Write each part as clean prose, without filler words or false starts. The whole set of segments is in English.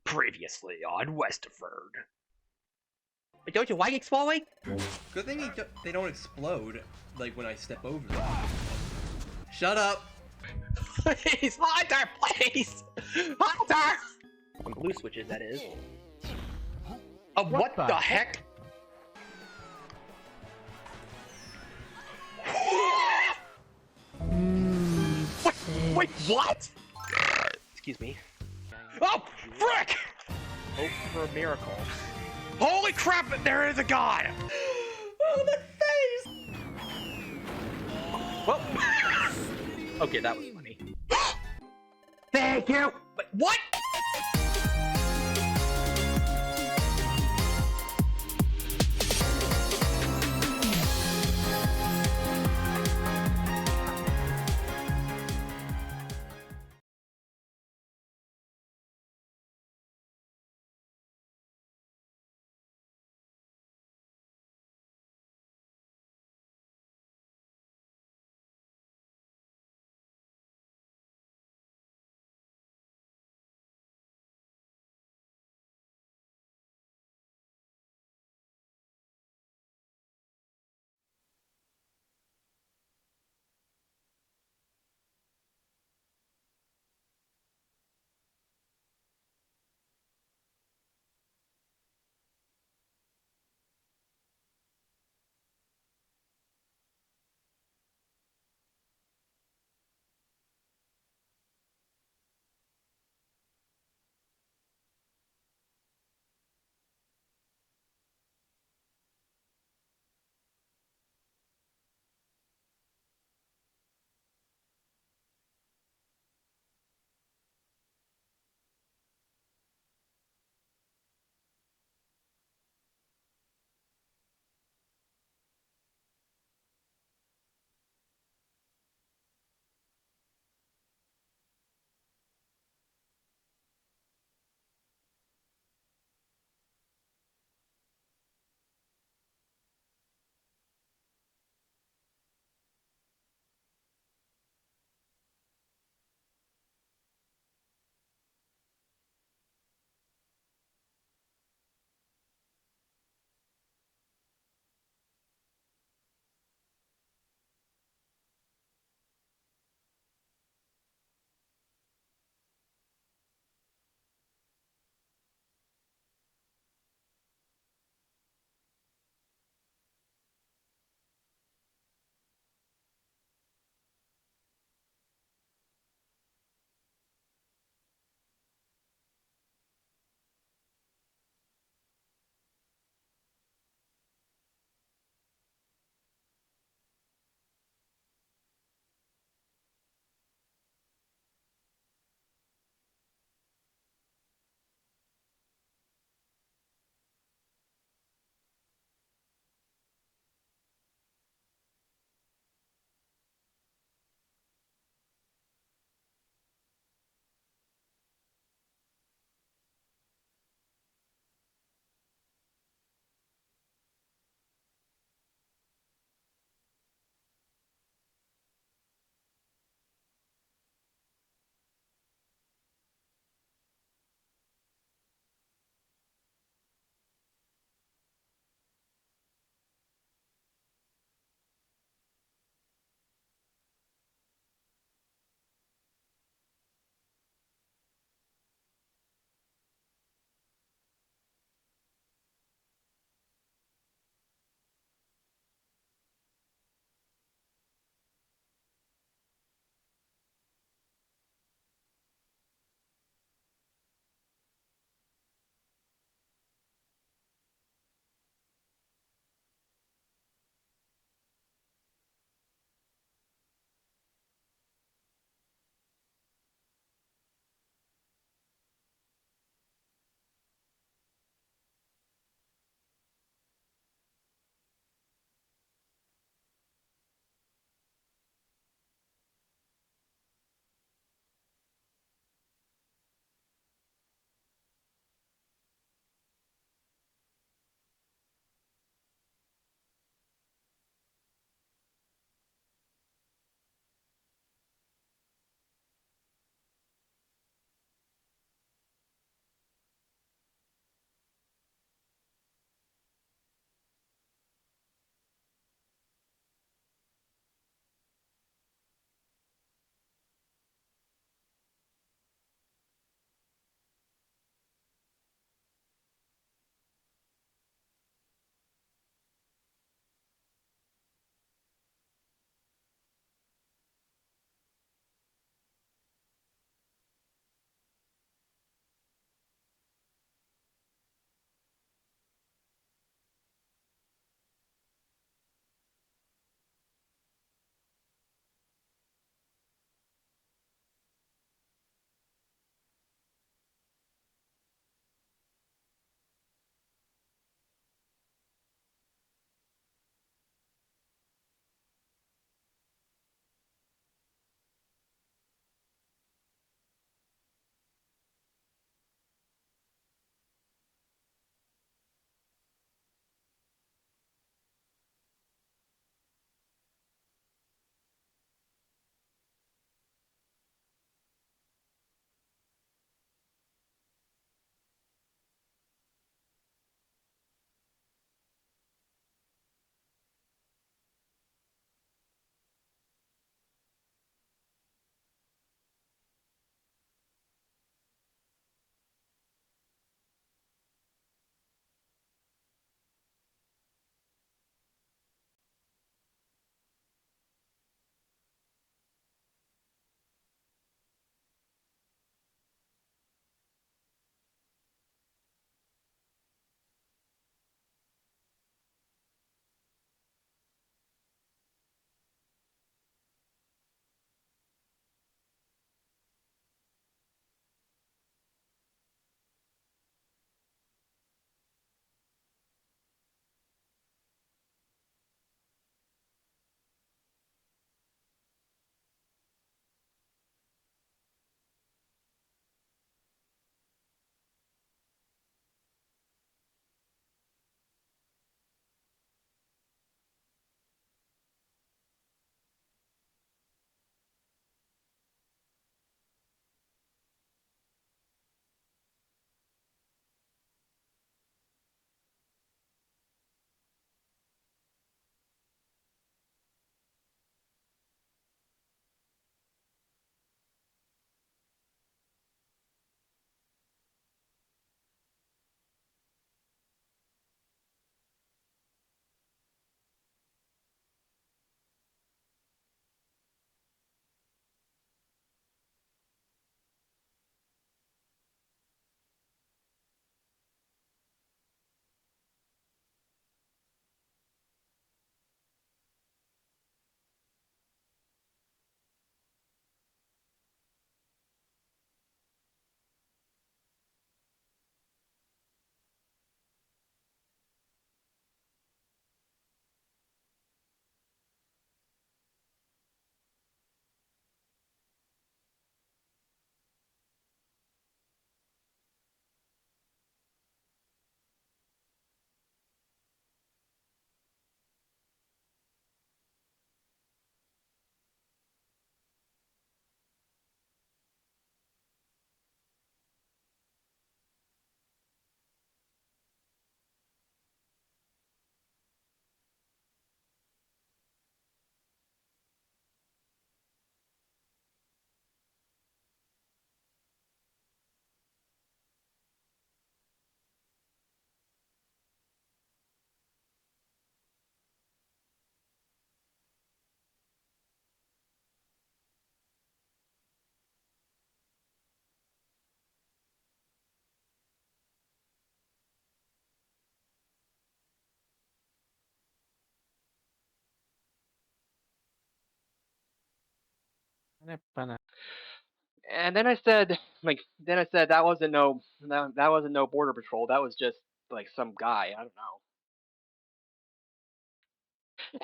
Previously on Westerford. Don't you like exploding? Good thing they don't explode, like when I step over them. Shut up! Please, Hunter, please! Hunter! On blue switches, that is. What the heck? Wait, what? Excuse me. Oh, frick! Hope for a miracle. Holy crap, there is a god! Oh, the face! Well, okay, that was funny. Thank you! But what? And then I said, that wasn't that wasn't no border patrol. That was just like some guy. I don't know.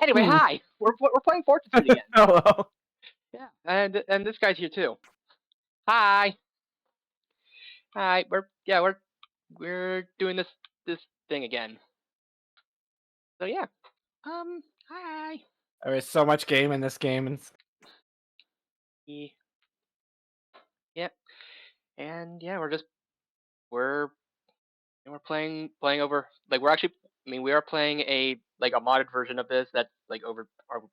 Anyway, Hmm. hi. We're playing Fortune Street again. Hello. Yeah, and this guy's here too. Hi. Hi. We're doing this thing again. So yeah. Hi. There is so much game in this game, and Yep. And yeah, we're playing over like we're actually we are playing a modded version of this that's like over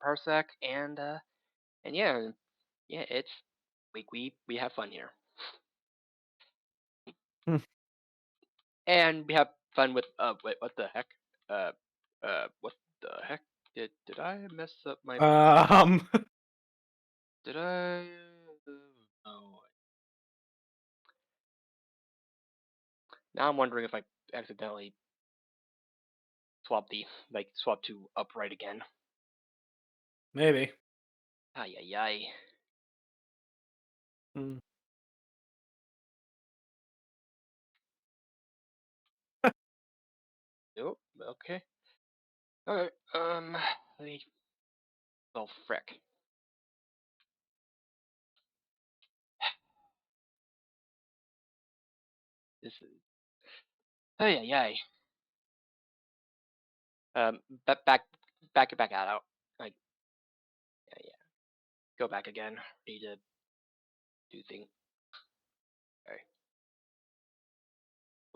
Parsec and yeah, it's we have fun here. Hmm. And we have fun with wait, what the heck? What the heck? Did I mess up my did I oh now I'm wondering if I accidentally swapped to upright again. maybe. Ay ay ay. Hmm. Nope. Okay. Okay. Let me. Oh frick. This is. Ay ay ay. Um. Back out. Like. Yeah. Go back again. Need to do thing. Okay.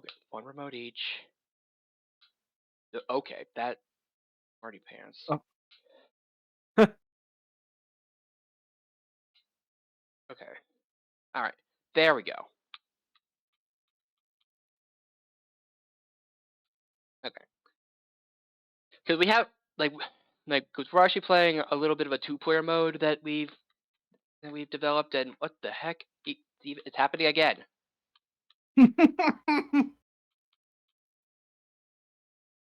Okay. One remote each. Okay. That. Party pants. Oh. Okay. All right. There we go. Okay. Because we have because we're actually playing a little bit of a two-player mode that we've developed, and what the heck? It's happening again.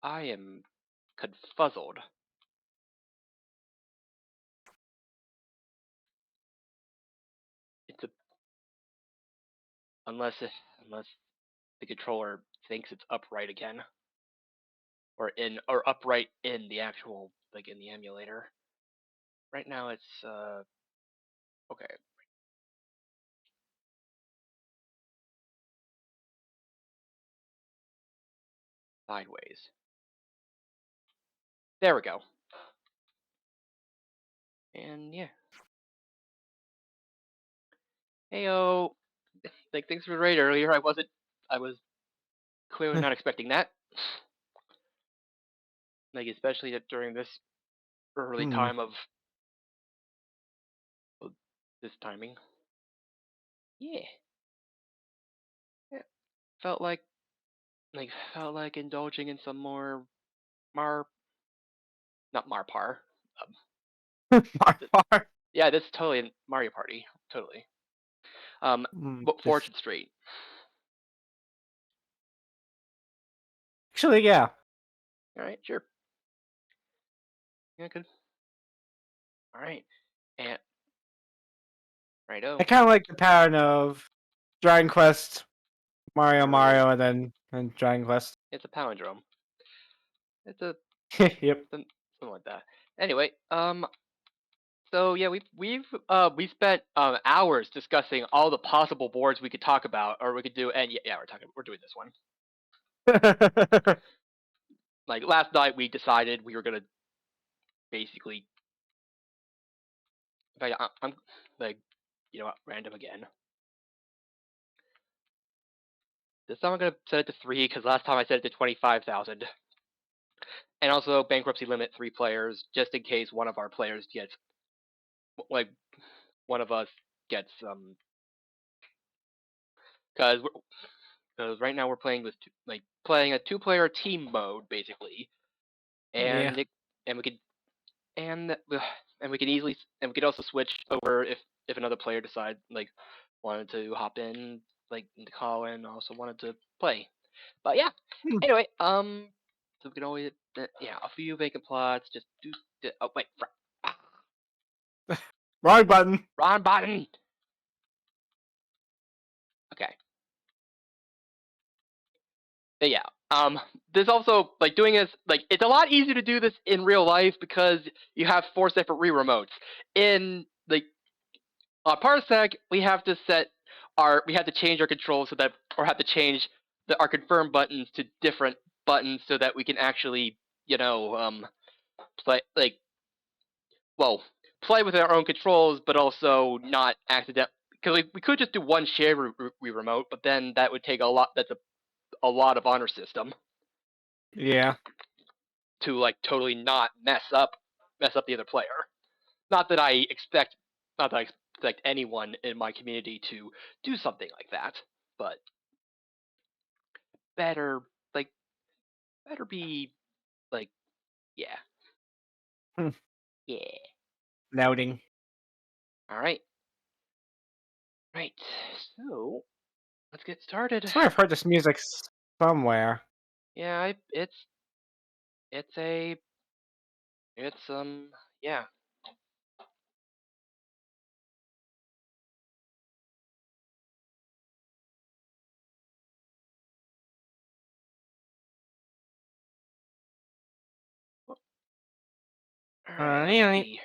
I am confuzzled. It's a unless the controller thinks it's upright again, or upright in the actual in the emulator. Right now it's okay. Sideways. There we go. And yeah. Heyo. Thanks for the raid earlier. I was clearly not expecting that. Especially during this early time of this timing. Yeah. Yeah. Felt like indulging in some more not Marpar. Marpar. Yeah, this is totally Mario Party. Totally. Fortune Street. Actually, yeah. All right, sure. Yeah, good. All right, and righto. I kind of like the pattern of Dragon Quest, Mario, and then Dragon Quest. It's a palindrome. It's a Yep. something like that. Anyway, so yeah, we spent hours discussing all the possible boards we could talk about or we could do, and yeah, we're doing this one. Last night we decided we were gonna basically, I'm random again. This time I'm gonna set it to 3 because last time I set it to 25,000. And also bankruptcy limit 3 players just in case one of our players gets one of us gets because right now we're playing with playing a 2-player team mode basically, and Yeah. and we could and we can easily and we could also switch over if another player decides wanted to hop in into call and also wanted to play. But yeah, anyway, so we can always a few vacant plots. Just do. Oh wait, Wrong button. Wrong button. Okay. But yeah. There's also like doing this like it's a lot easier to do this in real life because you have 4 separate Wii remotes. In like Parsec, we have to change our controls so that or have to change our confirm buttons to different buttons so that we can actually play play with our own controls, but also not accident because we could just do one shared remote, but then that would take a lot. That's a lot of honor system Yeah. to like totally not mess up the other player. Not that I expect anyone in my community to do something like that, but better better be like yeah Hmm. yeah. Noting. All right. Right. So let's get started. I swear I've heard this music somewhere. Yeah, it's a it's yeah. All right. Let's Yeah. see.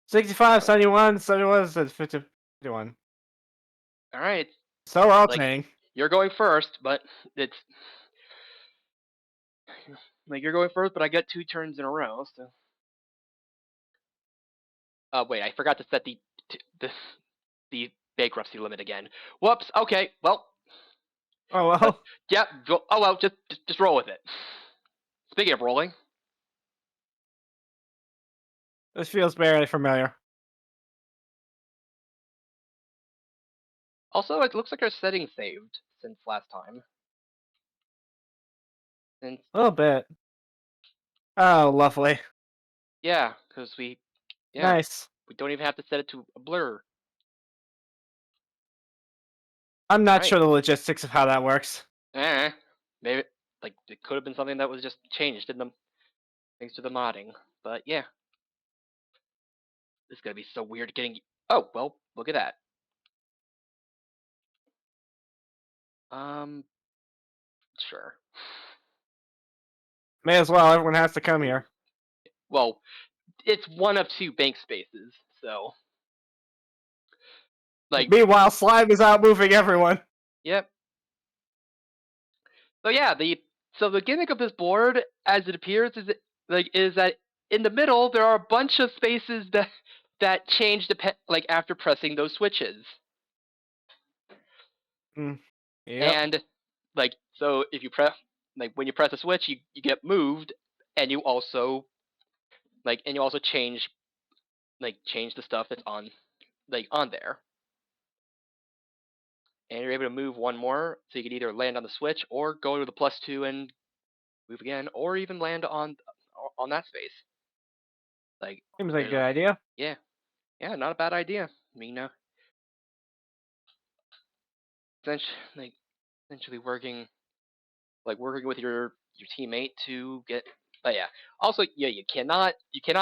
65, 71, 71, 51. All right. So Like alternating. you're going first, but it's like you're going first, but I get 2 turns in a row. So. Wait, I forgot to set the the bankruptcy limit again. Whoops. Okay. Well. Oh well. Yeah. Oh well. Just roll with it. Speaking of rolling. This feels very familiar. Also, it looks like our settings saved since last time. Since A little bit. Oh, lovely. yeah, because we Nice. don't even have to set it to a blur. I'm not Right. sure the logistics of how that works. Maybe like it could have been something that was just changed in the thanks to the modding. But yeah, this is gonna be so weird getting. Oh well, look at that. Sure. May as well. Everyone has to come here. Well, it's one of 2 bank spaces, so like Meanwhile, Slime is out moving everyone. yep. So yeah, the gimmick of this board, as it appears, is that in the middle there are a bunch of spaces that change after pressing those switches. Yep. And so if you press when you press a switch, you get moved, and you also change the stuff that's on on there. And you're able to move one more, so you can either land on the switch or go to the +2 and move again, or even land on that space. Seems like a good idea. Yeah, not a bad idea. I mean, essentially working with your teammate to get. But yeah, also yeah, you cannot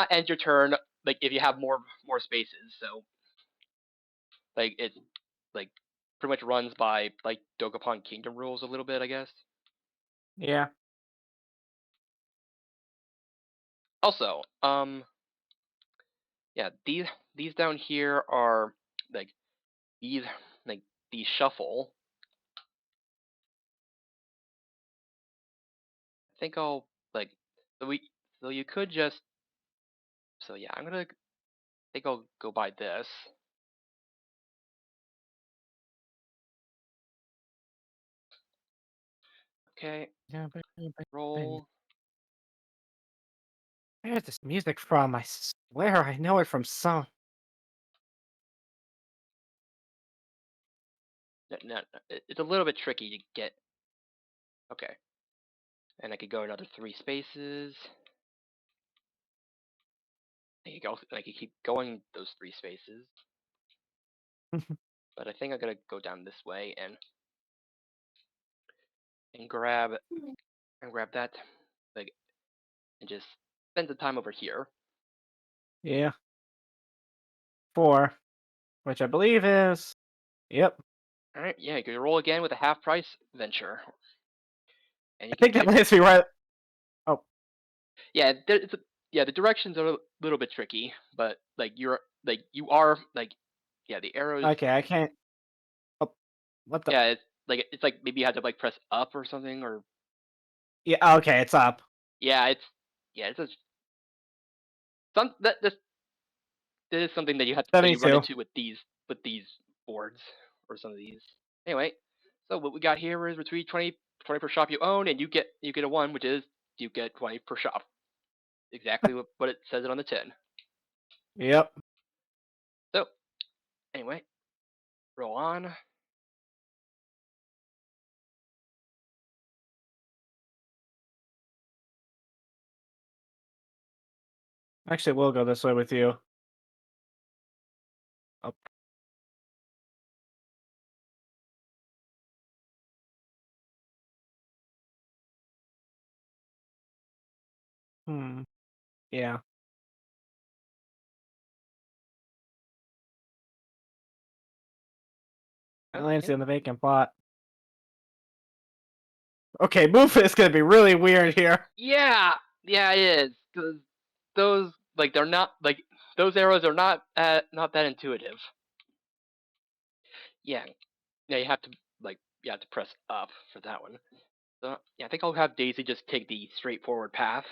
end your turn if you have more spaces. So it pretty much runs by Dokapon Kingdom rules a little bit, I guess. Yeah. Also, yeah, these down here are these these shuffle. I think I'll so you could just yeah, I think I'll go by this. Okay, roll. Where's this music from? I swear I know it from some. No, it's a little bit tricky to get. Okay, and I could go another 3 spaces. And I could keep going those 3 spaces. But I think I'm gonna go down this way and grab that and just spend some time over here. Yeah. 4, which I believe is. Yep. All right, yeah, you can roll again with a half price venture, and you I can think that pick. lands me right. Yeah, yeah, the directions are a little bit tricky, but like you are like, yeah, the arrows. Okay, I can't. Oh, what the? Yeah, it's like maybe you have to like press up or something, or Yeah, okay, it's up. yeah, it's a some this is something that you run 72. into with these boards or some of these. Anyway, so what we got here is retreat 20 per shop you own, and you get a 1, which is you get 20 per shop. Exactly what it says it on the tin. Yep. So anyway, roll on. Actually, we'll go this way with you. Oh. Yeah. That lands Yeah. in the vacant plot. Okay, movement is gonna be really weird here. Yeah, it is. 'Cause those they're not those arrows are not that intuitive. Yeah, you have to press up for that one. So yeah, I think I'll have Daisy just take the straightforward path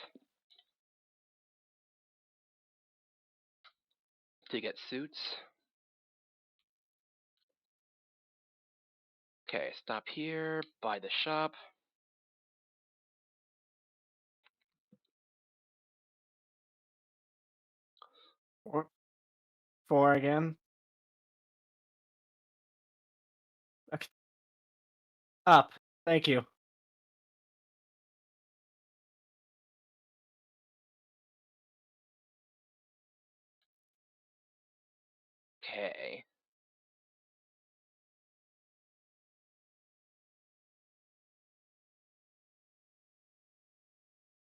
to get suits. Okay, stop here, buy the shop. Four, 4 again. Okay. Up. Thank you. Okay.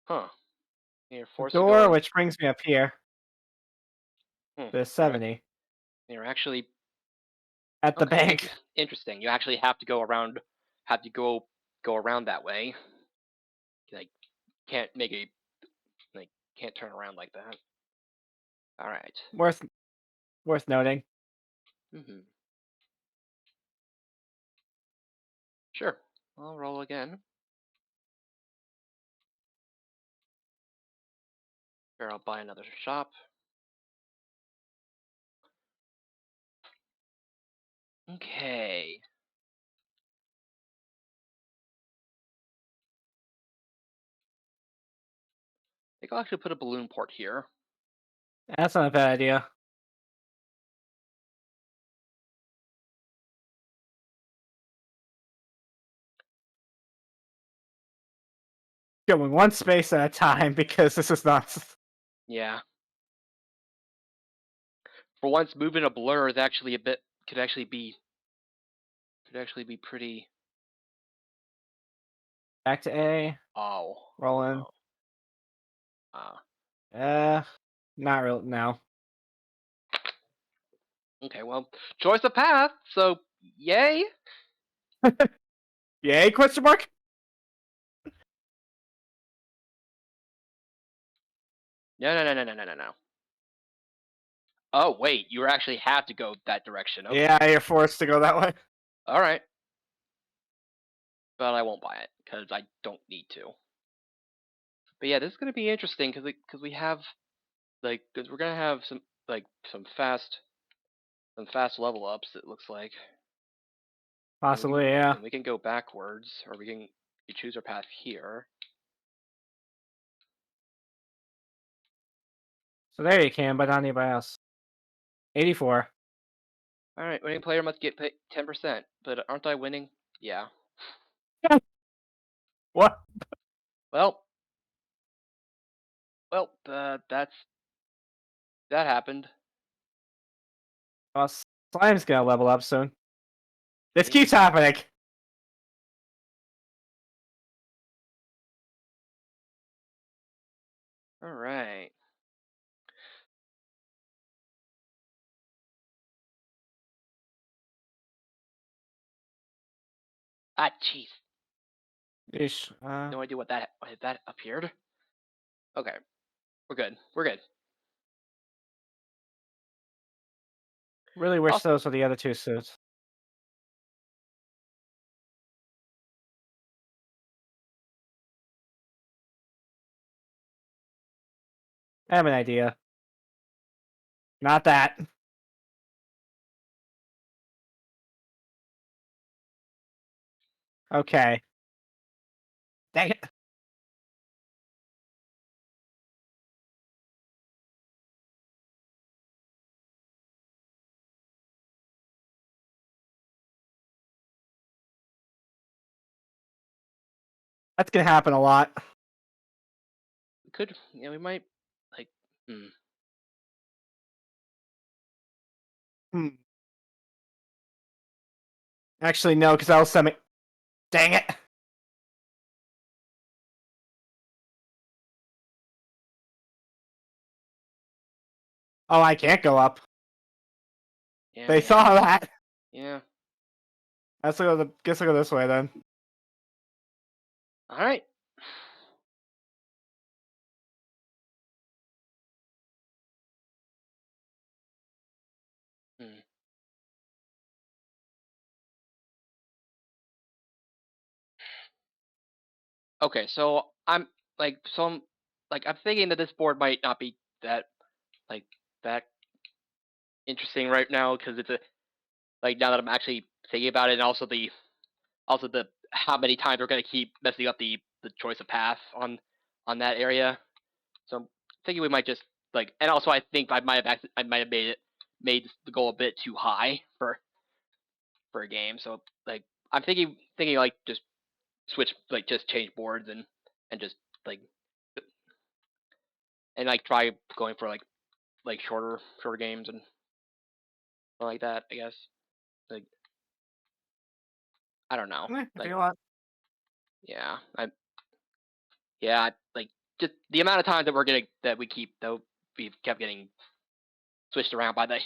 Huh. You're forced to go Door, on. which brings me up here. The You're 70 you're actually at the okay. bank. Interesting. You actually have to go around. Have to go around that way. Like can't make a like can't turn around like that. All right. Worth noting. Mm-hmm. Sure. I'll roll again. Here, I'll buy another shop. Okay. I think I'll actually put a balloon port here. That's not a bad idea. Going one space at a time because this is not. Yeah. For once, moving a blur is actually a bit could actually be pretty. Back to A. Oh. Rolling. Oh. Not real now. Okay. Well, choice of path. So yay. Yay? Question mark. No. Oh wait, you actually have to go that direction. Okay. Yeah, you're forced to go that way. All right. But I won't buy it because I don't need to. But yeah, this is gonna be interesting because we have because we're gonna have some fast level ups. It looks like. Possibly, yeah. And we can go backwards, or we can choose our path here. So there you can, but not anybody else. 84. All right, winning player must get 10%. But aren't I winning? Yeah. What? Well, that happened. Well, Slime's gonna level up soon. This Maybe. keeps happening. All right. Ah, jeez. Ish. No idea why that appeared. Okay, we're good. We're good. Really wish Also- those were the other two suits. I have an idea. Not that. Okay. Dang it. That's gonna happen a lot. we might like. Hmm. Actually, no, because I'll send me. Dang it. Oh, I can't go up. Yeah. They saw that. Yeah. Guess I'll go this way then. All right. Hmm. Okay, so I'm I'm thinking that this board might not be that like that interesting right now because it's a now that I'm actually thinking about it, and also the how many times we're gonna keep messing up the choice of path on that area. So I'm thinking we might just and also I think I might have made the goal a bit too high for a game. So I'm thinking just switch just change boards and just like and try going for shorter games and stuff like that. I guess like I don't know. I feel a lot. Yeah, just the amount of times that we've kept getting switched around by the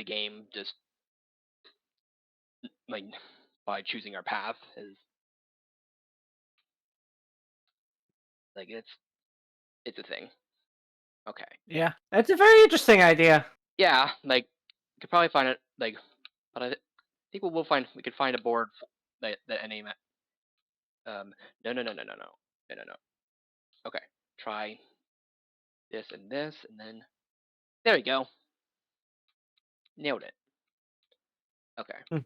game just like by choosing our path is it's a thing. Okay. Yeah, that's a very interesting idea. Yeah, you could probably find it but I think we could find a board that any no. Okay, try this, and then there we go. Nailed it. Okay. Hmm.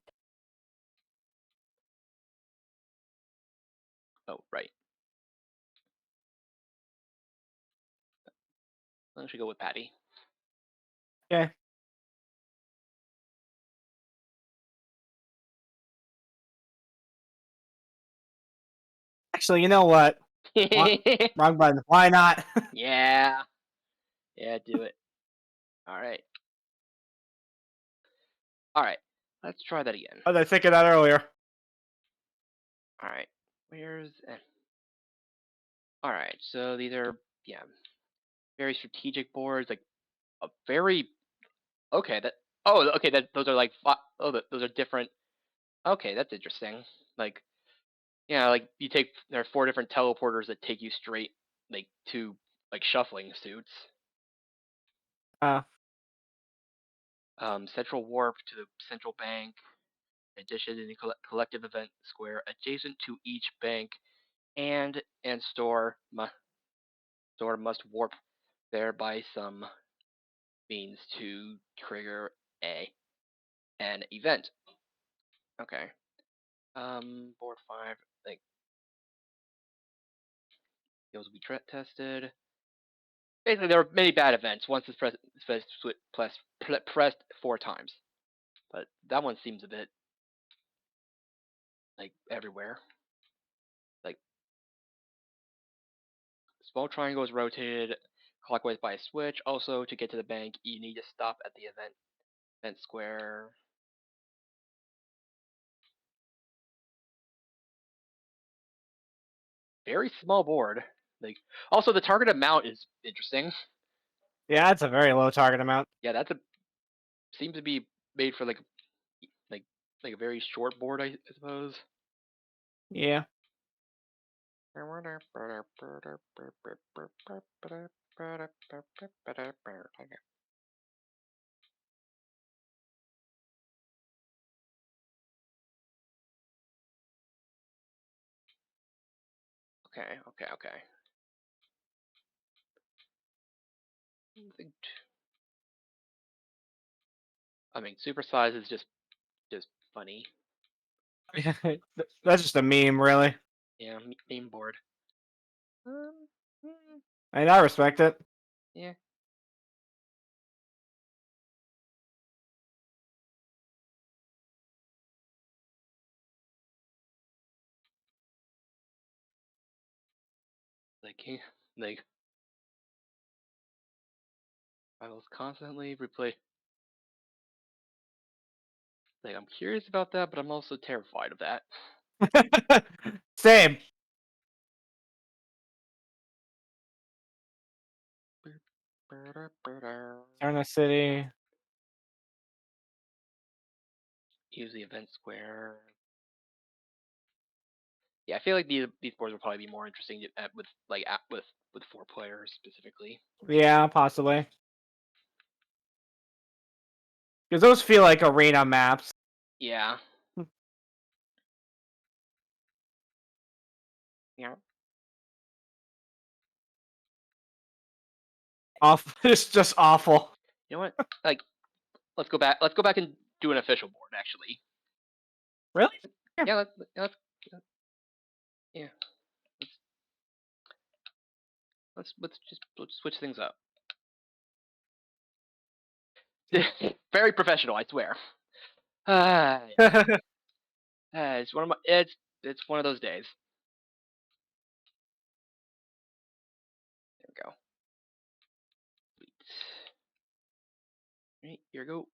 Oh, right. Why don't you go with Patty? Okay. Actually, you know what? Wrong button. Why not? Yeah. Yeah, do it. All right. All right. Let's try that again. I was thinking of that earlier. All right. Where's all right. So these are very strategic boards, a very okay. Those are those are different. Okay, that's interesting. There are 4 different teleporters that take you straight to shuffling suits. Central warp to the central bank. Addition in the collective event square adjacent to each bank, and store must warp there by some means to trigger an event. Okay. Board 5 those will be tested. Basically, there are many bad events once it's pressed 4 times, but that one seems a bit everywhere. Small triangle is rotated clockwise by a switch. Also, to get to the bank, you need to stop at the event square. Very small board. Also the target amount is interesting. Yeah, that's a very low target amount. Yeah, seems to be made for like a very short board, I suppose. Yeah. Okay, okay, okay. I mean, supersize is just funny. That's just a meme, really. Yeah, meme board. Hmm, I mean, I respect it. yeah. Like I was constantly replay. Like I'm curious about that, but I'm also terrified of that. Same. China City. Use the event square. Yeah, I feel like these boards will probably be more interesting with with 4 players specifically. Yeah, possibly. Because those feel like arena maps. Yeah. Yeah. Off. It's just awful. You know what? Like, let's go back. Let's go back and do an official board. Actually. Really? Yeah. Yeah. Let's switch things up. Very professional, I swear. It's one of my. It's one of those days. There we go. Sweet. Right, here we go.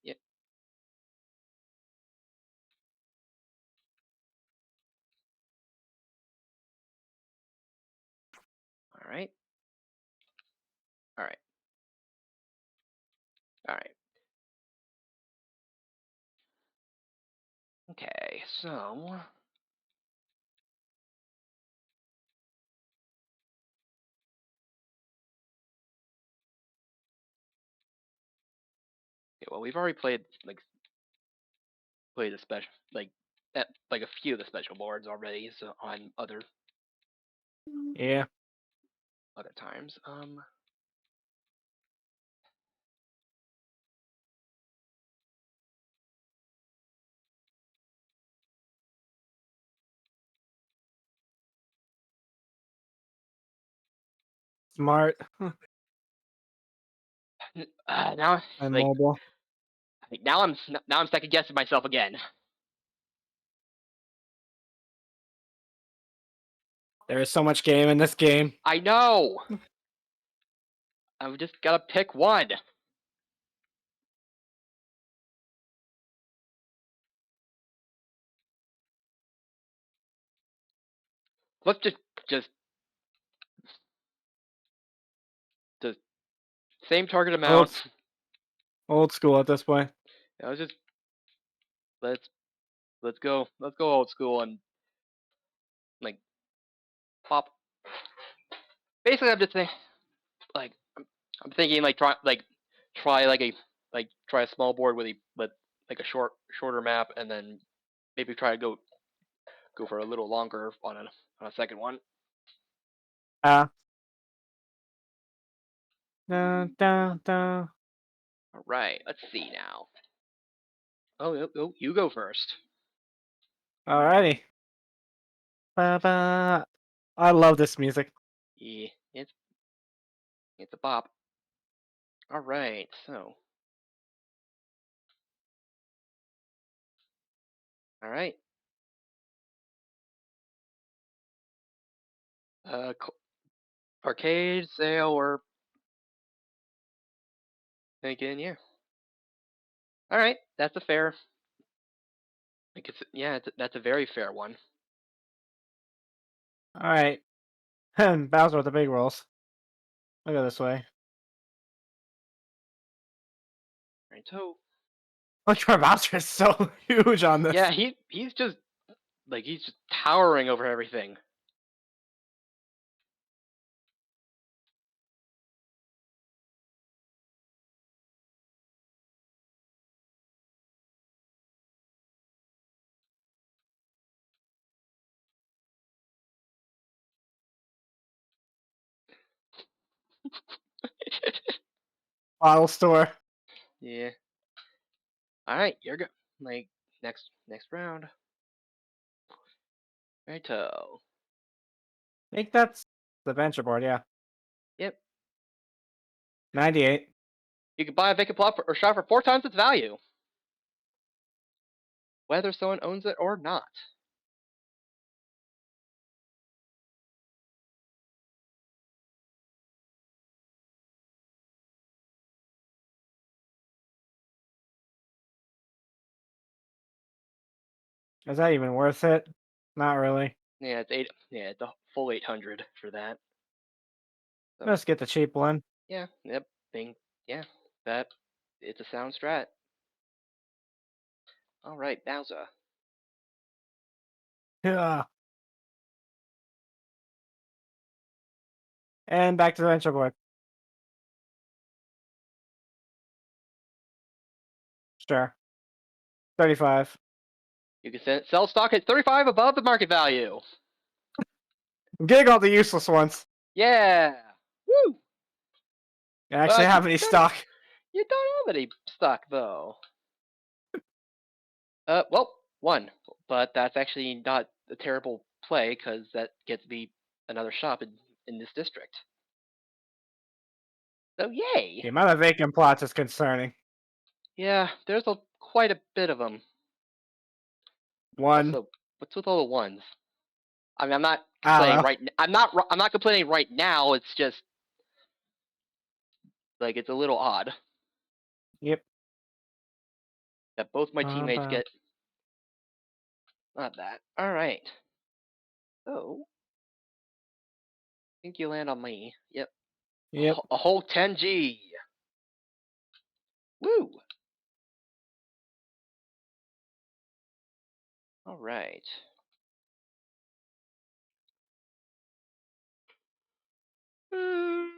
Yep. All right. All right. All right. Okay, so okay, well we've already played a special like a few of the special boards already, so on Yeah. other times. Smart Now and like mobile. now I'm second guessing myself again. There is so much game in this game. I know. I've just gotta pick one. Let's just the same target Old, amount. old school at this point. I was just let's let's go old school and like pop. Basically, I'm just saying like I'm thinking try try a small board with like a shorter map and then maybe try to go for a little longer on a second one. Ah. Dun, dun, dun. All right, let's see now. Oh, you go first. Alrighty. Ba, ba. I love this music. Yeah, it's a bop. All right, so all right. Uh, arcade sale or again, yeah. All right, that's a fair. Like that's a very fair one. Alright. Bowser with the big rolls. I'll go this way. Right, so Look, our Bowser is so huge on this. yeah, he's just like he's just towering over everything. Bottle store. Yeah. All right, you're good. Like next round. Righto. I think that's the venture board, yeah. Yep. 98. You can buy a vacant plot or shop for 4 times its value, whether someone owns it or not. Is that even worth it? Not really. Yeah, it's 8. Yeah, it's a full 800 for that. So Let's get the cheap one. yeah, yep. Yeah, that it's a sound strat. All right, Bowser. Yeah. And back to the venture board. Sure. 35. You can sell stock at 35 above the market value. I'm getting all the useless ones. Yeah. Woo. I actually have any stock. You don't have any stock though. Well, 1, but that's actually not a terrible play because that gets me another shop in this district. So yay! The amount of vacant plots is concerning. Yeah, there's quite a bit of them. 1. Also, what's with all the ones? I mean, I'm not I don't complaining know. I'm not complaining right now. It's just like it's a little odd Yep. that both my teammates Ba-ba. get not that. All right. So, I think you land on me. Yep. Yep. A whole 10G. Woo. All right.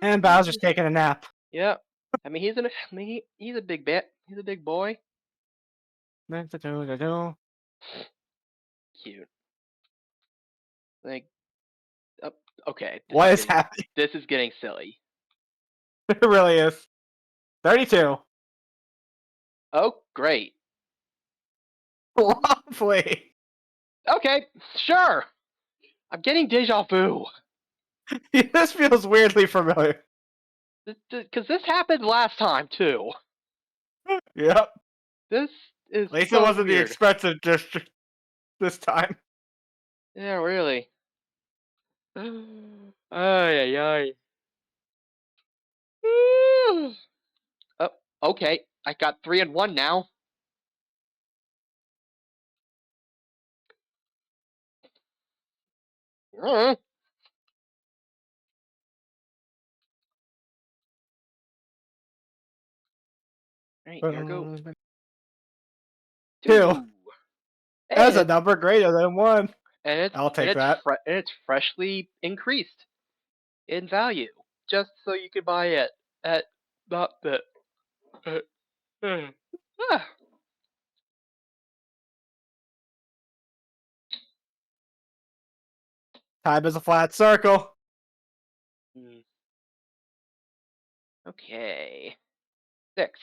And Bowser's taking a nap. Yep. I mean, he's a big bet. He's a big boy. Da-da-da-da-da. Cute. Like, oh, okay. What is happening? This is getting silly. It really is. 32. Oh, great. Lovely. Okay, sure. I'm getting deja vu. This feels weirdly familiar. Because this happened last time too. Yep. This is At least so it wasn't the weird. expensive district this time. Yeah, really. Ay, ay, ay. Oh, okay. I got 3 and 1 now. Uh, Right, here goes. 2. That's a And number greater than 1. I'll take that. it's freshly increased in value, just so you could buy it at not the. Ah. Time is a flat circle. Hmm. Okay. 6.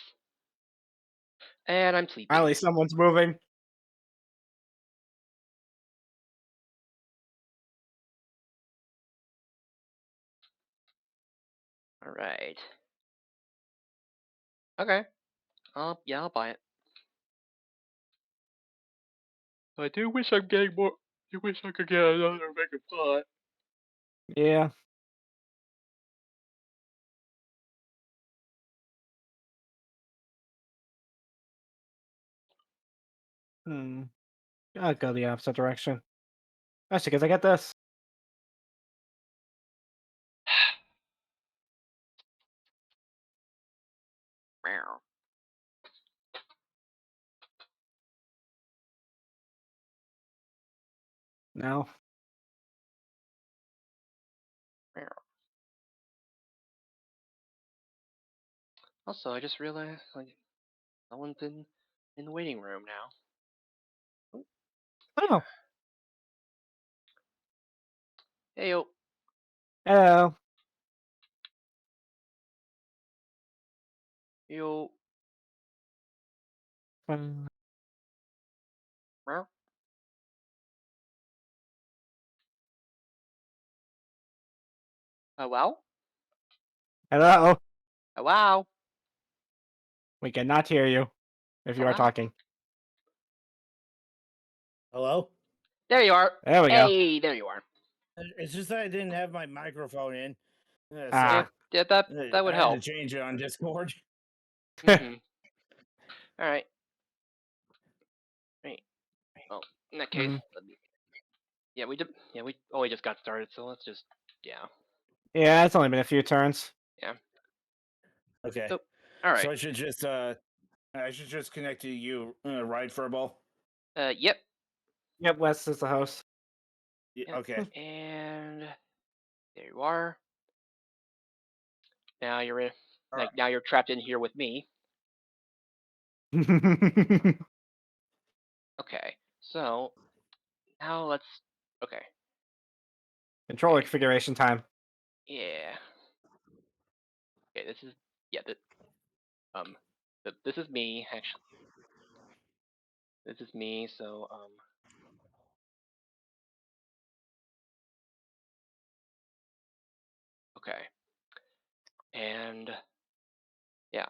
And I'm sleeping. Finally, someone's moving. All right. Okay. Yeah, I'll buy it. I do wish I'm getting more. I wish I could get another vacant plot. Yeah. I'll go the opposite direction. Actually, because I got this. Meow. No. Also, I just realized like no one's in the waiting room now. Oh. Hey yo. Hello. Yo. Um, Meow. Wow. Hello. Wow. We cannot hear you if you are Wow. talking. Hello? There you are. There we go. Hey, there you are. It's just that I didn't have my microphone in. Ah. Yeah, that would I had to help. change it on Discord. Mm-hmm. All right. Right. Well, in that case, Mhm. yeah, we did. Yeah, we only just got started, so let's just yeah. Yeah, it's only been a few turns. Okay. So, all right. So I should just connect to you, right, Furball? Yep. Yep, Wes is the host. Yeah, Yep. okay. And there you are. Now you're in. All Like now you're trapped in here with me. Okay. So now let's. Okay. Controller configuration time. Yeah. Okay. This is yeah. This is me actually. This is me. So Okay. And yeah.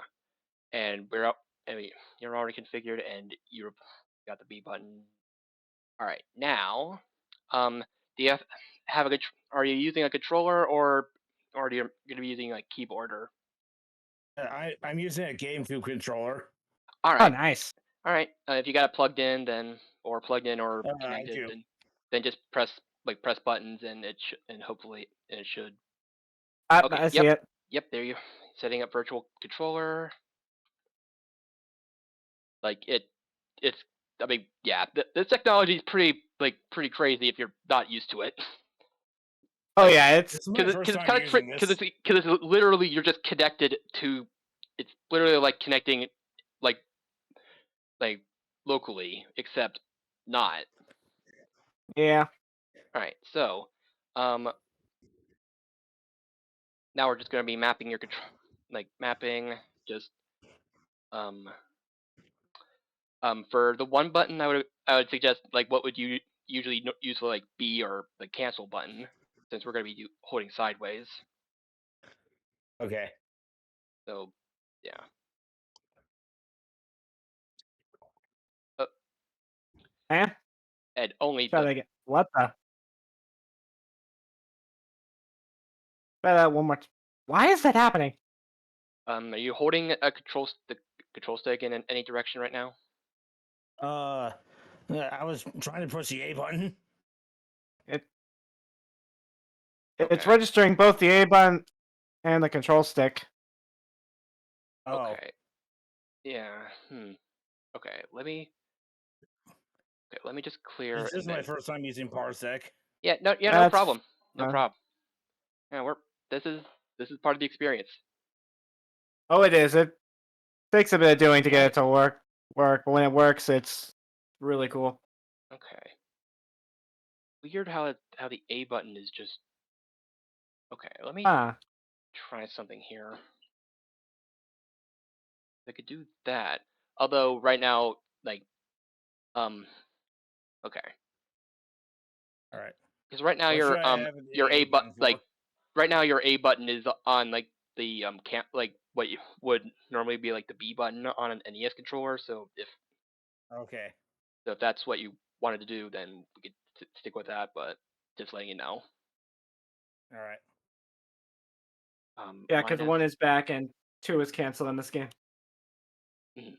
And we're up. I mean, you're already configured, and you got the B button. All right. Now, do you have a are you using a controller or are you gonna be using like keyboard or? I'm using a GameCube controller. All Oh, right. nice. All right. If you got it plugged in, then or I connected, do. then just press buttons, and and hopefully it should. I Okay. see it. Yep. There you. Setting up virtual controller. Like it's. I mean, yeah. This technology is pretty crazy if you're not used to it. Oh Like, yeah, it's This is my first Because it's time kind of using because this. it's literally you're just connected to. It's literally like connecting like like locally, except not. yeah. All right, so now we're just gonna be mapping your control, like mapping just um for the one button I would suggest like what would you usually use for like B or the cancel button since we're gonna be holding sideways. Okay. So yeah. Uh, Eh? and only Try the that again. What the? Try that one more. Why is that happening? are you holding a the control stick in any direction right now? I was trying to push the A button. It's Okay. registering both the A button and the control stick. Oh. Okay. Yeah. Okay. Let me just clear This and is my then. first time using Parsec. Yeah. No. Yeah. No That's problem. No fine. problem. Yeah. This is part of the experience. Oh, it is. It takes a bit of doing to get it to work, but when it works, it's really cool. Okay. Weird how the A button is just. Okay. Let me Ah, try something here. I could do that. Although right now, like, okay. All right. Because right now What should I have the your A A button for? like right now your A button is on like the can't like what you would normally be like the B button on an NES controller. So Okay. if that's what you wanted to do, then we could stick with that. But just letting you know. All right. yeah, because Minus. 1 is back and 2 is canceled in this game. Mhm.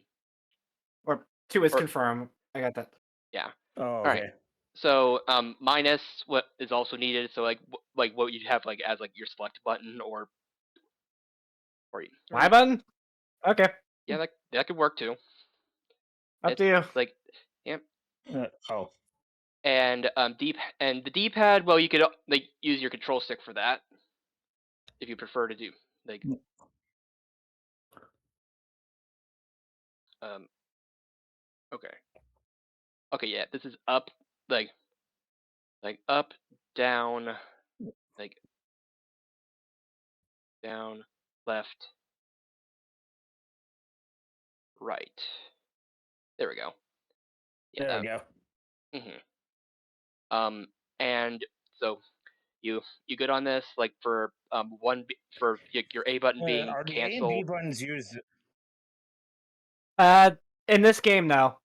Or 2 is Or- confirmed. I got that. Yeah. Oh, All okay. right. So minus what is also needed. So like what you'd have like as like your select button or Y button? Okay, yeah, that could work too. up to you. Like yeah. Oh. And the D-pad. Well, you could like use your control stick for that if you prefer to do like Okay. Okay, yeah. This is up, like up, down, like down, left, right. There we go. Yeah. There we go. And so you good on this? Like for for your A button being Are the A and B cancel. buttons used? In this game, no.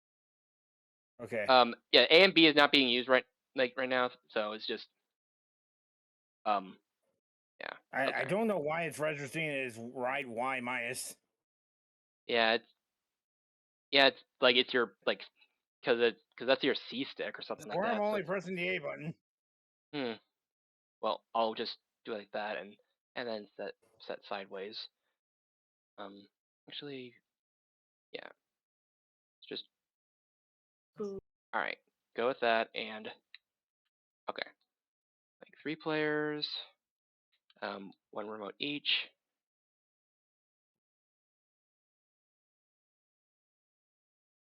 Okay. Yeah, A and B is not being used right now, so it's just yeah. I Okay. don't know why it's registering as right Y minus. Yeah, it's like it's your like because that's your C stick or something like Or that. I'm so only it's- pressing the A button. Well, I'll just do it like that and then set sideways. Actually, yeah. It's just all right. Go with that and okay. Like 3 players, 1 remote each.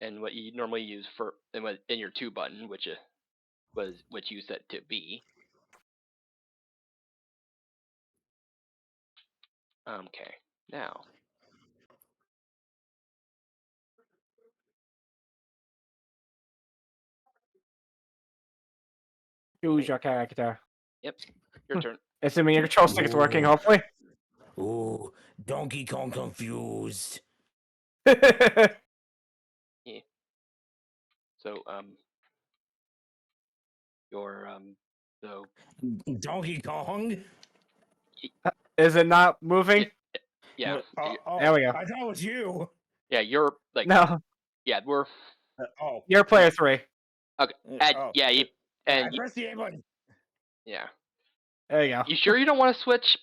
And what you normally use for in your 2 button, which you set to B. Okay, now Choose your character. yep, your turn. Assuming your control stick is working, Ooh. hopefully. Ooh, Donkey Kong confused. So your so Donkey Kong? Is it not moving? yeah There we go. I thought it was you. yeah you're like No, yeah we're Oh. you're player 3. and Oh. yeah you I and pressed the A button. yeah. There you go. You sure you don't want to switch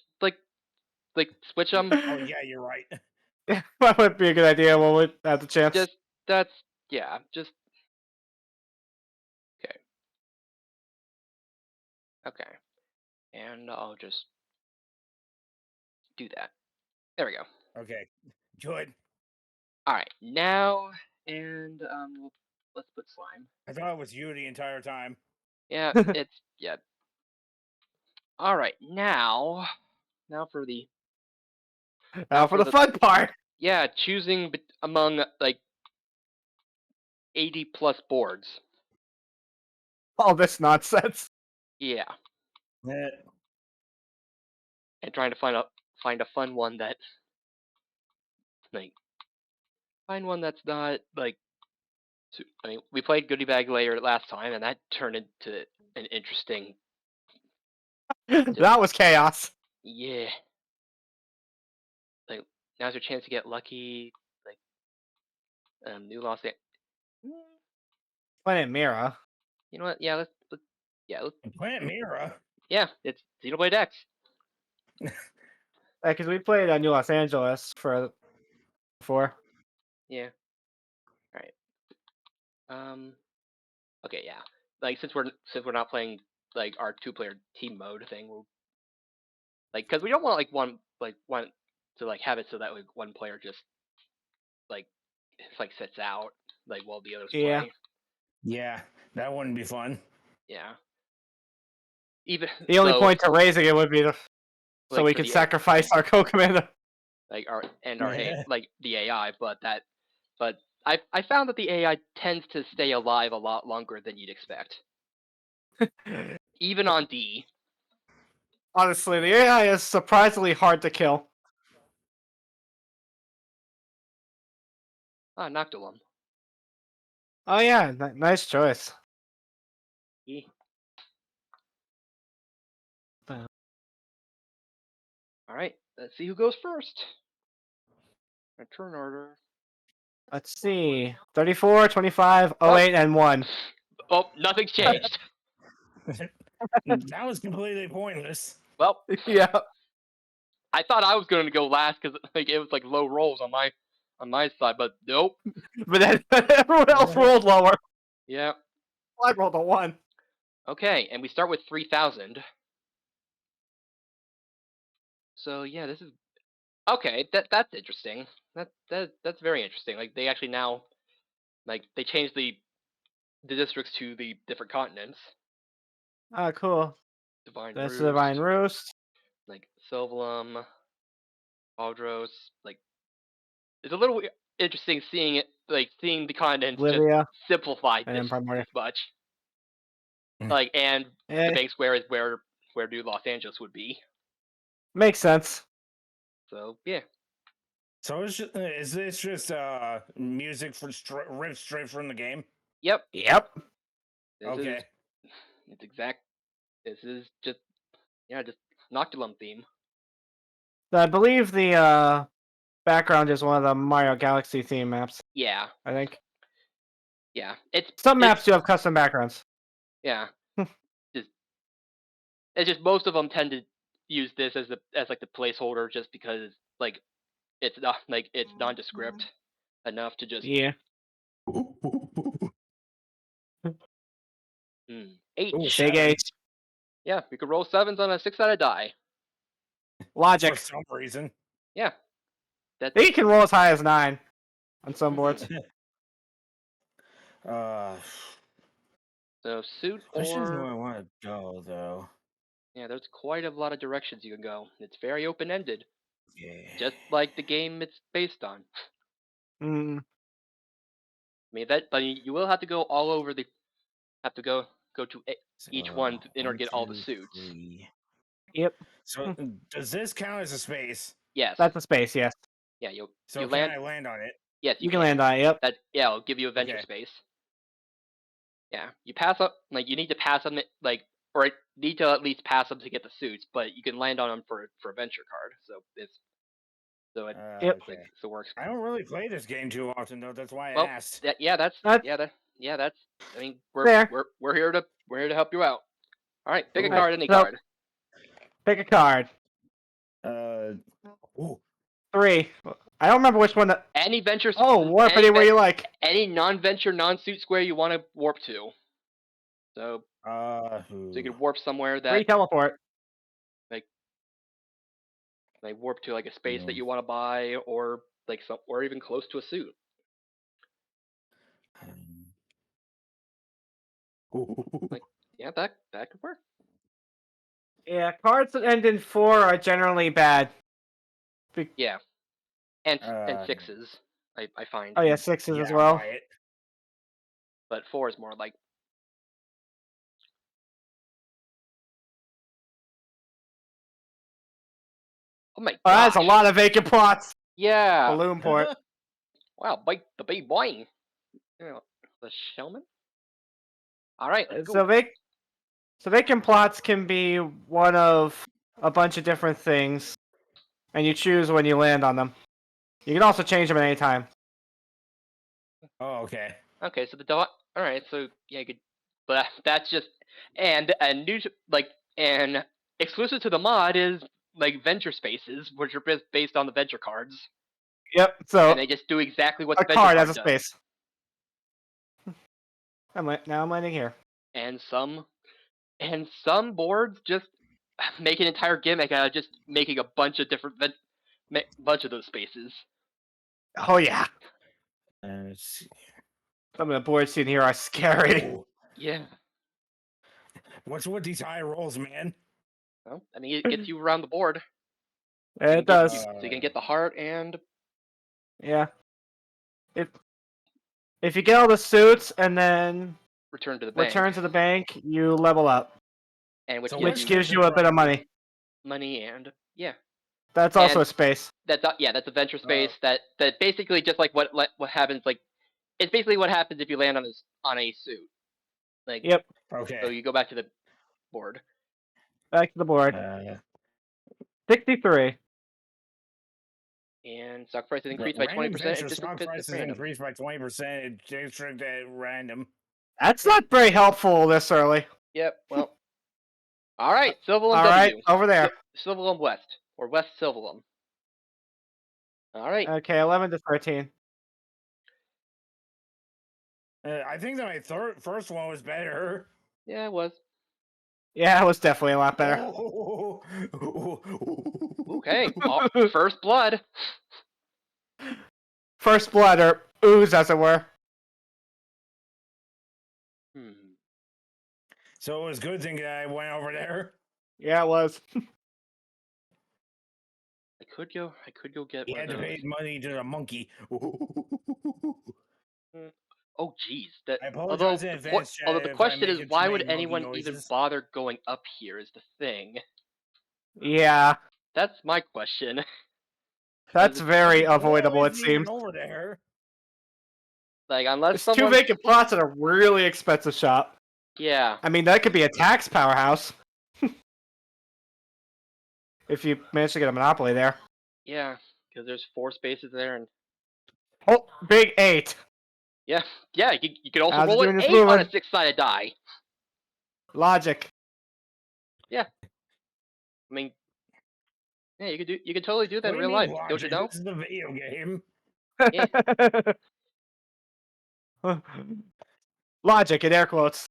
like switch them? Oh yeah, you're right. That would be a good idea when we have the chance. Just that's yeah just okay, and I'll just do that. There we go. Okay. Good. All right, now and let's put slime. I thought it was you the entire time. Yeah, it's yeah. All right, now for the Now for the fun part. yeah choosing among like 80 plus boards. All this nonsense. Yeah, Eh, and trying to find a fun one that like find one that's not like. I mean, we played Goodie Bag Layer last time, and that turned into an interesting. That was chaos. Yeah. Like now's your chance to get lucky. Like new Los Angeles. Planet Mira. You know what? Yeah, let's Planet Mira. yeah, it's Xenoblade X. Because we played New Los Angeles before. Yeah. All right. Okay, yeah. Like since we're not playing like our 2-player team mode thing, we'll like because we don't want one to like have it so that like one player just like sits out like while the others Yeah. play. Yeah, that wouldn't be fun. Yeah. Even The only so, point to raising it would be so like, we for could the sacrifice our co-commander. like our Yeah. like the AI, but I found that the AI tends to stay alive a lot longer than you'd expect, even on D. Honestly, the AI is surprisingly hard to kill. Ah, Noctilum. Oh yeah, nice choice. Yeah. All right, let's see who goes first. My turn order. Let's see. 34, 25, 08, and 1. Oh, nothing's changed. That was completely pointless. Well, Yeah. I thought I was going to go last because like it was like low rolls on my side, but nope. But then everyone else rolled lower. Yeah. I rolled a 1. Okay, and we start with 3,000. So yeah, this is okay. That's interesting. That's very interesting. Like they actually now, like they changed the districts to the different continents. Oh, cool. Divine That's Roost, the Divine Roost. like Sylvalum, Aldros. Like it's a little interesting seeing it, like seeing the continents just Livia, simplified and this then Primordia. much. Like, and Eh, the Bank Square is where New Los Angeles would be. makes sense. So yeah, So is this just music for ripped straight from the game? yep. Yep. This Okay. is it's exact. This is just just Noctilum theme. So I believe the background is one of the Mario Galaxy theme maps. Yeah, I think yeah. some maps do have custom backgrounds. Yeah. just it's just most of them tend to use this as like the placeholder, just because like it's not like it's nondescript enough to just Yeah. 8. Ooh, Big seven. H. Yeah, we could roll 7s on a 6-sided die. Logic. For some reason. Yeah, that's You can roll as high as 9 on some boards. so suit Which is where I or want to go, though. yeah. There's quite a lot of directions you can go. It's very open ended, Yeah. just like the game it's based on. Mm. I mean but you will have to go all over the. Have to go to each one in order to get all the suits. 3. Yep. So does this count as a space? Yes. That's a space, yes. Yeah, you So you can land. I land on it? Yes, You can land on it, yep. That yeah, it'll give you adventure Okay. space. Yeah, you pass up like you need to pass them like or need to at least pass them to get the suits, but you can land on them for adventure card. So it's so it Yep. Okay. so works. I don't really play this game too often, though. That's why I Well, asked. that's that's. I mean, Fair. we're here to help you out. All right, pick a Ooh. card, any So- card. Pick a card. Ooh. 3. I don't remember which one that. Any venture. Oh, warp any anywhere you like. Any non-venture, non-suit square you want to warp to. So you can warp somewhere that 3 teleport. like warp to like a space that you want to buy, or like or even close to a suit. Like, yeah, that could work. Yeah, cards that end in 4 are generally bad. Yeah, and Uh, 6s, I find. Oh yeah, 6s as Yeah, well. buy it. But 4 is more like. Oh my Oh, that's a gosh. lot of vacant plots. Yeah. Balloon port. Wow, bite the big boing. Yeah, the Shellman. All right, let's So go. vacant plots can be one of a bunch of different things, and you choose when you land on them. You can also change them at any time. Oh, okay. Okay, so the dot. All right, so yeah, you could. But that's just and new like and exclusive to the mod is like venture spaces, which are based on the venture cards, Yep. So and they just do exactly what a the venture card card has a does. space. Now I'm landing here. And some boards just make an entire gimmick out of just making a bunch of different bunch of those spaces. Oh yeah. Let's see. Some of the boards seen here are scary. Oh, Yeah. what's with these high rolls, man? Well, I mean, it gets you around the board. Yeah, it does. So you can get the heart and Yeah. If you get all the suits and then return to the bank. return to the bank, you level up, And which So gives which you gives you a bit of money. money and yeah. That's also And- a space. That's a venture space that basically just like what happens like it's basically what happens if you land on a suit. Like Yep. Okay. so you go back to the board. Back to the board. 63. And stock price is increased by 20%. Venture stock prices increased by 20%. District at random. That's not very helpful this early. Yep. Well. All right, Sylvalum All W. right, over there. Sylvalum West or West Sylvalum. All right. Okay, 11 to 13. I think that my first one was better. Yeah, it was. Yeah, it was definitely a lot better. Okay, first blood. First blood, or ooze, as it were. Hmm. So it was a good thing that I went over there. Yeah, it was. I could go get He one of had to those. pay money to the monkey. Oh, jeez. I apologize in advance, chat, although the if I question make is, too why many would monkey anyone even noises. bother going up here? Is the thing. Yeah, That's my question. that's very Well, avoidable, it isn't even seems. over there. Like, unless It's 2 someone. vacant plots at a really expensive shop. Yeah. I mean, that could be a tax powerhouse. If you manage to get a monopoly there. Yeah. Because there's 4 spaces there, and Oh, big 8. yeah, you could also How's it roll an doing this 8 on a moving? 6-sided die. Logic. I mean, yeah, you could totally do that What in do you real mean, life. Don't you logic? know? This is a video game. Yeah. Logic in air quotes.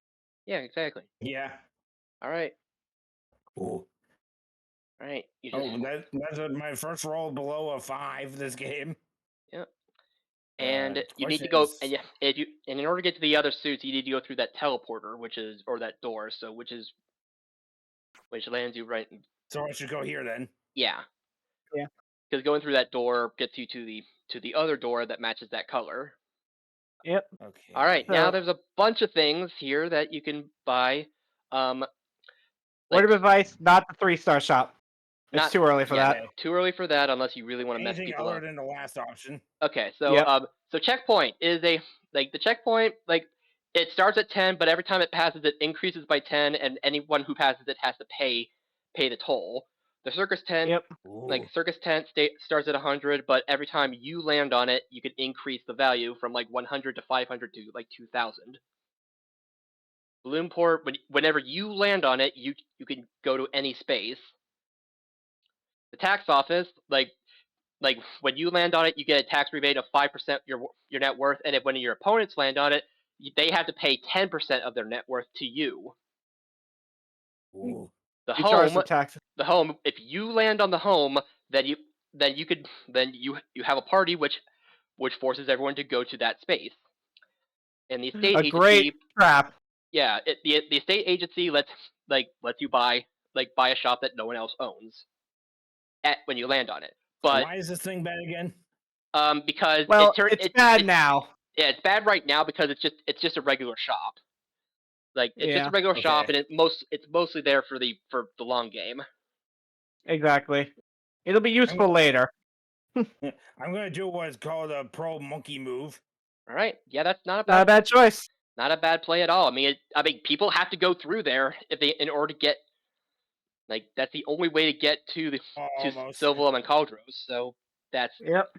Yeah, exactly. Yeah. All right, Ooh. all right. You just Oh, that's my first roll below a 5 this game. and The you need to question go is- and and in order to get to the other suits, you need to go through that teleporter, or that door. So which lands you right. So I should go here then. Yeah. Yeah. Because going through that door gets you to the other door that matches that color. Yep. Okay. All right. Now So- there's a bunch of things here that you can buy. Word Like, of advice, not the 3-star shop. It's Not- too early for yeah, that. too early for that unless you really want to mess Anything people other up. than the last option. Okay, so Yep. so checkpoint is the checkpoint, like, it starts at 10, but every time it passes it increases by 10, and anyone who passes it has to pay the toll. The circus tent, Yep. like circus tent starts at 100, but every time you land on it, you can increase the value from like 100 to 500 to like 2,000. Balloon port, whenever you land on it, you can go to any space. The tax office, like when you land on it, you get a tax rebate of 5% your net worth, and if when your opponents land on it, they have to pay 10% of their net worth to you. Ooh. The You charge home, the taxes. if you land on the home, then you have a party which forces everyone to go to that space. And the estate A agency, great trap. yeah, the estate agency lets you buy a shop that no one else owns when you land on it. But Why is this thing bad again? because Well, it's bad now. Yeah, it's bad right now because it's just a regular shop. Like, it's just Yeah. a regular shop, Okay. and it's mostly there for the long game. Exactly. It'll be useful later. I'm gonna do what's called a pro monkey move. All right, yeah, that's not a Not a bad bad choice. play at all. I mean, people have to go through there in order to get, like, that's the only way to get to Almost. Silvalum and Caldros. So that's Yep.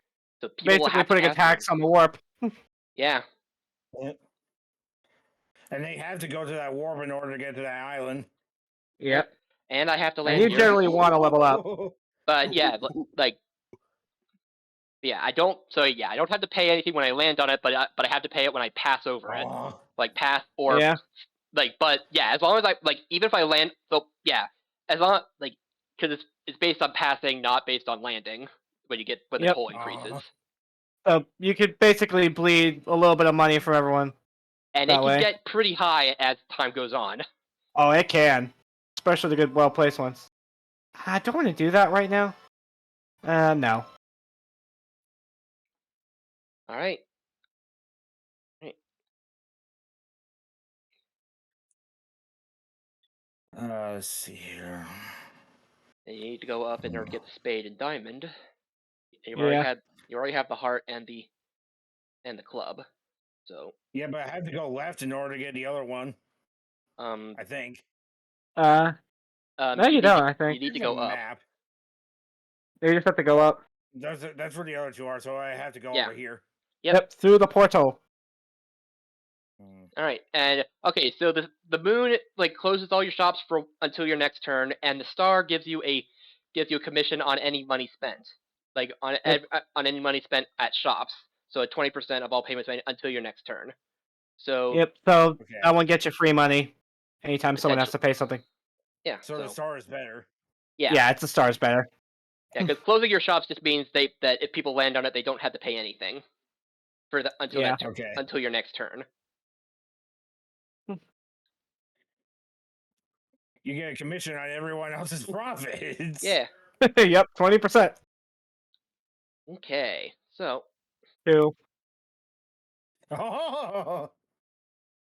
so people will Basically have putting to a tax on the warp. Yeah, And they have to go to that warp in order to get to that island. Yep. and I have to And land you here. generally want to level up. But yeah, I don't. So yeah, I don't have to pay anything when I land on it, but I have to pay it when I pass over it. Aw. Like, pass or Yeah. but yeah, as long as even if I land, so yeah, as long because it's based on passing, not based on landing. When the Yep. toll increases, So you could basically bleed a little bit of money from everyone. and that it can way. get pretty high as time goes on. Oh, it can. Especially the good, well-placed ones. I don't want to do that right now. No. All right. Let's see here. And you need to go up in order to get the spade and diamond. And you Yeah. already have the heart and the club. So Yeah, but I have to go left in order to get the other one. um I think. No, you don't, I think. You need to There's a go up. map. You just have to go up. That's where the other two are, so I have to go Yeah. over here. Yep. Through the portal. All right, and okay, so the moon closes all your shops until your next turn, and the star gives you a commission on any money spent, on any money spent at shops. So at 20% of all payments made until your next turn. So Yep, so Okay. that one gets you free money anytime someone has to pay something. Yeah. So the star is better. yeah. Yeah, it's the stars better. Yeah, because closing your shops just means that if people land on it, they don't have to pay anything for until Yeah. Okay. until your next turn. You get a commission on everyone else's profits. Yeah. Yep, 20%. Okay. So Two. Oh,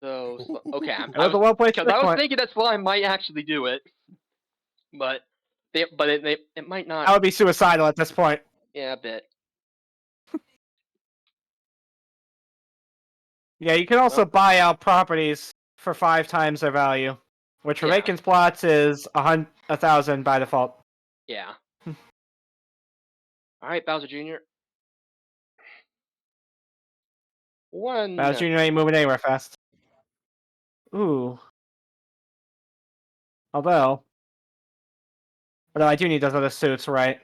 okay. It was a well-placed Because I was point. thinking that Slime might actually do it, but it might not. I would be suicidal at this point. Yeah, a bit. Yeah, you can also Well- buy out properties for 5 times their value, which for Yeah. vacant plots is 1,000 by default. Yeah. All right, Bowser Jr. One. Bowser Jr. ain't moving anywhere fast. Ooh. Although I do need those other suits, right?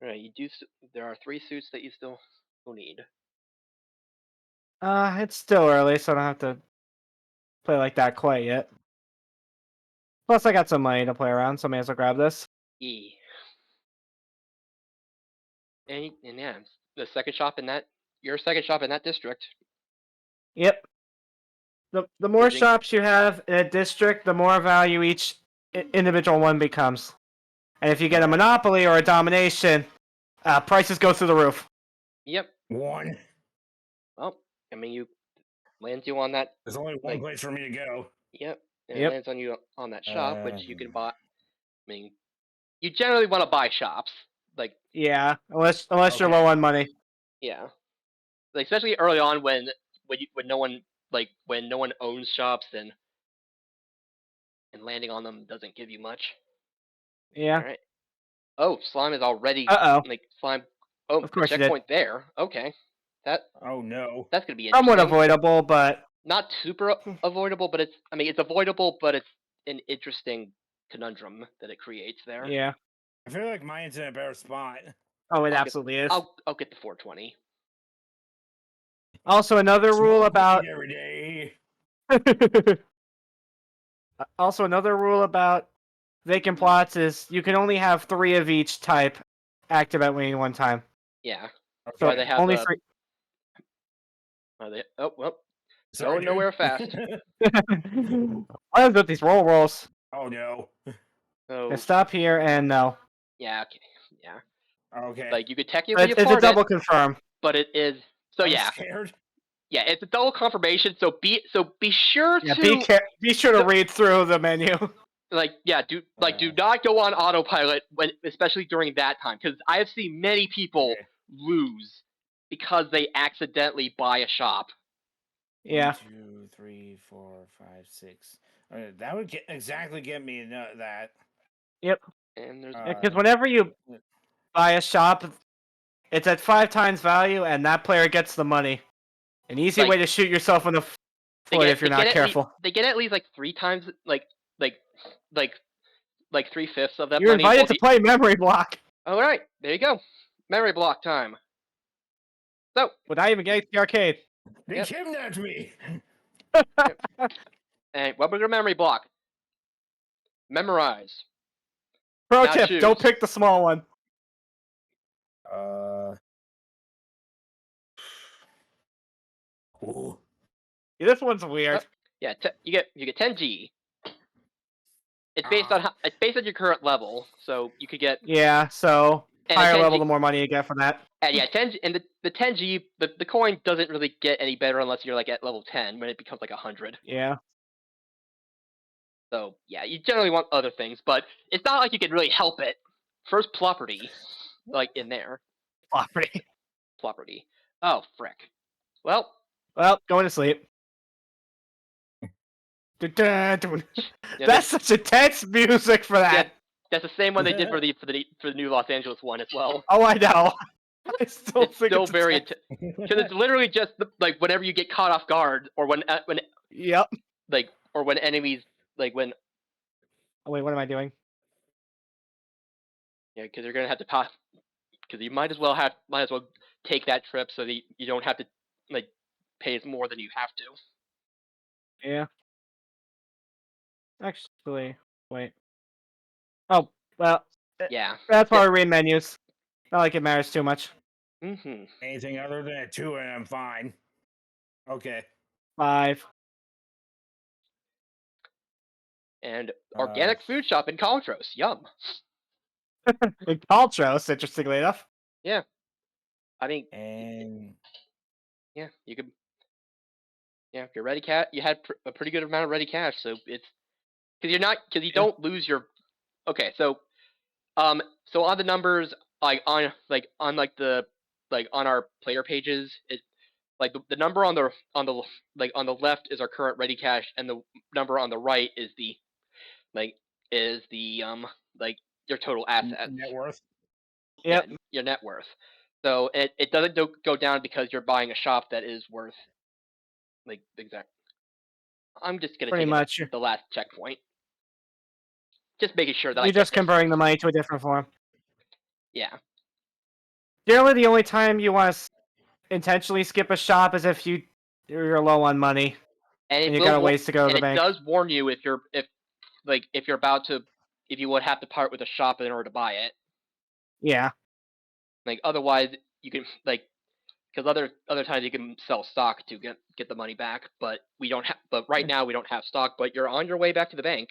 Right, you do. There are 3 suits that you still need. It's still early, so I don't have to play like that quite yet. Plus, I got some money to play around, so I may as well grab this. E. And yeah, the second shop in that your second shop in that district. Yep. The more Using- shops you have in a district, the more value each individual one becomes. And if you get a monopoly or a domination, prices go through the roof. Yep. one. Well, I mean, you lands you on that. There's only one Like- place for me to go. Yep. And Yep. it lands on you on that shop, which you can buy. I mean, you generally want to buy shops, like Yeah, unless you're Okay. low on money. yeah, like especially early on when no one when no one owns shops and landing on them doesn't give you much. Yeah. All right. Oh, Slime is already Uh-oh. like Slime. Oh, Of course you did. checkpoint there. Okay, Oh no. that's gonna be Somewhat interesting. avoidable, but Not super avoidable, but it's avoidable, but it's an interesting conundrum that it creates there. yeah. I feel like mine's in a better spot. Oh, it I'll get- absolutely is. I'll get the 420. Also, another rule Smoke about weed every day. also another rule about vacant plots is you can only have 3 of each type active at any one time. Yeah. So Why they have only the- 3. Are they? Oh well. Sorry, Going dude. nowhere fast. What is with these rolls? Oh no. So Yeah, stop here and no. yeah, okay, yeah. Okay. Like you could technically It's a afford double it, confirm. but it is. So I'm yeah, scared. yeah, it's a double confirmation. So be sure Yeah, to be sure to read through the menu. do not go on autopilot when, especially during that time, because I have seen many people Okay. lose because they accidentally buy a shop. Yeah. 1, 2, 3, 4, 5, 6. That would exactly get me that. And there's Because whenever you buy a shop, it's at 5 times value, and that player gets the money. An easy Like- way to shoot yourself in the foot if you're they not get at careful. they get at least like 3 times, like 3/5 of that You're money. invited Well, to play Memory Block all right, there you go. Memory block time. So, without even getting to the arcade. They Yep. kidnapped me. and what was your memory block? Memorize. Pro Now tip: don't choose. pick the small one. Ooh. Yeah, this one's weird. Yeah, you get 10G. It's based on it's based on your current level, so you could get Yeah, so and a higher 10G level, the more money you get for that. And yeah, 10 and the 10G the coin doesn't really get any better unless you're like at level 10 when it becomes like 100. Yeah. So yeah, you generally want other things, but it's not like you can really help it. First property, like in there, Property. property. Oh frick. Well, Well, going to sleep. Dun-dun-dun. yeah, That's such intense music for that. that's the same one they did for the new Los Angeles one as well. Oh, I know. I still It's think still it's very intense. because it's literally just like whenever you get caught off guard or when Yep. or when enemies when Oh, wait, what am I doing? yeah, because you're gonna have to pass. Because you might as well take that trip so that you don't have to pay more than you have to. Yeah. Actually, Wait. Oh, well, Yeah. that's why we read menus. Not like it matters too much. Mm-hmm. Anything other than a 2 and I'm fine. Okay. 5. And organic food shop in Coltros. Yum. In Caltros, interestingly enough. Yeah. I mean, And yeah, you could. Yeah, if you're ready cash, you had a pretty good amount of ready cash, so it's because you Yeah. don't lose your. Okay, so so on the numbers, on our player pages, it like the number on the left is our current ready cash, and the number on the right is the like is the like your total assets. net worth. Yep. Yeah, your net worth. So it doesn't go down because you're buying a shop that is worth like exact. I'm just gonna Pretty take much. the last checkpoint. Just making sure that I You're get just this. converting the money to a different form. Yeah. Generally, the only time you want to intentionally skip a shop is if you're low on money And and it you will got a wa- ways to go to and the it bank. does warn you if you're about to if you would have to part with a shop in order to buy it. Yeah. Like otherwise you can because other times you can sell stock to get the money back, but we don't have. But right now we don't have stock. But you're on your way back to the bank,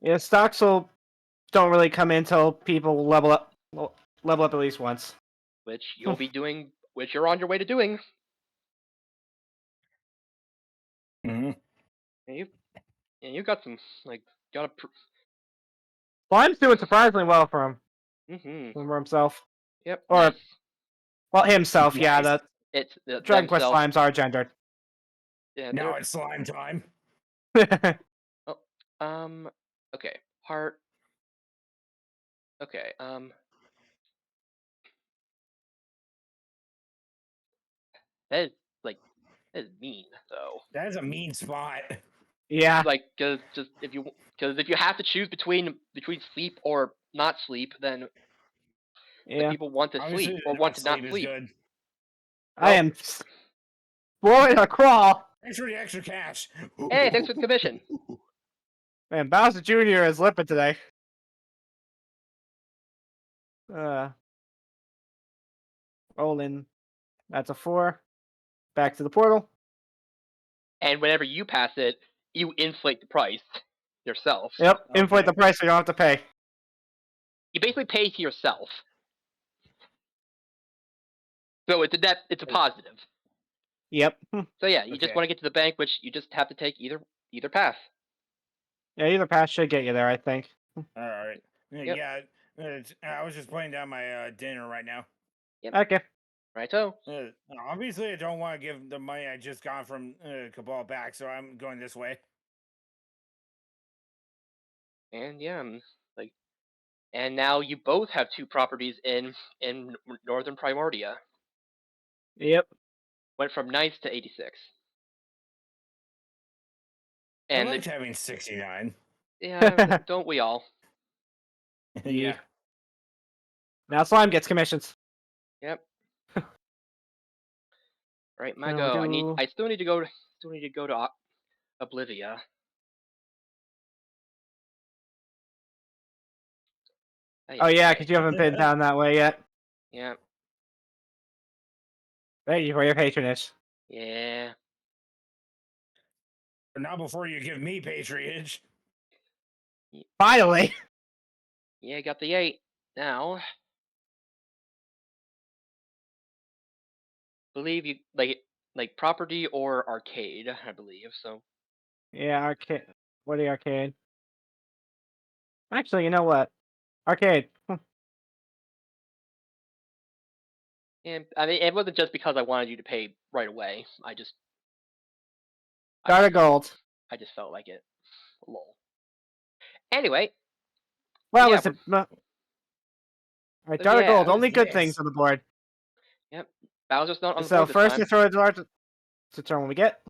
Yeah, stocks don't really come in until people level up at least once. which you'll be doing, which you're on your way to doing. Mm-hmm. And you got some got a. Slime's doing surprisingly well for him. Mm-hmm. For himself. Yep. Or- Nice. Well, himself, yeah. Nice. The It's Dragon Quest themselves. Slimes are gendered. Yeah. Now it's slime time. Okay. Heart. Okay. That is that is mean though. That is a mean spot. Yeah. Because if you have to choose between sleep or not sleep, then the Yeah. people want to Obviously, sleep or the want to not is sleep. good. I am boy a crawl. Thanks for the extra cash. Hey, thanks for the commission. Man, Bowser Jr. is lipping today. Rolling. That's a 4. Back to the portal. And whenever you pass it, you inflate the price yourself. Yep. Okay. Inflate the price so you don't have to pay. You basically pay to yourself. So it's a positive. Yep. So yeah, you just Okay. want to get to the bank, which you just have to take either path. Yeah, either pass should get you there, I think. All right. Yep. Yeah. I was just putting down my dinner right now. Okay. Righto. Obviously, I don't want to give the money I just got from Cabal back, so I'm going this way. And yeah, and now you both have 2 properties in Northern Primordia. Yep. Went from nice to 86. I And liked having 69. yeah, don't we all? Yeah. Now Slime gets commissions. Yep. Right, my Now go. do- I still need to go to Oblivia. Oh yeah, because you haven't been down that way yet. Yeah. Thank you for your patronage. Yeah. But not before you give me patronage. Finally. Yeah, got the 8. Now believe you like property or arcade, I believe. So Yeah, arcade. What are the arcade? Actually, you know what? Arcade. and I mean it wasn't just because I wanted you to pay right away. I just Got a gold. I just felt like it. Lol. Anyway, Well, yeah, is it? Alright, So got a yeah, gold. what Only is good this? things on the board. Bowser's not on the So board this first time. you throw a dart to turn when we get.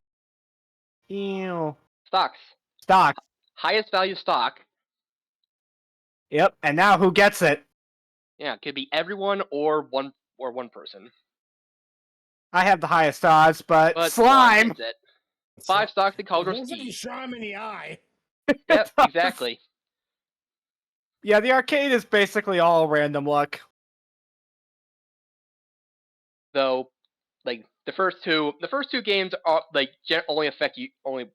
Ew. Stocks. Stock. Highest value stock. Yep. And now who gets it? Yeah, it could be everyone or one person. I have the highest odds, but, But Slime. gets it. 5 stocks in Cauldron Looks like you Ski. shot him in the eye. Yep, exactly. Yeah, the arcade is basically all random luck. Though, like the first two games are like only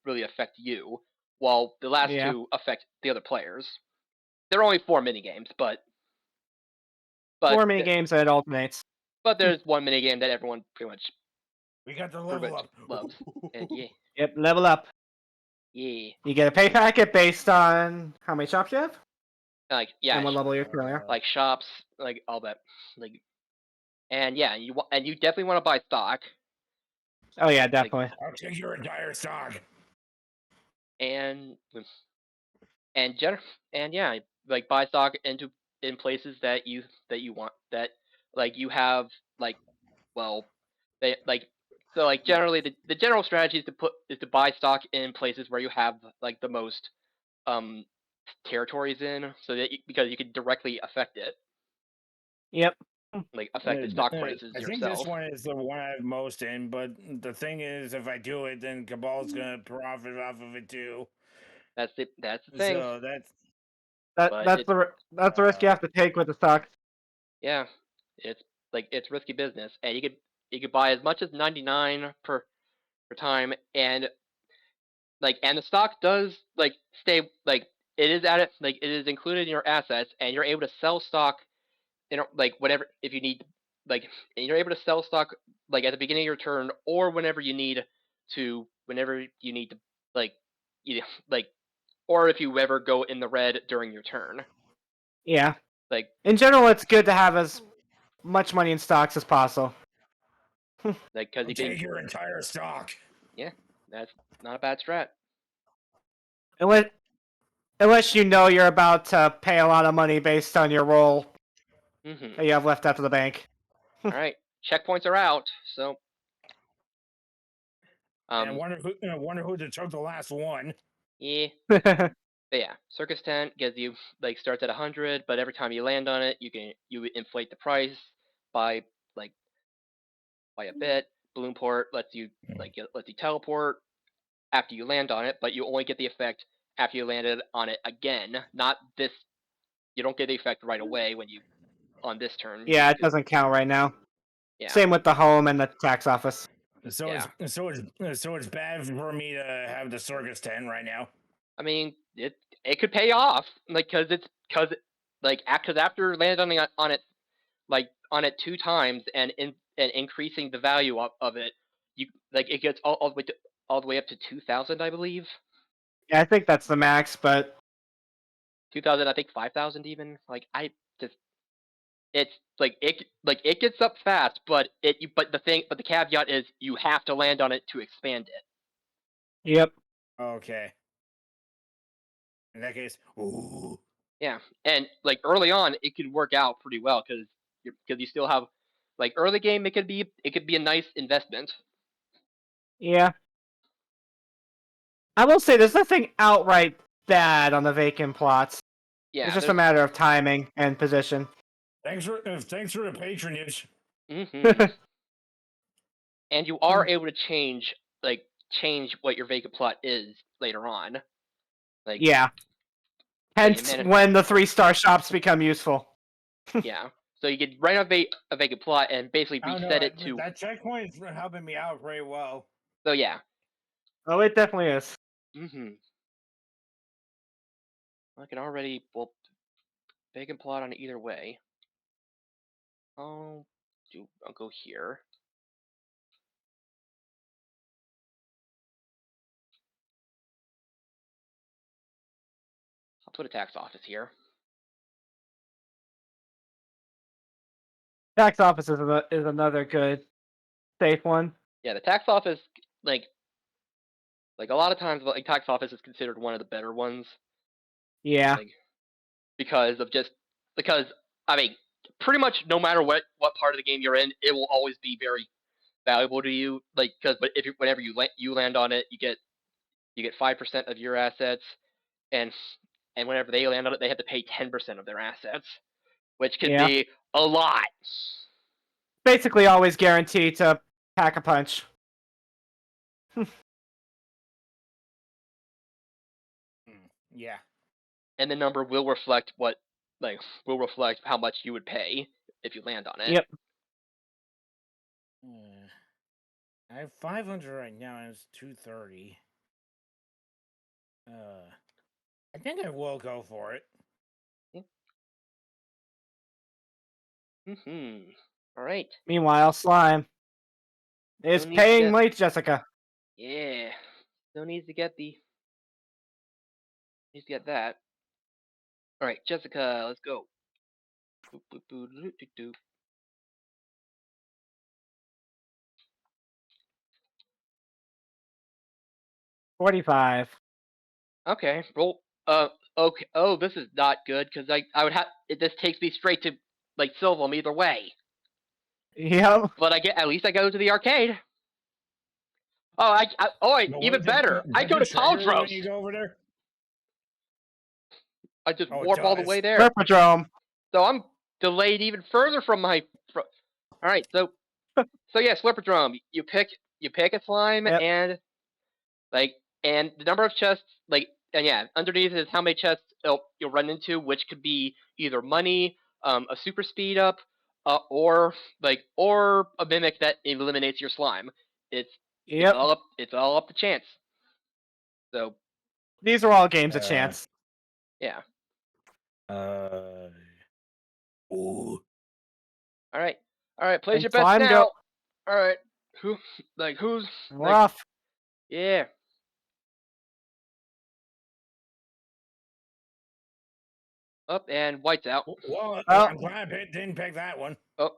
really affect you, while the last Yeah. two affect the other players. There are only 4 mini games, but 4 mini games and it alternates. but there's one mini game that everyone pretty much We got the level up. loves. And yeah, Yep, level up. yeah, You get a pay packet based on how many shops you have like yeah, and what level you're currently at. like shops, like all that, like, and yeah, you definitely want to buy stock, Oh yeah, definitely. I'll take your entire stock. and and and yeah, like buy stock in places that you want, that like you have, like, well, they like, so like generally the general strategy is to buy stock in places where you have like the most um territories in, so that because you can directly affect it, Yep. like affect the stock prices I think yourself. this one is the one I have most in, but the thing is, if I do it, then Cabal's gonna profit off of it too. That's the thing. So that's But That's the risk you have to take with the stock. yeah, it's like it's risky business, and you could buy as much as 99 per time, and like, and the stock does like stay, like it is at it, like it is included in your assets, and you're able to sell stock, like whatever, if you need, like, and you're able to sell stock like at the beginning of your turn, or whenever you need to, like, you like, or if you ever go in the red during your turn, Yeah. like, In general, it's good to have as much money in stocks as possible. because I'll you can, take your entire stock. yeah, that's not a bad strat. Unless you know you're about to pay a lot of money based on your roll Mm-hmm. that you have left after the bank. All right, checkpoints are out, so And I wonder who took the last one. yeah. But yeah, Circus Tent gives you, like, starts at 100, but every time you land on it, you inflate the price by like by a bit. Balloonport lets you teleport after you land on it, but you only get the effect after you landed on it again. Not this. You don't get the effect right away when you on this turn. Yeah, it doesn't count right now. Yeah. Same with the home and the tax office. So Yeah. it's bad for me to have the circus tent right now. I mean, it could pay off, like, because after landing on it, like on it 2 times, and increasing the value of it, you, like, it gets all the way up to 2,000, I believe. Yeah, I think that's the max, but 2,000, I think 5,000 even. Like, it's it gets up fast, but the caveat is you have to land on it to expand it. yep. Okay. In that case, ooh. Yeah, and like early on, it could work out pretty well because you still have, like, early game. It could be a nice investment. Yeah. I will say there's nothing outright bad on the vacant plots. Yeah, It's just a matter of timing and position. Thanks for the patronage. Mm-hmm. And you are able to change what your vacant plot is later on. Like, Yeah. Hence when the 3-star shops become useful. Yeah. So you could write a vacant plot and basically reset it to. That checkpoint is helping me out very well. So yeah. Oh, it definitely is. Mm-hmm. I can already, well, vacant plot on either way. I'll go here. I'll put a tax office here. Tax office is another good, safe one. Yeah, the tax office, like a lot of times, like, tax office is considered one of the better ones. Yeah. Like, because I mean, pretty much no matter what part of the game you're in, it will always be very valuable to you. Like, but whenever you land on it, you get 5% of your assets, and whenever they land on it, they have to pay 10% of their assets, which can be a lot. Basically, always guaranteed to pack a punch. Yeah. And the number will reflect what will reflect how much you would pay if you land on it. Yep. I have 500 right now, and it's 230. I think I will go for it. All right. Meanwhile, Slime is No need to paying get- late Jessica. Yeah. No needs to get the. Needs to get that. All right, Jessica, let's go. Boop, boop, boop, doop, doop, doop. 45. Okay, roll. Okay. Oh, this is not good because I would have. This takes me straight to like Silverm either way. Yep. But at least I go to the arcade. Oh, But even what, better. I does go it to trigger when Caldros. you go over there? I just Oh, it warp all the does. way there. Serpodrome. So I'm delayed even further from my. All right, so yeah, Slipodrome. You pick a slime Yep. and the number of chests and yeah, underneath is how many chests you'll run into, which could be either money, a super speed up, or a mimic that eliminates your slime. It's Yep. it's all up to chance. So These are all games of Uh, chance. yeah. Ooh. All right. Place And your bets slime now. go- All right. Who's Rough. yeah. Up and white's out. Well, Oh. I'm glad I didn't pick that one. Oh.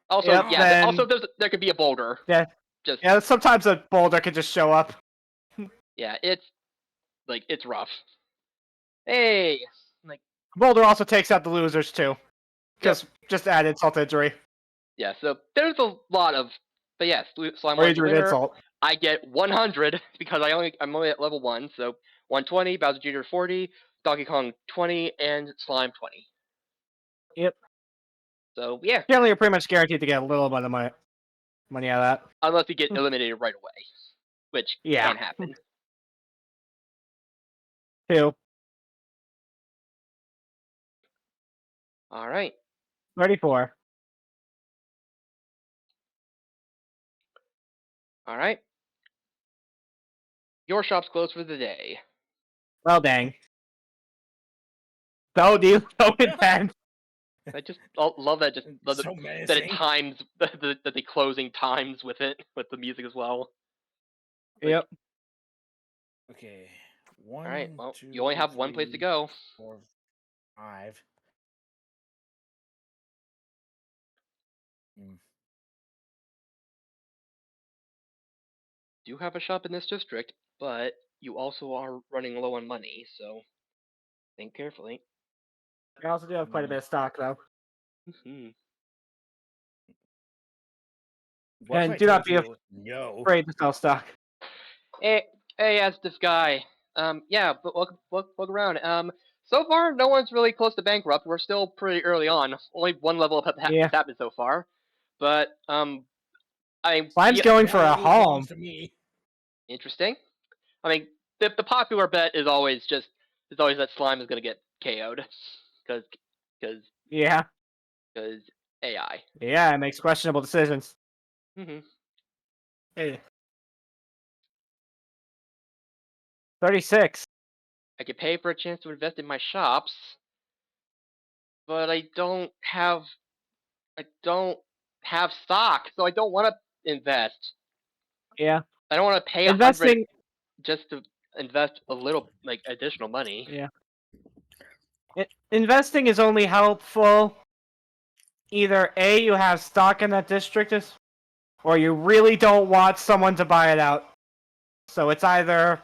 Also, Yep, yeah. then- Also, there could be a boulder. Yeah. Just Yeah, sometimes a boulder could just show up. yeah. It's rough. Hey. Boulder also takes out the losers too. Just add insult to injury. Yeah. So there's a lot of. But yes, slime Or one's injury to winner. insult. I get 100 because I'm only at level 1, so 120. Bowser Jr. 40. Donkey Kong 20 and Slime 20. Yep. So yeah, Generally, you're pretty much guaranteed to get a little bit of money out of that. unless you get eliminated right away, which Yeah. can happen. 2. All right. 34. All right. Your shop's closed for the day. Well, dang. So do you so intense. I just love that. Love So that menacing. it times the closing times with it with the music as well. Yep. Okay. All right. Well, you only have one place to go. 4, 5. Do have a shop in this district, but you also are running low on money, so think carefully. I also do have quite a bit of stock though. Mhm. What if And I do not told be you no. Afraid to sell stock. Hey, as this guy. Yeah, but look around. So far, no one's really close to bankrupt. We're still pretty early on. Only one level up has Yeah. happened so far. But Slime's going for a That belongs home. to me. interesting. I mean, the popular bet is always that Slime is gonna get KO'd, because Yeah. AI. Yeah, it makes questionable decisions. hmm Hey. 36. I could pay for a chance to invest in my shops, but I don't have stock, so I don't want to invest. Yeah. I don't want to pay Investing. 100 just to invest a little additional money. Yeah. Investing is only helpful. Either A, you have stock in that district, or you really don't want someone to buy it out. So it's either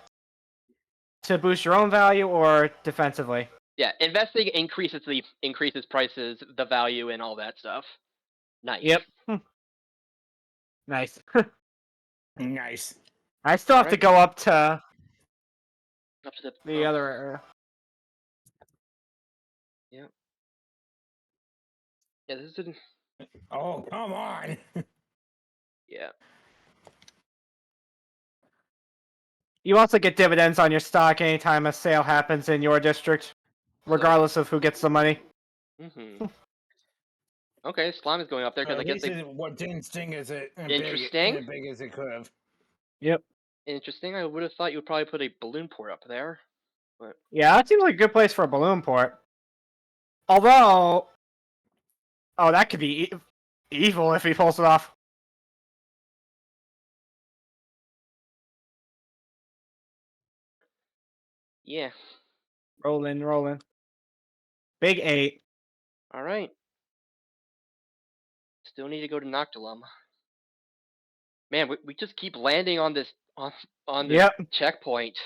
to boost your own value or defensively. Yeah, investing increases prices, the value, and all that stuff. Nice. Yep. Nice. Nice. I still have to Alright. go up to Up to the other area. Yeah, this is Oh, come on. yeah. You also get dividends on your stock anytime a sale happens in your district. regardless of who gets the money. Mm-hmm. Okay, slime is going up there because At I guess least they. what didn't sting as Interesting. big as it could have. Yep. Interesting. I would have thought you would probably put a balloon port up there. Yeah, that seems like a good place for a balloon port. Although, oh, that could be evil if he pulls it off. Yeah. Rolling, rolling. Big 8. All right. Still need to go to Noctilum. Man, we just keep landing on this on this Yep. checkpoint.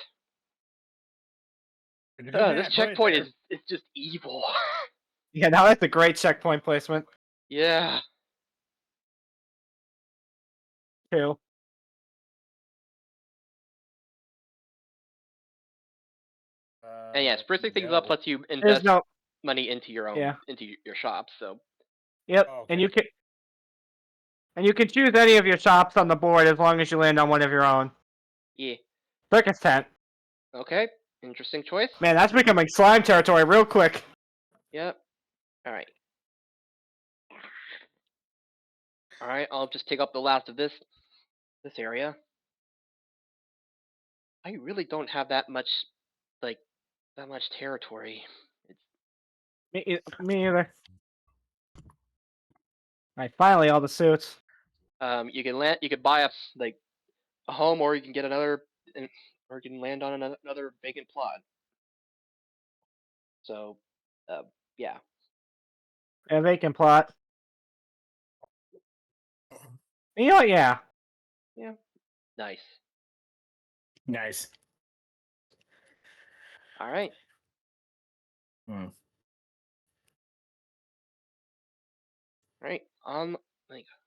It's a good This map, put it checkpoint there. is just evil. Yeah, now that's a great checkpoint placement, Yeah. too. And yeah, sprucing things up No. lets you There's invest no. money into your own Yeah. into your shop. So Yep. Oh, And okay. you can choose any of your shops on the board as long as you land on one of your own. yeah. Circus tent. Okay. Interesting choice. Man, that's becoming slime territory real quick. Yep. All right. All right. I'll just take up the last of this area. I really don't have that much territory. Me either. Alright, finally all the suits. You can land. You could buy a home, or you can get another, or you can land on another vacant plot. So, yeah. A vacant plot. You know what? Yeah. Nice. Nice. All right. Hmm. All right.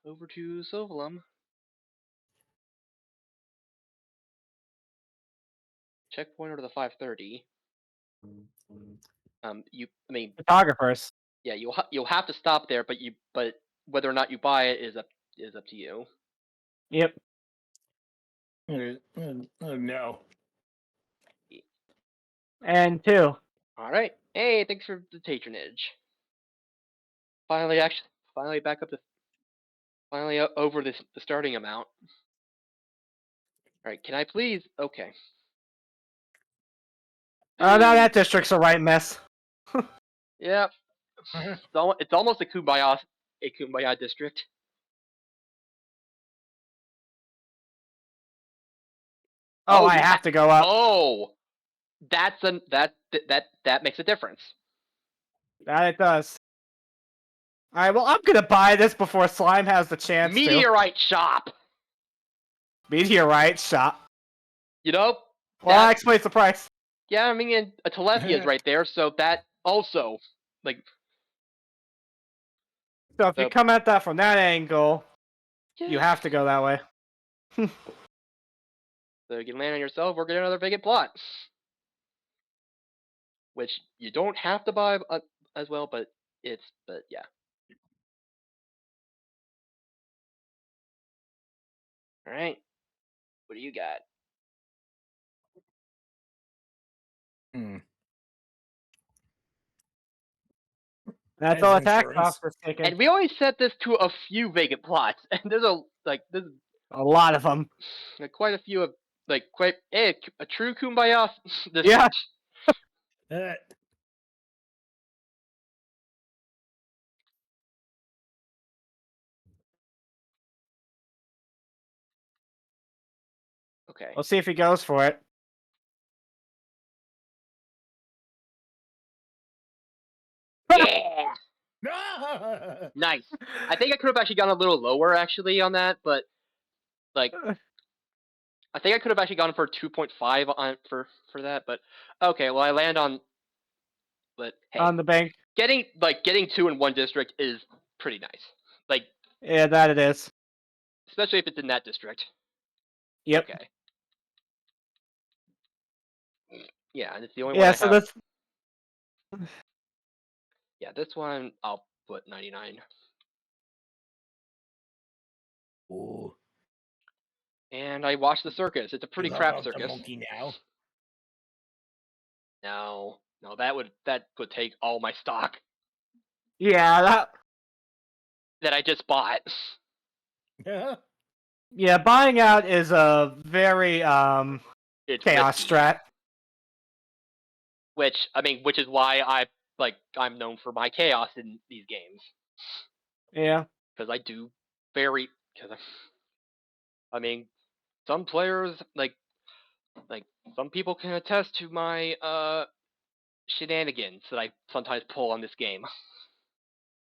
Over to Sovalum. Checkpoint or the 5:30. I mean, Photographers. yeah, you'll have to stop there, but whether or not you buy it is up to you. Yep. No. And 2. All right. Hey, thanks for the patronage. Finally back up to over the starting amount. All right. Can I please? Okay. Oh, now that district's a right mess. Yeah. It's almost a kumbaya district. Oh, I have to go up. Oh, that makes a difference. That it does. Alright, well, I'm gonna buy this before Slime has the chance Meteorite shop. to. Meteorite shop. You know. Well, that explains the price. Yeah, I mean, a Telethia is right there, so that also, like. So if you come at that from that angle, Yeah. you have to go that way. So you can land on yourself or get another vacant plot. Which you don't have to buy as well, but yeah. Alright. What do you got? Hmm. That's As all attack insurance. cost is taken. And we only set this to a few vacant plots, and there's A lot of them. quite a few of a true kumbaya district. Yeah. Okay. We'll see if he goes for it. Yeah. Nice. I think I could have actually gone a little lower actually on that, but I think I could have actually gone for 2.5 on for that, but okay. Well, I land on. But hey, On the bank. getting 2 in one district is pretty nice. Yeah, that it is. Especially if it's in that district. Yep. Okay. Yeah, and it's the only Yeah, one I so have. that's Yeah, this one I'll put 99. Ooh. And I watched the circus. It's a pretty crap The circus. monkey now. No. No, that would take all my stock Yeah, that I just bought. yeah, buying out is a very It's chaos risky. strat. Which is why I'm known for my chaos in these games, Yeah. because I do very. Cause I mean, some players like some people can attest to my shenanigans that I sometimes pull on this game.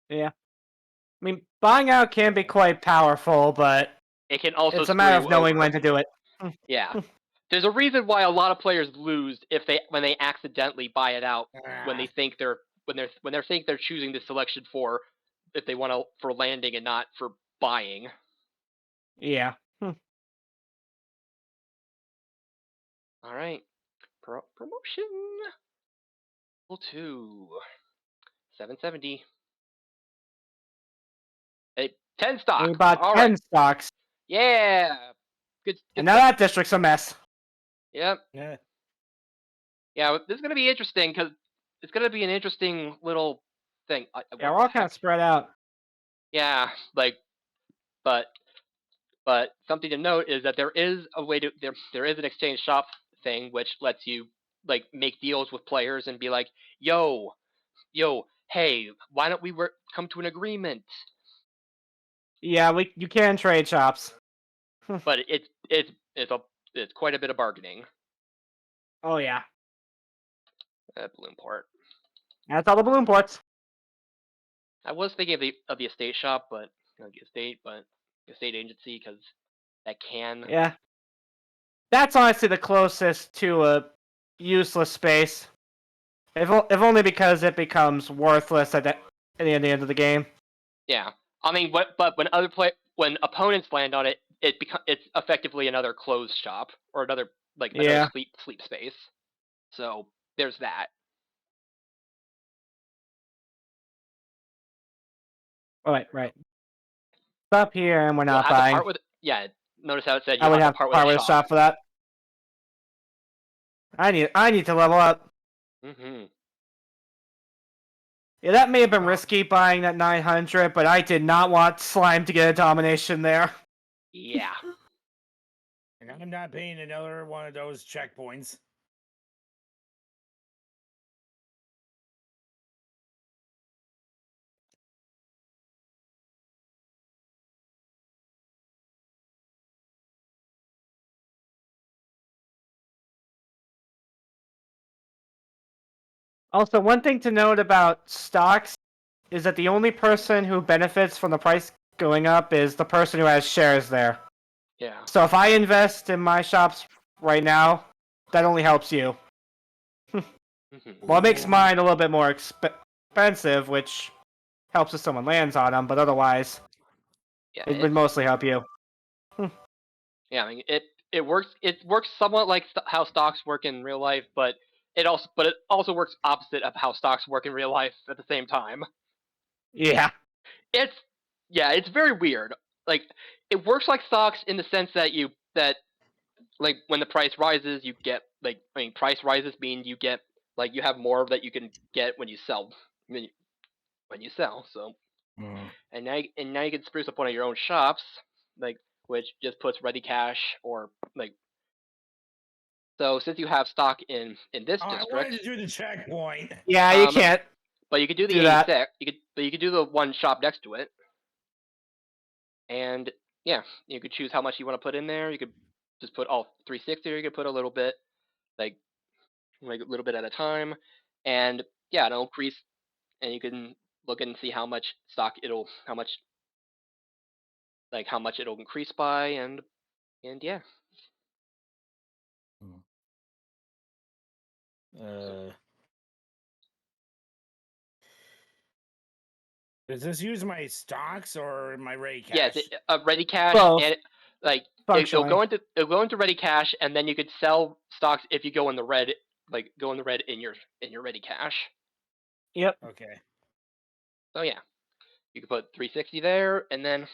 Yeah. I mean, buying out can be quite powerful, but It can also it's a screw matter you of knowing over. when to do it. Yeah. There's a reason why a lot of players lose when they accidentally buy it out when they think they're choosing the selection for if they want to for landing and not for buying. Yeah. All right. Promotion. Level 2. 770. Hey, 10 stock. We bought All 10 right. stocks, Yeah. Good and now stuff. that district's a mess. Yep. Yeah. Yeah, this is going to be interesting because it's going to be an interesting little thing. Yeah, we're all kind of spread out. Yeah, but something to note is that there is a way to there is an exchange shop thing which lets you make deals with players and be like, yo, hey, why don't we come to an agreement? Yeah, you can trade shops. But it's quite a bit of bargaining. Oh yeah, Balloon port. that's all the balloon ports. I was thinking of the estate shop, but estate agency because that can. Yeah, that's honestly the closest to a useless space. If only because it becomes worthless at the end of the game. Yeah, I mean, but when opponents land on it, it's effectively another closed shop or another Yeah. sleep space. So there's that. Right. Stop here, and we're You'll not have the buying. part with notice how it said I you'll would have the have part with a shop. for that. I need to level up. Mm-hmm. Yeah, that may have been risky buying that 900, but I did not want Slime to get a domination there. Yeah. And I'm not paying another one of those checkpoints. Also, one thing to note about stocks is that the only person who benefits from the price going up is the person who has shares there. Yeah. So if I invest in my shops right now, that only helps you. Mm-hmm. Well, it makes mine a little bit more expensive, which helps if someone lands on them, but otherwise, Yeah. it would mostly help you. Yeah. I mean, it works. It works somewhat like how stocks work in real life, but it also works opposite of how stocks work in real life at the same time. Yeah. It's very weird. Like, it works like stocks in the sense that when the price rises, you get price rises mean you get you have more that you can get when you sell when you sell. So and now you can spruce up one of your own shops, which just puts ready cash or so since you have stock in this I district, wanted to do the checkpoint. Yeah, you can't but you could do the do that. 86. You could do the one shop next to it, and yeah, you could choose how much you want to put in there. You could just put all 360, or you could put a little bit, like a little bit at a time, and yeah, it'll increase, and you can look and see how much stock how much it'll increase by, and yeah. Does this use my stocks or my ready cash? Yes, ready cash, Both. and Functionally. it'll go into ready cash, and then you could sell stocks if you go in the red, in your ready cash. Yep. Okay. So yeah, you could put 360 there, and then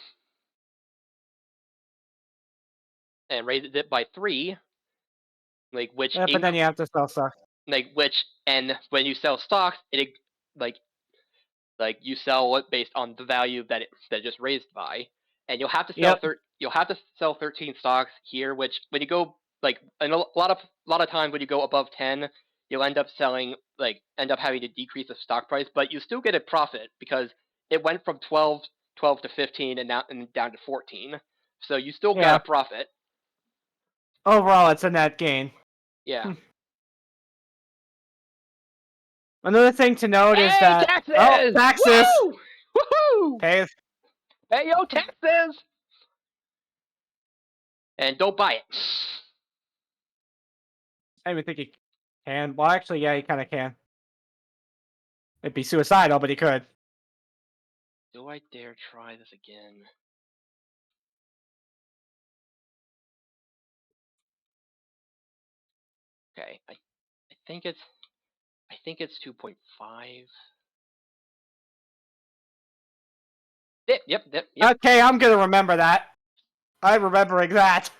raise it by 3, which Yeah, but then you have to sell stock. like which and when you sell stocks, it like you sell it based on the value that it just raised by, and you'll have to sell Yep. you'll have to sell 13 stocks here, which when you go like and a lot of times when you go above 10, you'll end up having to decrease the stock price, but you still get a profit because it went from 12 to 15 and now and down to 14, so you still get Yeah. a profit. Overall, it's a net gain. Yeah. Another thing to note is Hey, that taxes! taxes. Woo! Woohoo! Hey, Hey, yo, taxes! And don't buy it. I don't even think he can. Well, actually, yeah, he kind of can. It'd be suicidal, but he could. Do I dare try this again? Okay, I think it's 2.5. Yep. Okay, I'm gonna remember that. I'm remembering that.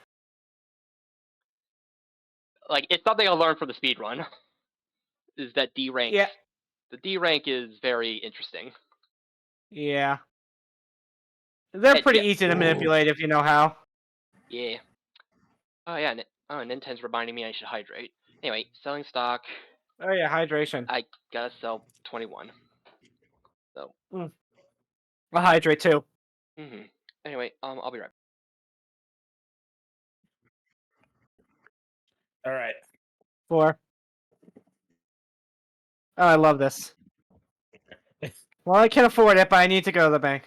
Like it's something I learned from the speed run. Is that D rank? Yeah. The D rank is very interesting. Yeah. They're pretty Yeah. easy to manipulate if you know how. Yeah. Oh yeah. Nintendo's reminding me I should hydrate. Anyway, selling stock. Oh yeah, hydration. I gotta sell 21. So. I'll hydrate too. Anyway, I'll be right back. All right. 4. Oh, I love this. Well, I can afford it, but I need to go to the bank.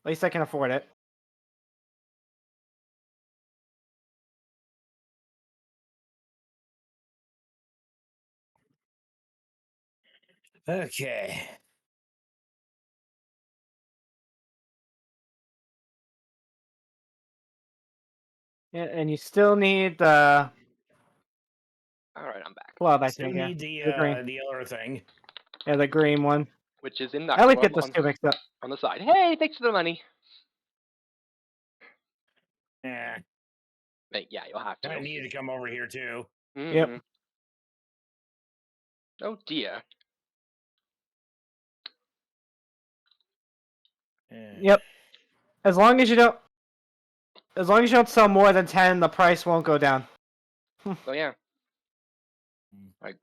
At least I can afford it. Okay. Yeah, and you still need the All right, I'm back. club, I Still think. Yeah. need The green. the other thing. Yeah, the green one. Which is in I always the get those two mixed up. on the side. Hey, thanks for the money. Yeah. But yeah, you'll have to. I need to come over here too. Yep. Oh dear. Yeah. Yep. As long as you don't sell more than 10, the price won't go down. So yeah. Right.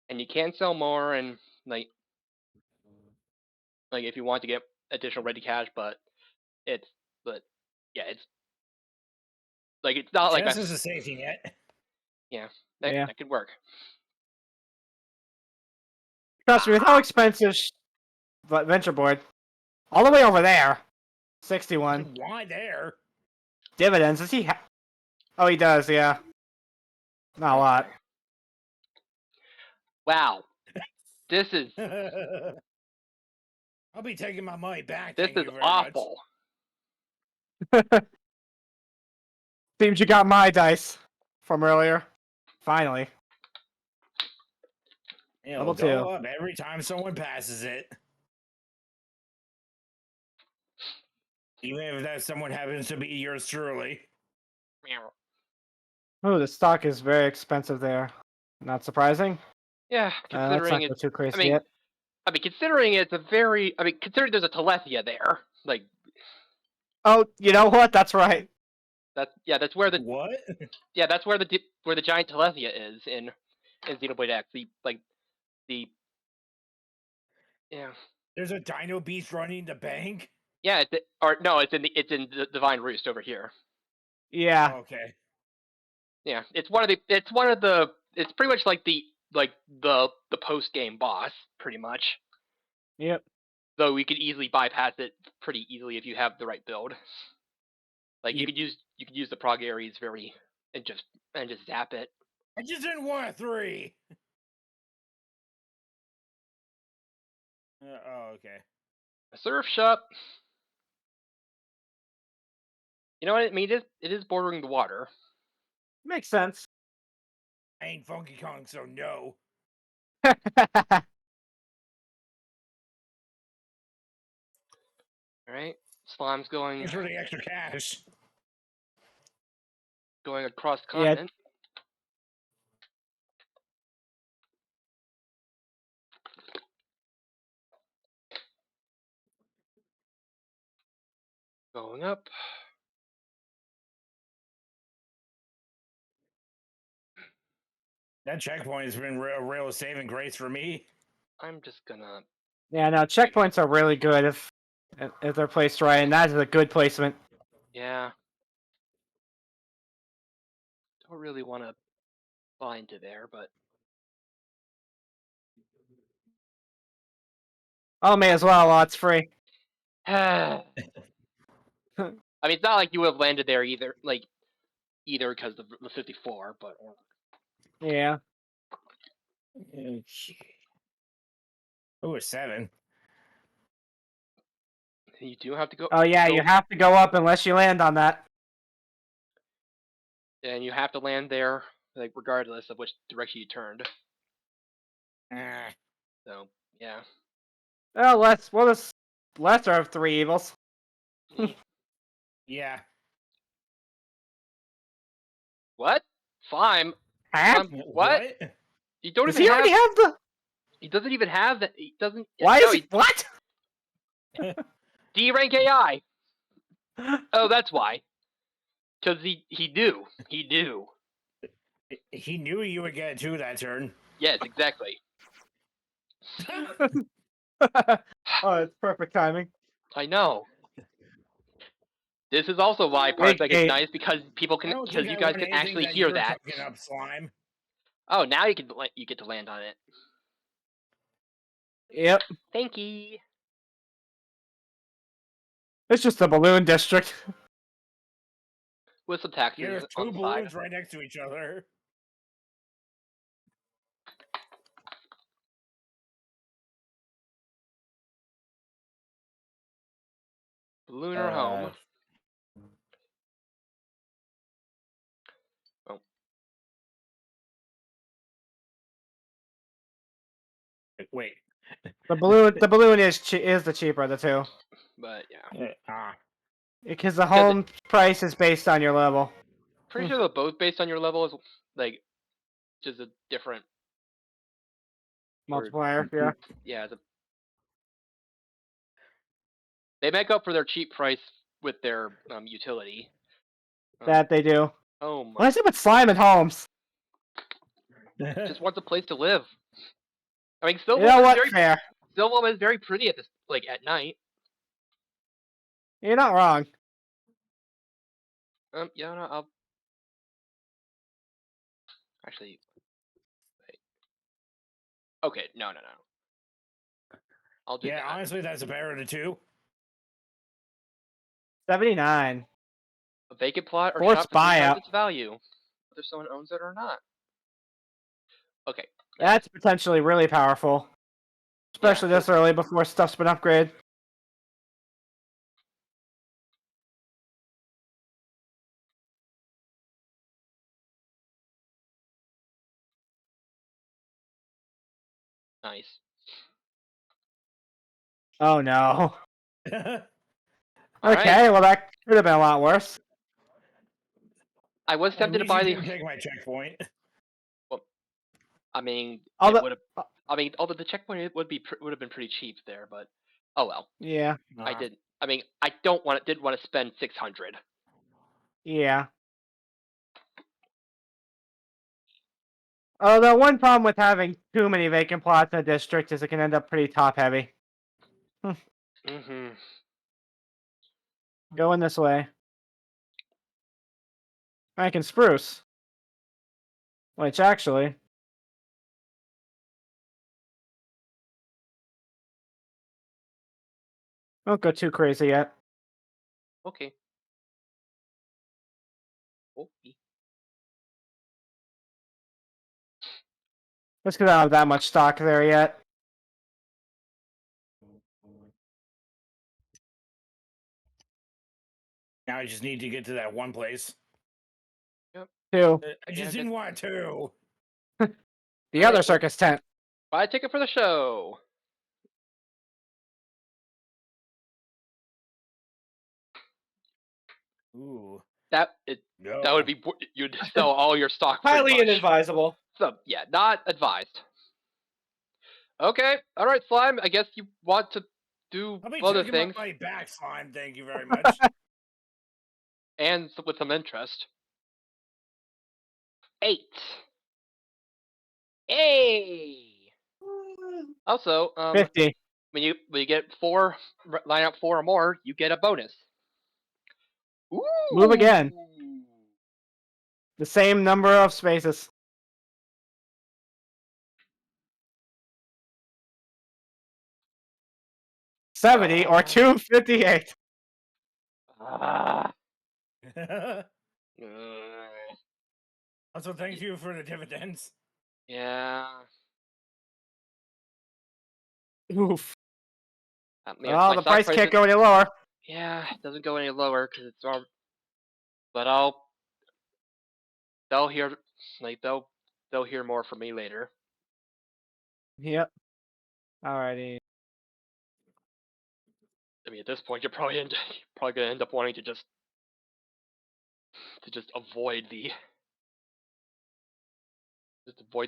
And you can sell more and like if you want to get additional ready cash, but yeah, it's not like Just as a safety net. yeah, Yeah. that could work. Trust me, with how expensive Venture Board, all the way over there, 61 Why there? dividends. Does he? Oh, he does. Yeah, not a lot. Wow. This is I'll be taking my money back. this Thank is you very awful. Seems you got my dice from earlier. Finally. much. It'll Level go 2. up every time someone passes it. Even if that someone happens to be yours truly. Meow. Oh, the stock is very expensive there. Not surprising. Yeah, Let's considering not go it's too crazy I mean, yet. considering there's a Telethia there, like Oh, you know what? That's right. that's where the What? that's where the giant Telethia is in Xenoblade X. Yeah. There's a Dino Beast running the bank? Yeah, it's in the Divine Roost over here. Yeah. Okay. Yeah, it's pretty much like the post game boss, pretty much. Yep. Though we could easily bypass it pretty easily if you have the right build. Like Yep. you could use the Prog Ares and just zap it. I just didn't want a 3. Oh, okay. A surf shop. You know what I mean? It is bordering the water. Makes sense. I ain't Funky Kong, so no. Alright? Slime's going Thanks for the extra cash. across the continent. Going up. That checkpoint has been a real saving grace for me. I'm just gonna. Yeah, no, checkpoints are really good if they're placed right, and that is a good placement. Yeah. Don't really want to fly into there, but Oh, may as well while it's free. I mean, it's not like you would have landed there either, either because of the 54, but Yeah. Oh, a 7. you do have to go. Oh yeah, you have to go up unless you land on that. And you have to land there, regardless of which direction you turned. Ah, So yeah. Oh, lesser of three evils. yeah. What? Slime? Huh? What? You don't Does even he already have the? He doesn't even have that. He doesn't. Why no, is he? What? D rank AI. Oh, that's why. Because he knew. He knew. He knew you would get 2 that turn. Yes, exactly. Oh, it's perfect timing. I know. This is also why Parsec is nice because people can, because you guys can actually hear that. Up, Slime. Oh, now you get to land on it. Yep. Thank you. It's just a balloon district. With some taxes There's on 2 the side. balloons right next to each other. Lunar home. Oh. Wait. The balloon is the cheaper of the two. But yeah. Because the home price is based on your level. Pretty sure they're both based on your level is just a different Multiplier, yeah. Yeah, they make up for their cheap price with their utility. That they do. Oh my! What is it with slime and homes? Just wants a place to live. I mean, Silverhome You know what? is very Fair. Silverhome is very pretty at this at night. You're not wrong. Yeah, no, I'll actually. Wait. Okay, no. I'll do Yeah, that. honestly, that's a better of the 2. 79. A vacant plot or Forced shop for 3 times buyout. its value, whether someone owns it or not. Okay. That's potentially really powerful. Especially this early before stuff's been upgraded. Nice. Oh no. All Okay, right. well that could have been a lot worse. I was tempted to buy the. Take my checkpoint. Well, I mean, Although- it would have. I mean, although the checkpoint would have been pretty cheap there, but oh well. Yeah. I Uh-huh. didn't. I mean, I didn't want to spend 600. Yeah. Although one problem with having too many vacant plots in a district is it can end up pretty top heavy. Mm-hmm. Going this way. I can spruce. Which actually. Don't go too crazy yet. Okay. Okay. Just because I don't have that much stock there yet. Now I just need to get to that one place. Two. I just didn't want to. The other circus tent. Buy a ticket for the show. Ooh. That would be you'd sell all your stock. Highly inadvisable. So yeah, not advised. Okay, all right, Slime. I guess you want to do I'll be other taking things. my money back, Slime. Thank you very much. and with some interest. 8. Hey. Also, 50. when you get 4, line up 4 or more, you get a bonus. Ooh. Move again. The same number of spaces. 70 or 258. Ah. Also, thank you for the dividends. Yeah. Oof. I mean, Well, my the stock price price can't is- go any lower. Yeah, it doesn't go any lower because it's all. But they'll hear they'll hear more from me later. Yep. Alrighty. I mean, at this point, you're probably gonna end up wanting to just avoid the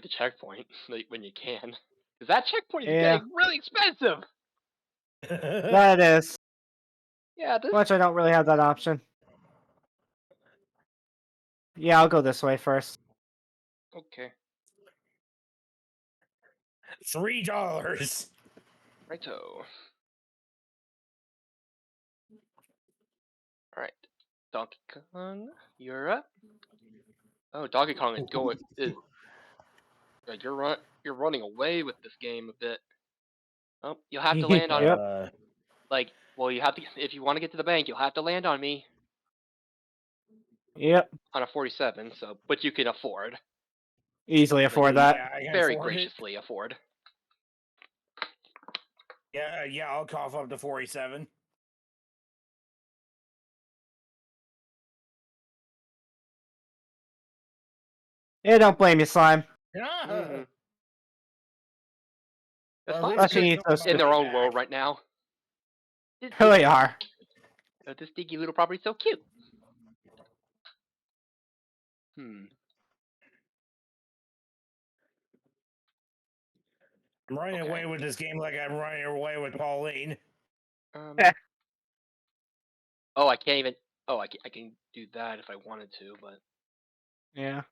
checkpoint like, when you can, because that checkpoint is Yeah. getting really expensive. That is. Yeah, this. Which I don't really have that option. Yeah, I'll go this way first. Okay, $3. righto. All right, Donkey Kong, you're up. Oh, Donkey Kong is going. Like you're running away with this game a bit. Oh, you'll have to land on Yep. well, you have to if you want to get to the bank, you'll have to land on me Yep. on a 47. So, but you can afford Easily afford that. Yeah, I can very afford it. graciously afford. Yeah, I'll cough up to 47. Yeah, don't blame you, Slime. Mhm. The Well, Slimes at least Especially I need know those about in their my own back. world right now. Here they are. This stinky little property's so cute. Hmm. I'm running Okay. away with this game like I'm running away with Pauline. Oh, I can't even. Oh, I can do that if I wanted to, but Yeah. At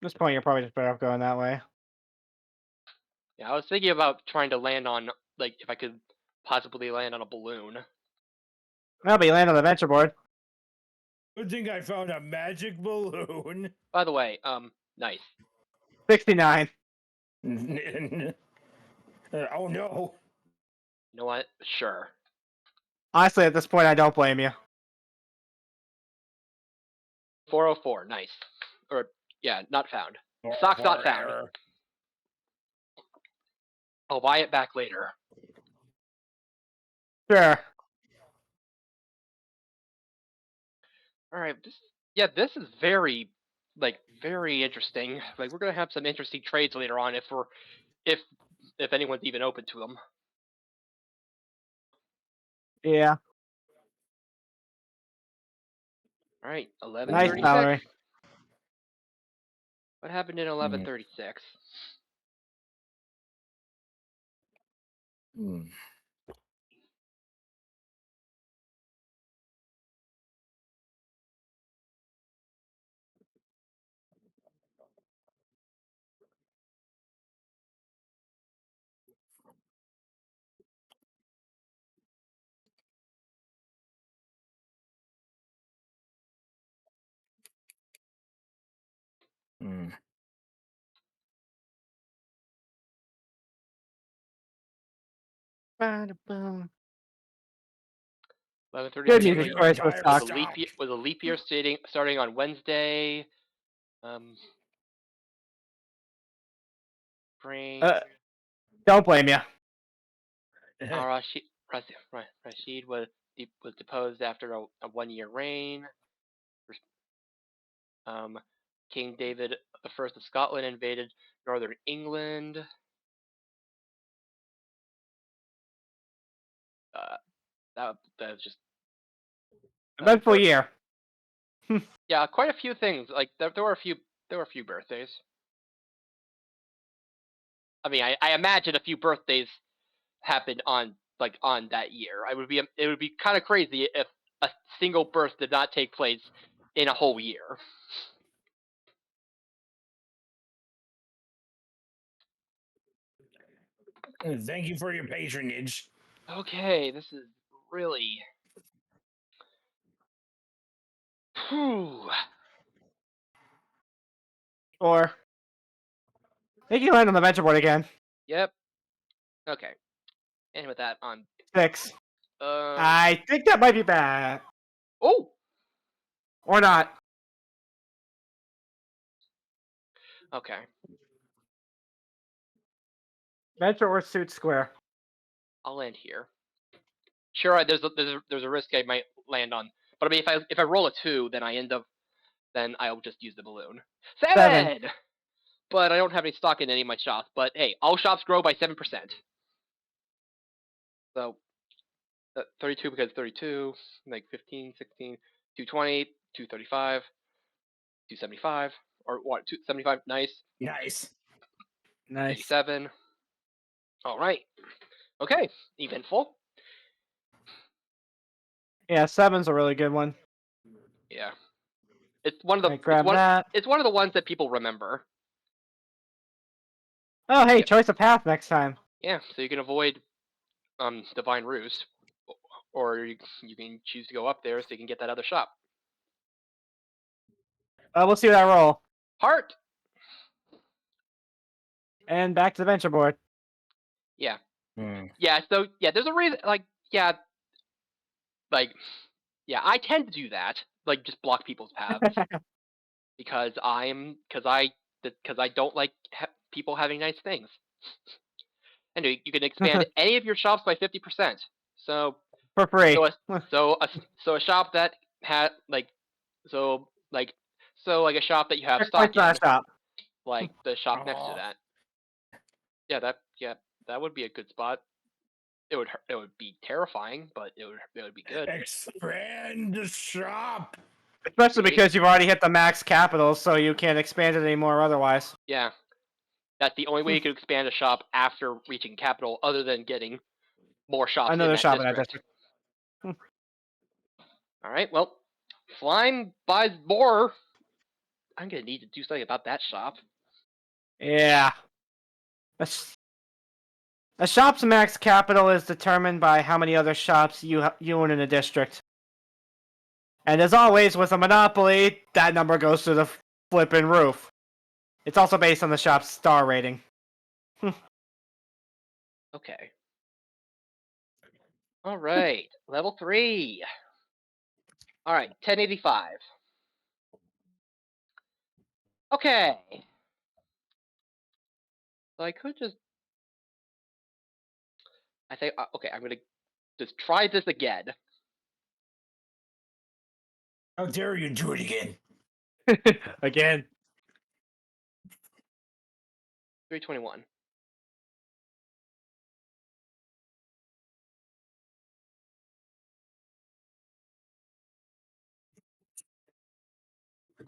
this point, you're probably just better off going that way. yeah, I was thinking about trying to land on like if I could possibly land on a balloon. Well, but you land on the venture board. Good thing I found a magic balloon. By the way, nice. 69. Oh no. You know what? Sure. Honestly, at this point, I don't blame you. 404, nice. Or yeah, not found. Stock's not found. Error. I'll buy it back later. Sure. All right. This is very interesting. Like we're gonna have some interesting trades later on if anyone's even open to them. Yeah. All right, Nice 1136. salary. What happened in 1136? Hmm. Hmm. Ba-da-boom. 1136 Good music choice with Entire stock. stock. was a leap year starting on Wednesday. Spring. Don't blame you. Rashid was deposed after a 1-year reign. King David I of Scotland invaded northern England. That was just Eventful year. yeah, quite a few things. Like there were a few birthdays. I mean, I imagine a few birthdays happened on that year. It would be kind of crazy if a single burst did not take place in a whole year. Thank you for your patronage. Okay, this is really. Whew. Or I think you land on the venture board again. Yep. Okay. And with that on. 6. I think that might be bad. Oh. Or not. Okay. Venture or suit square. I'll land here. Sure, there's a risk I might land on, but I mean, if I roll a 2, then I'll just use the balloon. 7! But I don't have any stock in any of my shops. But hey, all shops grow by 7%. So 32 because 32, like 15, 16, 220, 235, 275, or what? 275. Nice. Nice. 87. All right. Okay. Eventful. Yeah, 7's a really good one. Yeah. It's one of the. Right, grab that. It's one of the ones that people remember. Oh, hey, Yeah. choice of path next time. Yeah. So you can avoid Divine Ruse, or you can choose to go up there so you can get that other shop. We'll see that roll. Heart. And back to the venture board. Yeah. Hmm. Yeah. So yeah, there's a reason. Yeah, I tend to do that. Like, just block people's paths because I don't like people having nice things. And you can expand any of your shops by 50%. So For free. so a shop that had like a shop that you have stock Checkpoint's not in, a shop. like the shop next to Oh. that. That would be a good spot. It would be terrifying, but it would be good. Expand the shop. Especially Right. because you've already hit the max capital, so you can't expand it anymore otherwise. Yeah. That's the only way you could expand a shop after reaching capital, other than getting more shops Another in that shop district. in that district. All right, well, Slime buys more. I'm gonna need to do something about that shop. Yeah. A shop's max capital is determined by how many other shops you own in a district. And as always, with a monopoly, that number goes to the flippin' roof. It's also based on the shop's star rating. Okay. All right, level 3. All right, 1085. Okay. So I could just. I think okay. I'm gonna just try this again. How dare you do it again? Again. 321.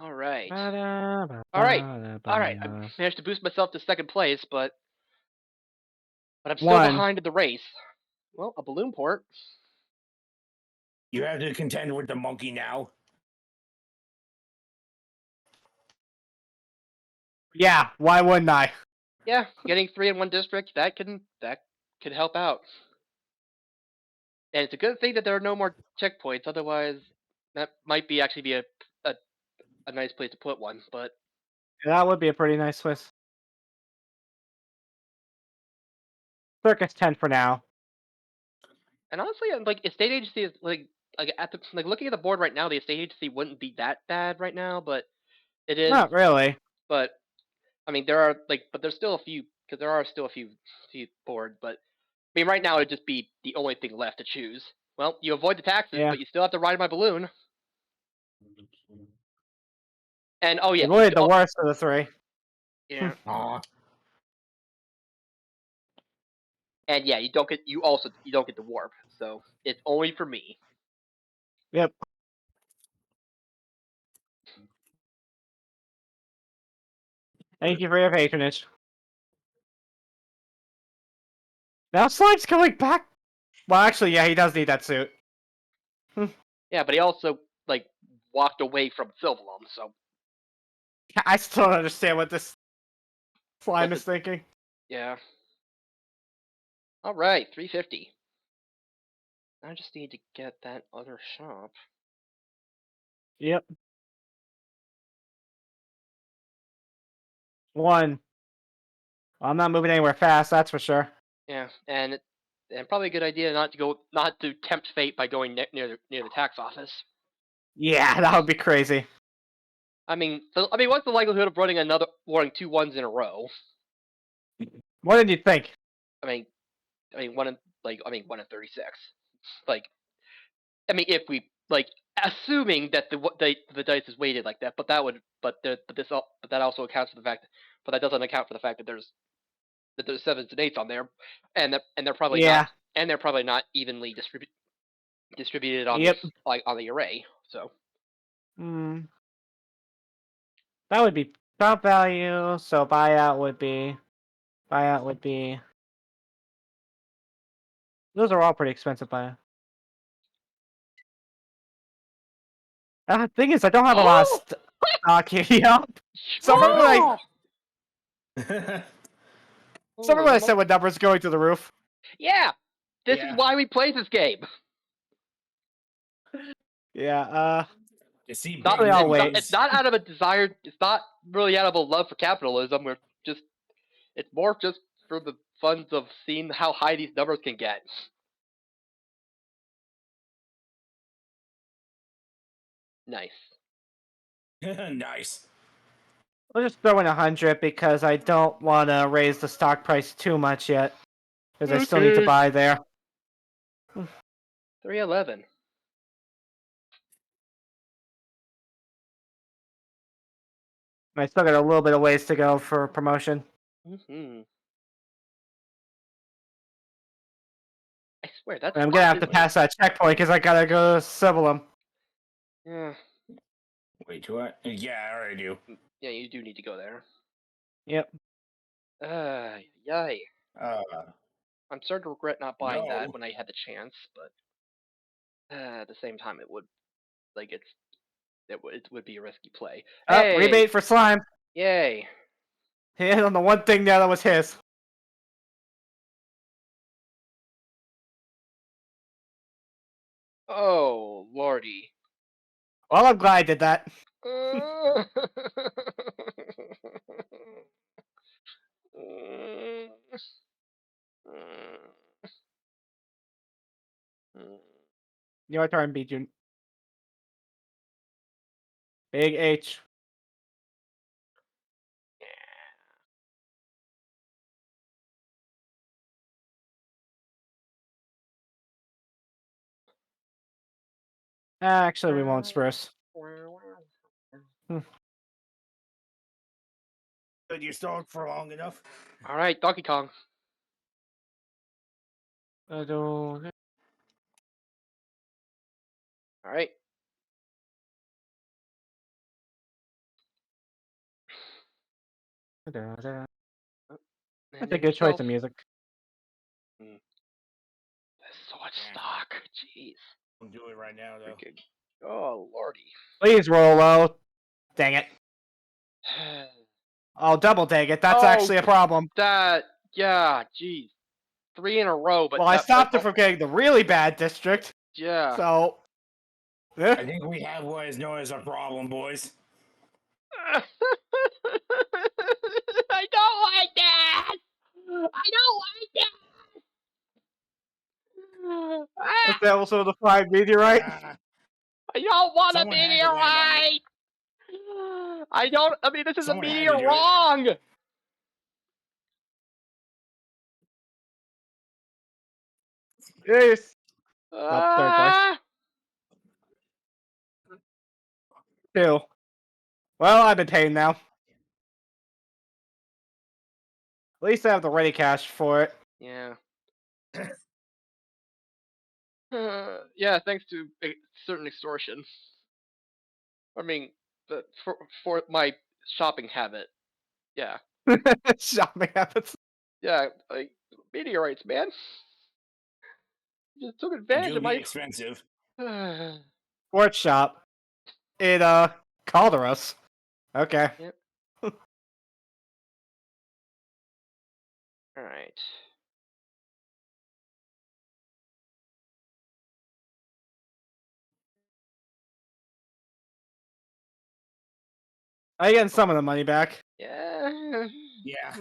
All right. All right. I managed to boost myself to second place, but I'm still behind in the race. Well, a balloon port. You have to contend with the monkey now. Yeah, why wouldn't I? Yeah, getting 3 in one district, that could help out. And it's a good thing that there are no more checkpoints, otherwise that might actually be a nice place to put one, but That would be a pretty nice twist. Circus 10 for now. and honestly, like estate agency is like looking at the board right now, the estate agency wouldn't be that bad right now, but it is. Not really. But I mean, there's still a few, because there are still a few boards, but I mean, right now it'd just be the only thing left to choose. Well, you avoid the taxes, Yeah. but you still have to ride my balloon. And oh yeah, You avoided the worst of the 3. yeah. Aw. And yeah, you don't get the warp, so it's only for me. Yep. Thank you for your patronage. Now Slime's coming back. Well, actually, yeah, he does need that suit. Yeah, but he also like walked away from Sylvalum, so I still don't understand what this slime What's is thinking. yeah. All right, 350. I just need to get that other shop. Yep. 1. Well, I'm not moving anywhere fast, that's for sure. Yeah, and probably a good idea not to tempt fate by going near the tax office. Yeah, that would be crazy. I mean, what's the likelihood of running 2 1s in a row? What did you think? I mean, 1 in 36. Like, if we assuming that the dice is weighted like that, but that also accounts for the fact, but that doesn't account for the fact that there's 7s and 8s on there, and they're probably Yeah. not evenly distributed on Yep. on the array. So Hmm. That would be top value, so buyout would be. Those are all pretty expensive buyout. The thing is, I don't have a lot of stock here. Yep. So remember when I said when numbers going through the roof? Yeah, this Yeah. is why we play this game. Yeah. You see, Not, Really, I'll big wait. numbers. It's not out of a desire. It's not really out of a love for capitalism. It's more just for the fun of seeing how high these numbers can get. Nice. Nice. I'll just throw in 100 because I don't want to raise the stock price too much yet. Because I still need to Okay. buy there. 311. I still got a little bit of ways to go for promotion. Mm-hmm. I swear that's. And I'm gonna have to pass that checkpoint because I gotta go civil them. Yeah. Wait, what? Yeah, I already do. Yeah, you do need to go there. Yep. Yay. Uh, I'm starting to regret not buying that No. when I had the chance, but at the same time, it would it would be a risky play. Hey! Rebate for slime. Yay! He hit on the one thing there that was his. Oh, lordy. Well, I'm glad I did that. Your turn, Bijun. Big H. Actually, we won't spruce. But you stalled for long enough. All right, Donkey Kong. All right. That's a good choice of music. There's so much stock. Jeez. I'll do it right now, though. Freaking. Oh, lordy. Please roll low. Dang it. Oh, double dang it. That's Oh, actually a problem. Yeah, jeez. 3 in a row, but Well, I stopped it from getting the really bad district. Yeah. So. I think we have what is known as a problem, boys. I don't like that. I don't like that. Is that also the 5 meteorite? Ah, I don't want a Someone had to land on it. meteorite. I don't. I mean, this is Someone a had to meteor do it. wrong. Yes. Up third place. 2. Well, I've been paying now. At least I have the ready cash for it. Yeah. Yeah, thanks to a certain extortion. I mean, for my shopping habit. Yeah. Shopping habits. Yeah, like meteorites, man. Just took They advantage do of be my. expensive. sports shop in Calderos. Okay. Yep. All right. I getting some of the money back. Yeah. Yeah.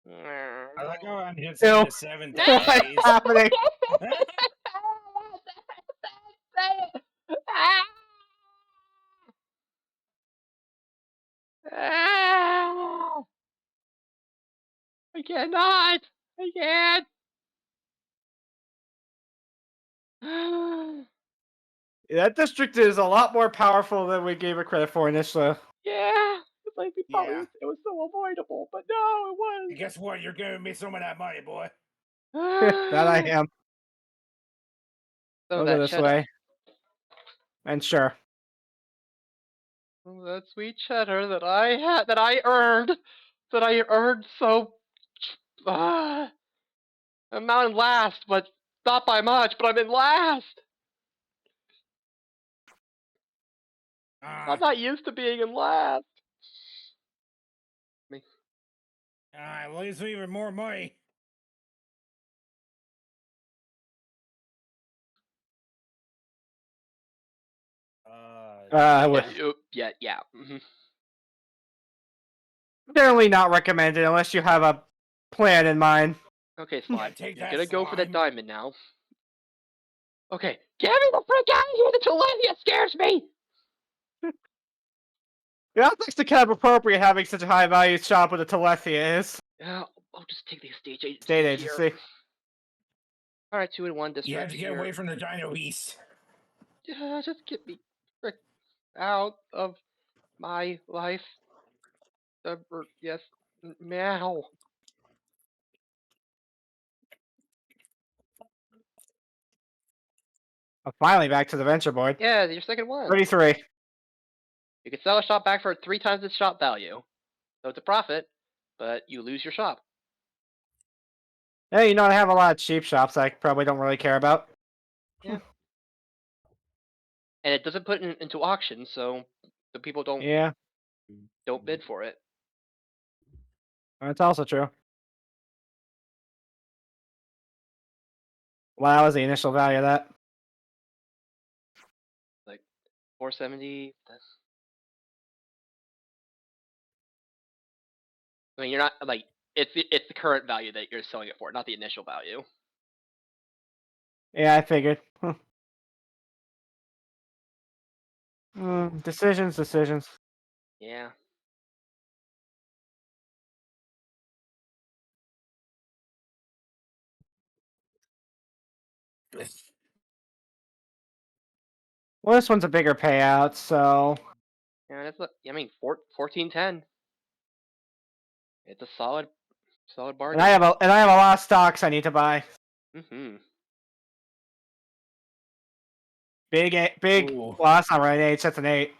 I like how I'm just Ew. in the seventh What's phase. happening? I cannot. I can't. That district is a lot more powerful than we gave it credit for initially. Yeah. It's like we probably Yeah. it was so avoidable, but no, it was. And guess what? You're giving me some of that money, boy. That I am. Some We'll of go that this cheddar. way. And sure. Some of that sweet cheddar that I had, that I earned so. I'm not in last, but not by much. But I'm in last. I'm not used to being in last. Well, leaves me with more money. Yeah. Mhm. Generally not recommended unless you have a plan in mind. Okay, Slime. take You're that, gonna go for that Slime. diamond now. Okay, get me the frick out of here! The Tilapia scares me! Yeah, that's actually kind of appropriate having such a high value shop with a Telethia is. Yeah, I'll just take the state agency State here. agency. Alright, 2-in-1 district You have to get here. away from the Dino East. Just get me frick out of my life. Yes. Meow. I'm finally back to the venture board. Yeah, your second one. 33. You can sell a shop back for 3 times its shop value. So it's a profit, but you lose your shop. Yeah, you know, I have a lot of cheap shops I probably don't really care about. Yeah. And it doesn't put it into auction, so the people don't bid for it. That's also true. Well, that was the initial value of that. Like 470. I mean, you're not like it's the current value that you're selling it for, not the initial value. Yeah, I figured. Decisions. Yeah. Well, this one's a bigger payout, so Yeah, I mean, 1410. It's a solid bargain. and I have a lot of stocks I need to buy. Mm-hmm. Big. Ooh. Well, that's not right. 8. That's an 8.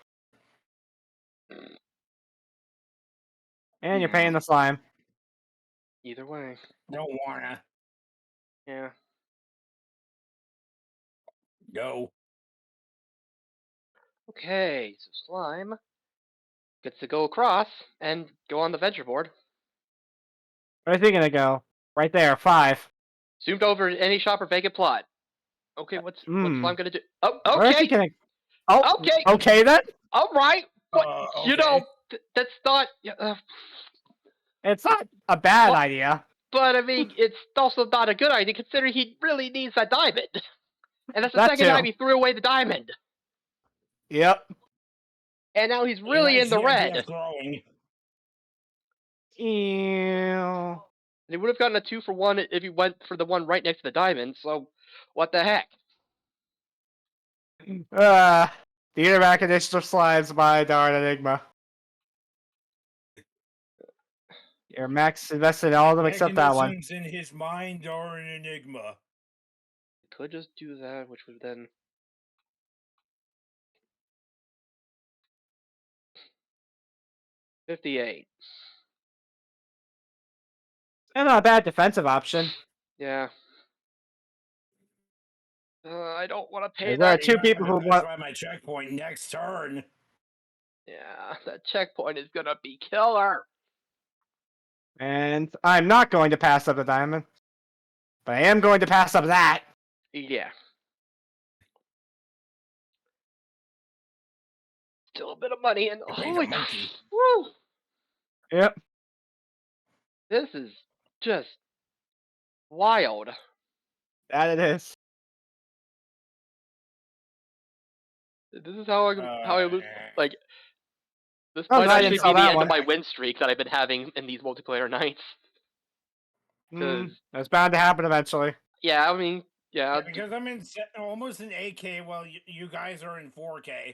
And you're paying the slime. Either way. Don't wanna. Yeah. No. Okay, so Slime gets to go across and go on the venture board. Where's he gonna go? Right there, 5. Zoomed over any shop or vacant plot. Okay, what's Slime gonna do? Oh, Where is he okay. gonna? Oh, Okay. Okay then. All right. What? You Okay. know, that's not. It's not a bad Well- idea. But I mean, it's also not a good idea considering he really needs that diamond. And that's the That second too. time he threw away the diamond. Yep. And now he's really in the red. Ew. He would have gotten a 2-for-1 if he went for the one right next to the diamond, so what the heck? The Interact Edition of Slimes by Darn Enigma. Your max invested in all of them except that one. Mechanisms in his mind are an enigma. Could just do that, which would then... $58. And not a bad defensive option. Yeah. I don't want to pay There are that. two people who That's want. why my checkpoint next turn. Yeah, that checkpoint is gonna be killer. And I'm not going to pass up the diamond. But I am going to pass up that. Yeah. Still a bit of money and Wait, holy a monkey. woo! Yep. This is just wild. That it is. This is how I lose. Like this Oh, might no, I actually didn't sell be the that end one. of my win streak that I've been having in these multiplayer nights. Because That's bound to happen eventually. yeah, I mean, yeah, Because I'm in almost in 8K while you guys are in 4K.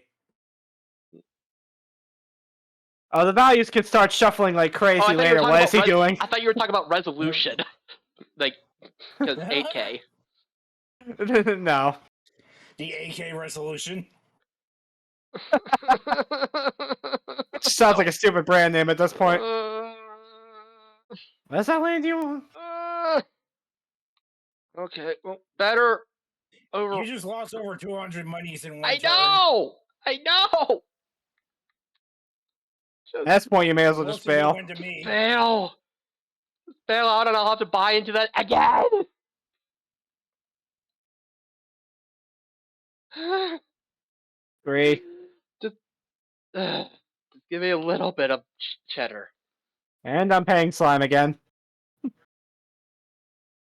Oh, the values can start shuffling like crazy I thought you were later. talking What about is he doing? I thought you were talking about resolution, like because 8K. No. The 8K resolution. It just sounds like a stupid brand name at this point. What does that land you on? Okay, well, better over. You just lost over 200 monies in one I turn. know. I know. At this point, you may as well Most just of it bail. went to me. Bail. Bail out, and I'll have to buy into that again. Three. Just give me a little bit of cheddar. And I'm paying slime again.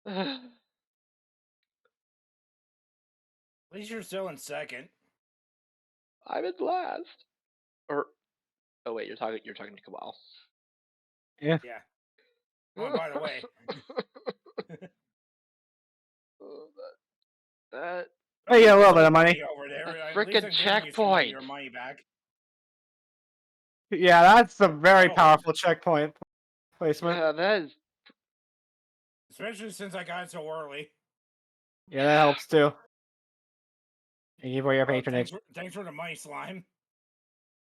At least you're still in second. I'm in last. Or, oh wait, you're talking to Kabal. Yeah. Oh, by the way. that Oh, yeah, a little bit of money. Over there. At frickin' least I'm giving you some of checkpoint. your money back. Yeah, that's a very Oh. powerful checkpoint placement. Yeah, that is. Especially since I got it so early. Yeah, that helps too. Thank you for your Well, patronage. thanks for the money, Slime.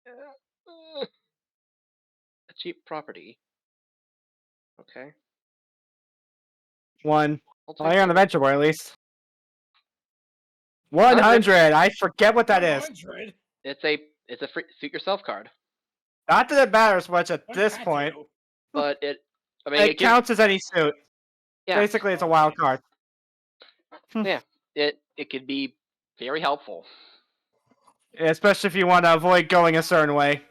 A cheap property. Okay. One. I'll Well, take you're on the it. venture board at least. 100. I forget what that is. 100? It's a free suit yourself card, Not that it matters much at What's this that point. do? but it. I mean, It gives- counts as any suit. Yeah, Basically, it's a wild card. it could be very helpful. Especially if you want to avoid going a certain way.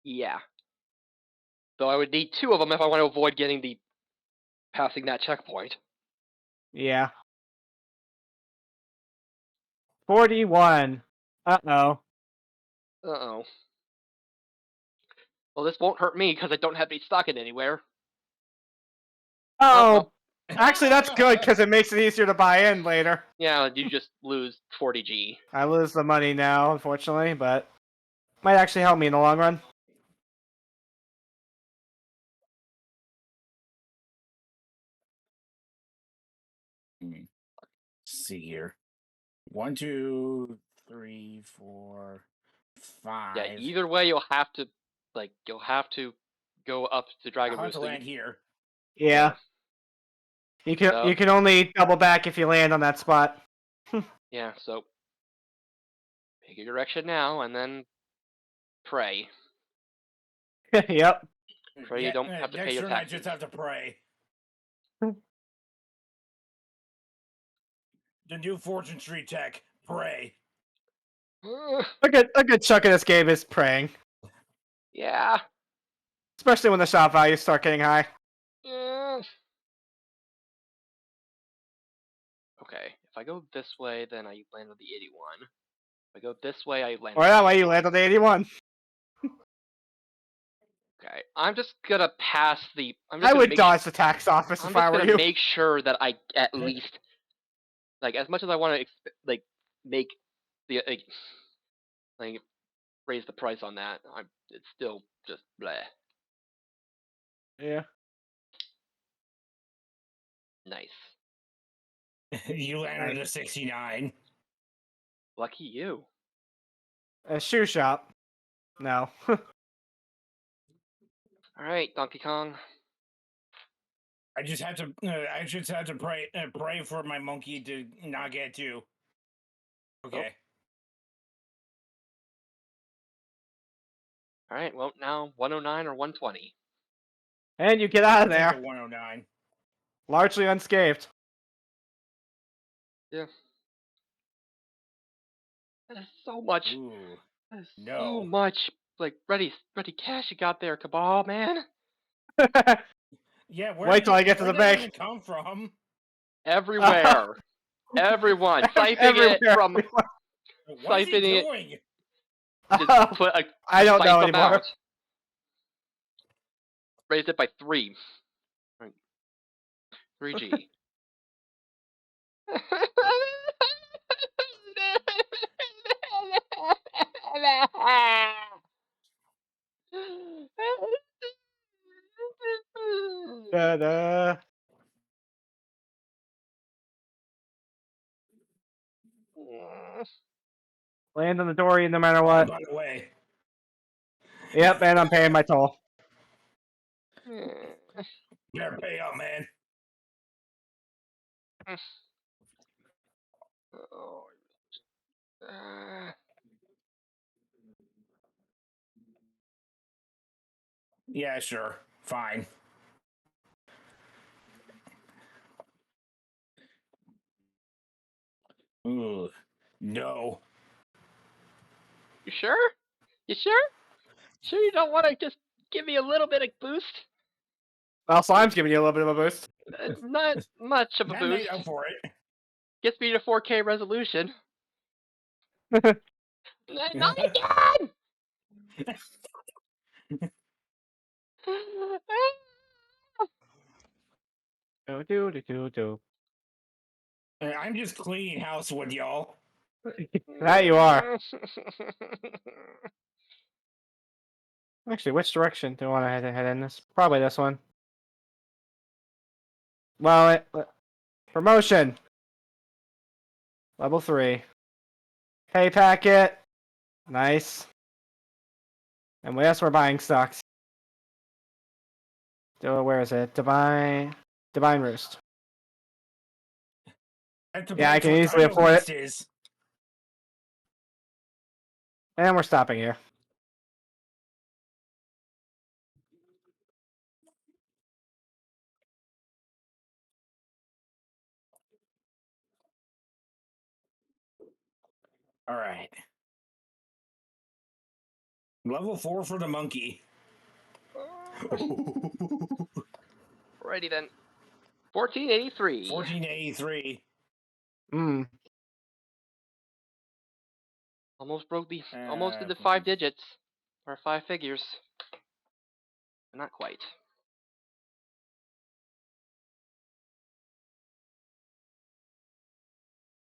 Yeah. Though I would need 2 of them if I want to avoid passing that checkpoint. Yeah. 41. Uh-oh. Uh-oh. Well, this won't hurt me because I don't have any stock in anywhere. Oh, actually, that's good because it makes it easier to buy in later. Yeah, you just lose 40G. I lose the money now, unfortunately, but might actually help me in the long run. Let's see here. 1, 2, 3, 4, 5. Yeah, either way, you'll have to go up to Dragon I'll have Roost. to land here. Yeah. You can only double back if you land on that spot. Yeah, so pick your direction now and then pray. Yep. Pray you don't have to pay next your turn I taxes. just have to pray. The new Fortune Street tech. Pray. A good chunk of this game is praying. Yeah. Especially when the shop values start getting high. Okay, if I go this way, then I land on the 81. If I go this way, I land Or on that the way you land on the 81. Okay, I'm just gonna pass the. I would dodge the tax office I'm if I just were gonna you. make sure that I at least, like, as much as I want to, like, make the like raise the price on that, it's still just bleh. Yeah. Nice. You landed a 69. Lucky you. A shoe shop. No. All right, Donkey Kong. I just have to. I just have to pray for my monkey to not get you. Okay. All right. Well, now 109 or 120. And you get out of Take there, the 109. largely unscathed. Yeah. That is so much. Ooh. That is No. so much. Like ready cash you got there, Cabal, man. Yeah. Wait till I get to the where'd that bank. even come from? Everywhere. Everyone. Siphoning it Everywhere. from. What is he Siphoning it. doing? Just put a I don't know slice anymore. amount. Raised it by 3. Right. 3G. Da-da. Land on the Dory no matter what. By the way. Yep, and I'm paying my toll. Better pay up, man. Oh. Yeah, sure. Fine. Ooh. No. You sure? You sure? Sure you don't want to just give me a little bit of boost? Well, Slime's giving you a little bit of a boost. Not much of a That boost. made up for it. Gets me to 4K resolution. Not again! Do do do do do. I'm just cleaning house with y'all. That you are. Actually, which direction do I want to head in this? Probably this one. Well, promotion. Level 3. Pay packet. Nice. And yes, we're buying stocks. Where is it? Divine Roost. Yeah, I can easily afford it. Is. And we're stopping here. All right. Level 4 for the monkey. Alrighty then. 1483. 1483. Almost broke the. Almost did the 5 digits. Or 5 figures. But not quite.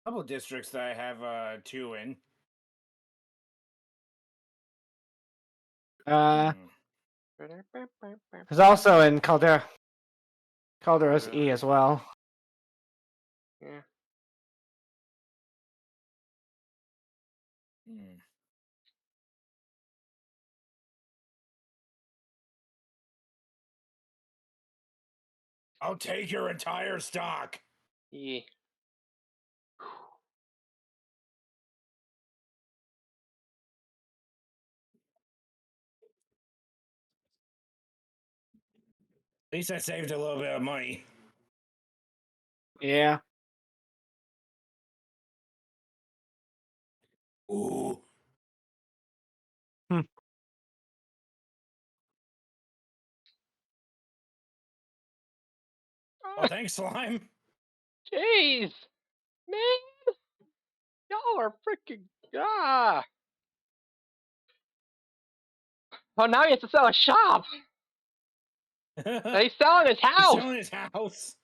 Couple of districts that I have 2 in. There's also in Caldera's E as well. Yeah. I'll take your entire stock. Yeah. At least I saved a little bit of money. Yeah. Ooh. Oh, thanks, Slime. Jeez! Man! Y'all are freaking. Ah! Oh, now he has to sell a shop! And he's selling his He's house! selling his house.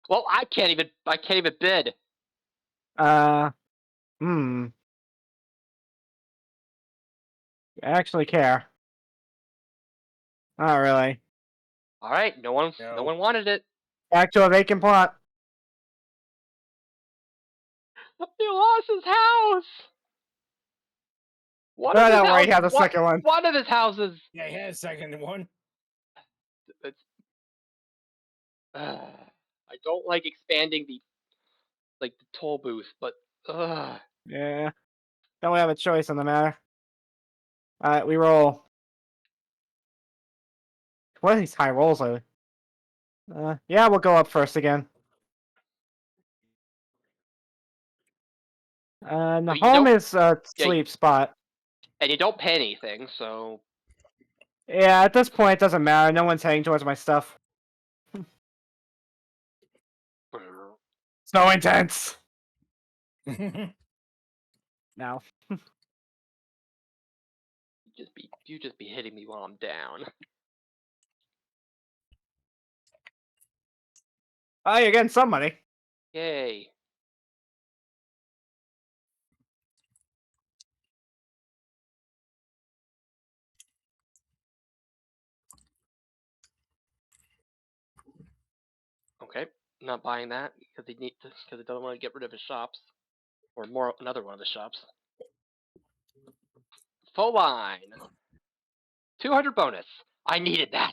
Well, I can't even bid. You actually care. Not really. Alright, no one wanted it. Back to a vacant plot. He lost his house! One No, of his don't worry, he has houses- a second one. One of his houses. Yeah, he had a second one. It's, I don't like expanding the toll booth, but Yeah. Don't we have a choice on the matter? Alright, we roll. What are these high rolls lately? Yeah, we'll go up first again. The But you home don't- is a sleep spot. and you don't pay anything, so Yeah, at this point, it doesn't matter. No one's heading towards my stuff. So intense! Now. you just be hitting me while I'm down. Oh, you're getting some money. Yay. Okay, not buying that because he doesn't want to get rid of his shops, or another one of the shops. Full line, 200 bonus. I needed that.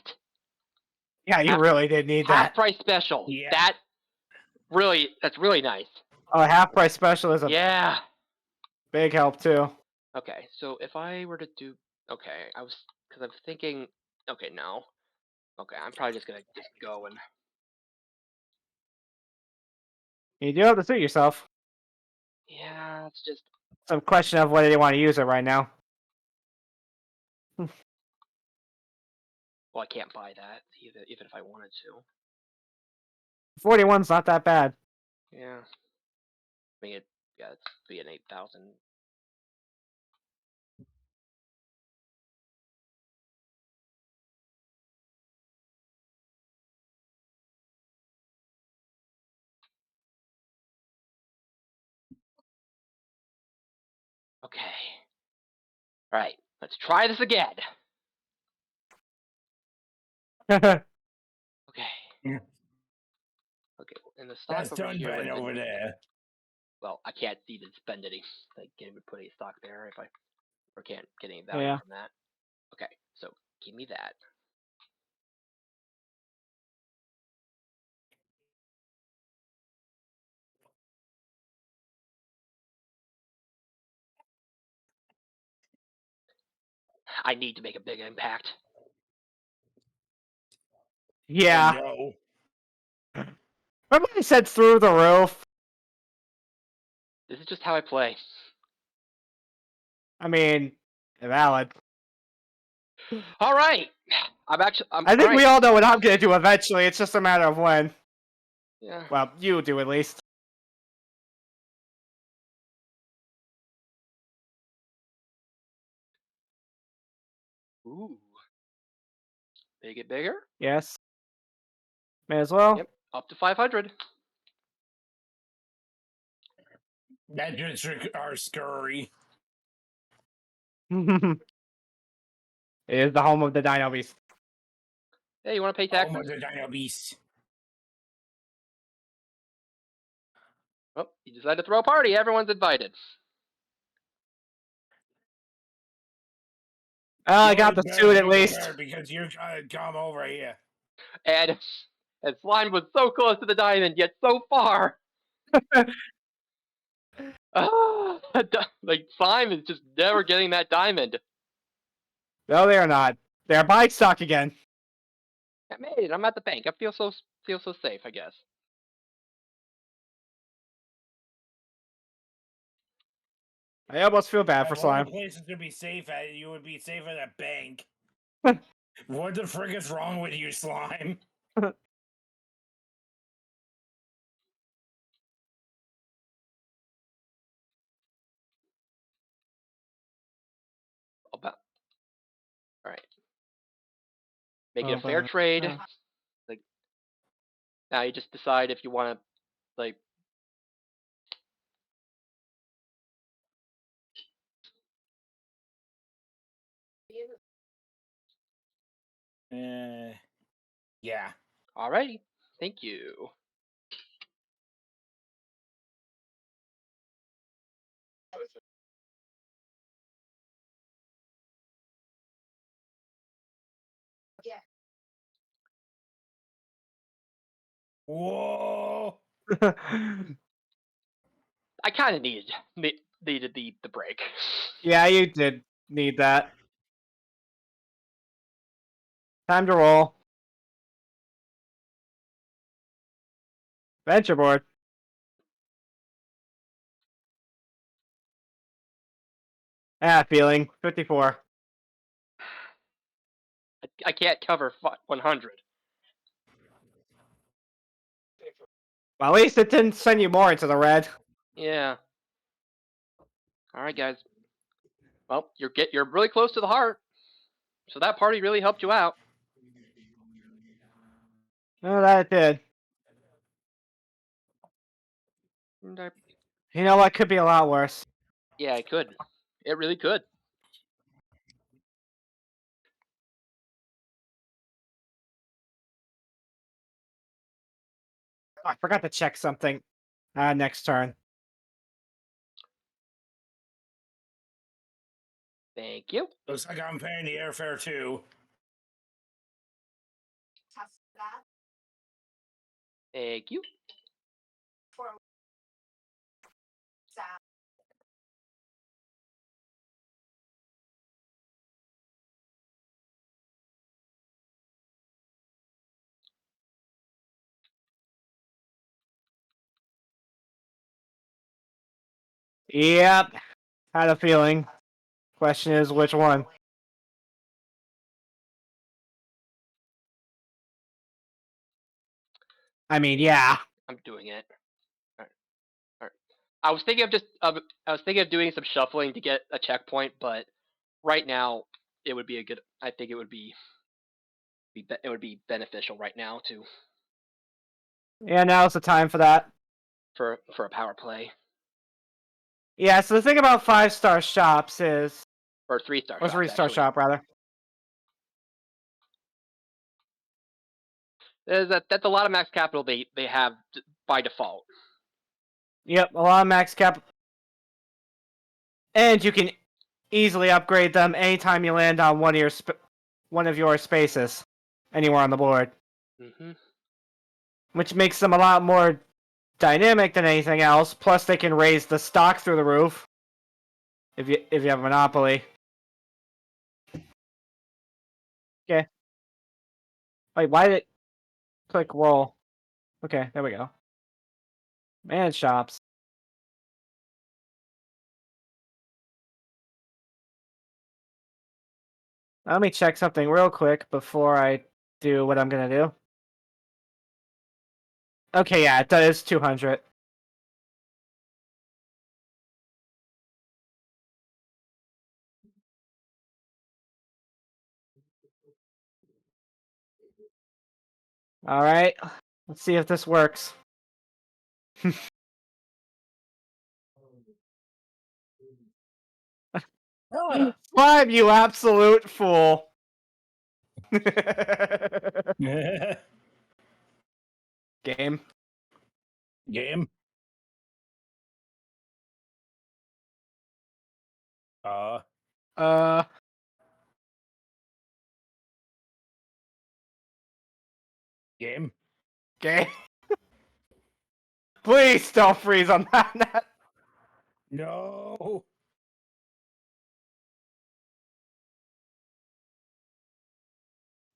Yeah, you really did need Half that. price special. Yeah. That's really nice. Oh, half price special is a Yeah. big help too. Okay, so if I were to do, okay, because I'm thinking, okay, no. Okay, I'm probably just gonna go and, You do have to suit yourself. yeah, it's just, Some question of whether you want to use it right now. well, I can't buy that even if I wanted to. 41's not that bad. Yeah. I mean, it's be an 8,000. Okay. All right, let's try this again. Okay. Yeah. Okay, and the stock That's over done here. Ben over there. Well, I can't even spend any, like, can't even put any stock there or can't get any value Yeah. from that. Okay, so give me that. I need to make a big impact. Yeah. Oh, no. Remember I said through the roof? This is just how I play. I mean, valid. All right, I'm I think right. we all know what I'm gonna do eventually. It's just a matter of when. Yeah. Well, you do at least. Ooh. Make it bigger. Yes. May as well. Yep. Up to 500. That just our scurry. It is the home of the Dino Beast. Hey, you want to pay Oh, taxes? the Dino Beast. Oh, you decided to throw a party. Everyone's invited. I You got the only better suit at be least. prepared because you're gonna come over here. And Slime was so close to the diamond, yet so far. Like Slime is just never getting that diamond. No, they are not. They're buying stock again. I made it. I'm at the bank. I feel so safe, I guess. I almost feel bad for Of all the Slime. places to be safe at, you would be safe at a bank. What the frick is wrong with you, Slime? All right. Make it a fair trade. Like now, you just decide if you want to, like. Yeah. Alrighty. Thank you. Whoa! I kind of needed the break. Yeah, you did need that. Time to roll. Venture board. Feeling 54. I can't cover 100. Well, at least it didn't send you more into the red. Yeah. All right, guys. Well, you're really close to the heart, so that party really helped you out. Oh, that it did. And You know what? Could be a lot worse. yeah, it could. It really could. Oh, I forgot to check something. Next turn. Thank you. Looks like I'm paying the airfare too. Thank you. Yep. Had a feeling. Question is which one? I mean, yeah. I'm doing it. All right. All right. I was thinking of doing some shuffling to get a checkpoint, but right now it would be a good. I think it would be beneficial right now to Yeah, now's the time for that. for a power play Yeah, so the thing about 5-star shops is... or 3-star. Or 3-star shop, rather. That's a lot of max capital they have by default. Yep, a lot of max cap. And you can easily upgrade them anytime you land on one of your spaces. Anywhere on the board. Mm-hmm. Which makes them a lot more dynamic than anything else. Plus, they can raise the stock through the roof. If you have a Monopoly. Okay. Wait, why did it click roll? Okay, there we go. Man shops. Let me check something real quick before I do what I'm gonna do. Okay, yeah, it does 200. Alright, let's see if this works. Slime, you absolute fool! Game. Game. Uh. Game. Game. Please don't freeze on that. No.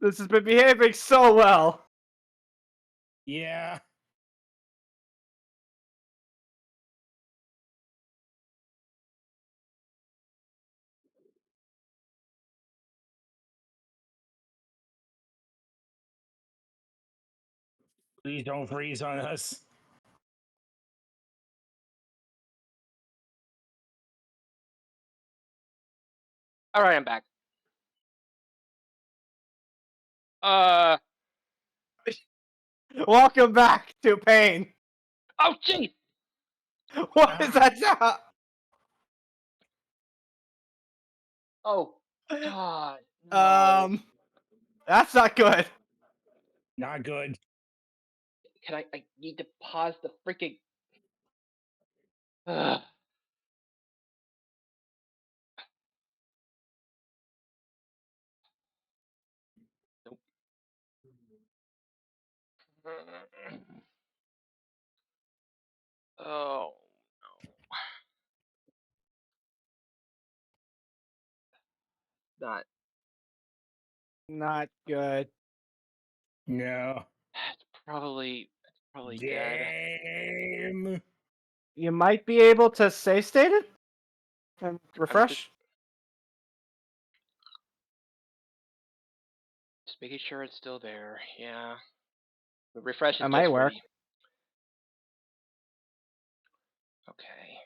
This has been behaving so well. Yeah. Please don't freeze on us. All right, I'm back. Welcome back to pain. Oh, jeez. What is that sound? Oh, God. No. That's not good. Not good. Can I need to pause the freaking. Ugh. Nope. Oh no. Not. Not good. No. It's probably dead. Game. You might be able to save state it and refresh. Just making sure it's still there. Yeah. The refresh is That might just for work. the. Okay.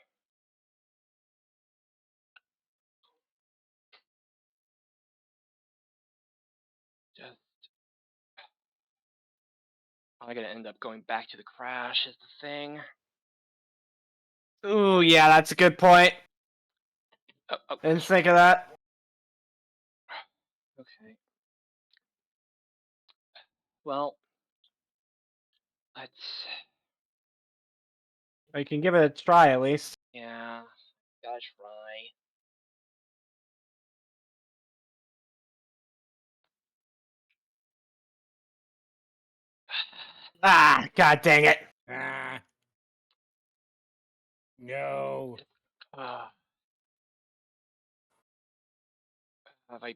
Just. I'm gonna end up going back to the crash is the thing. Ooh, yeah, that's a good point. Oh, Didn't think of that. okay. Well, let's. Or you can give it a try at least. Yeah, gotta try. Ah, god dang it. Ah. No. Uh, have I? mm,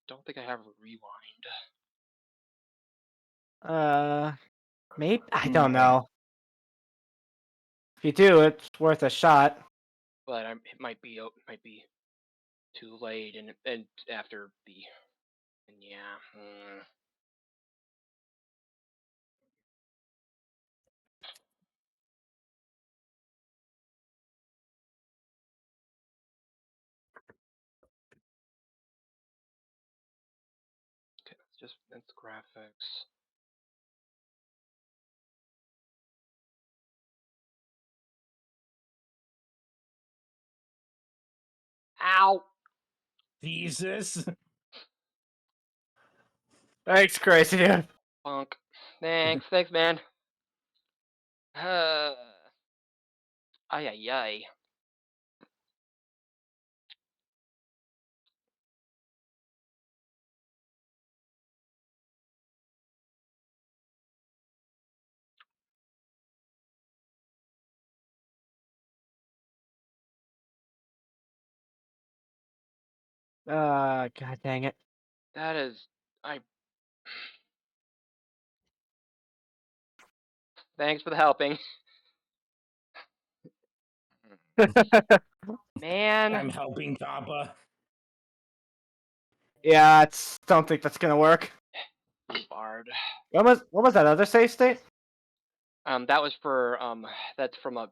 Don't think I have a rewind, Maybe I No. don't know. If you do, it's worth a shot. but it might be too late, and after the, and yeah. Okay, that's graphics. Ow! Jesus. Thanks, crazy dude. Punk. Thanks, man. Ay ay ay. God dang it. That is, I. Thanks for the helping, man. I'm helping Kappa. Yeah, don't think that's gonna work. Bard. What was that other save state? That was for that's from a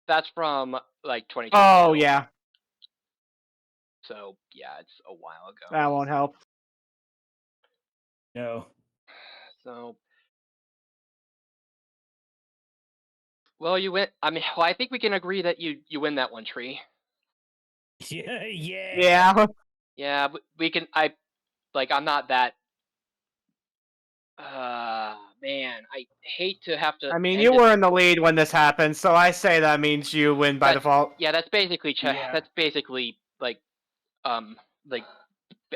that's from like 2022. Oh yeah, So yeah, it's a while ago. that won't help. No. So, well, you win. I mean, well, I think we can agree that you win that one tree. Yeah. Yeah. Yeah. Yeah, we can. I'm not that. Man, I hate to have to. I mean, end you it. were in the lead when this happened, so I say that means you win by default. Yeah, that's basically Yeah. that's basically like like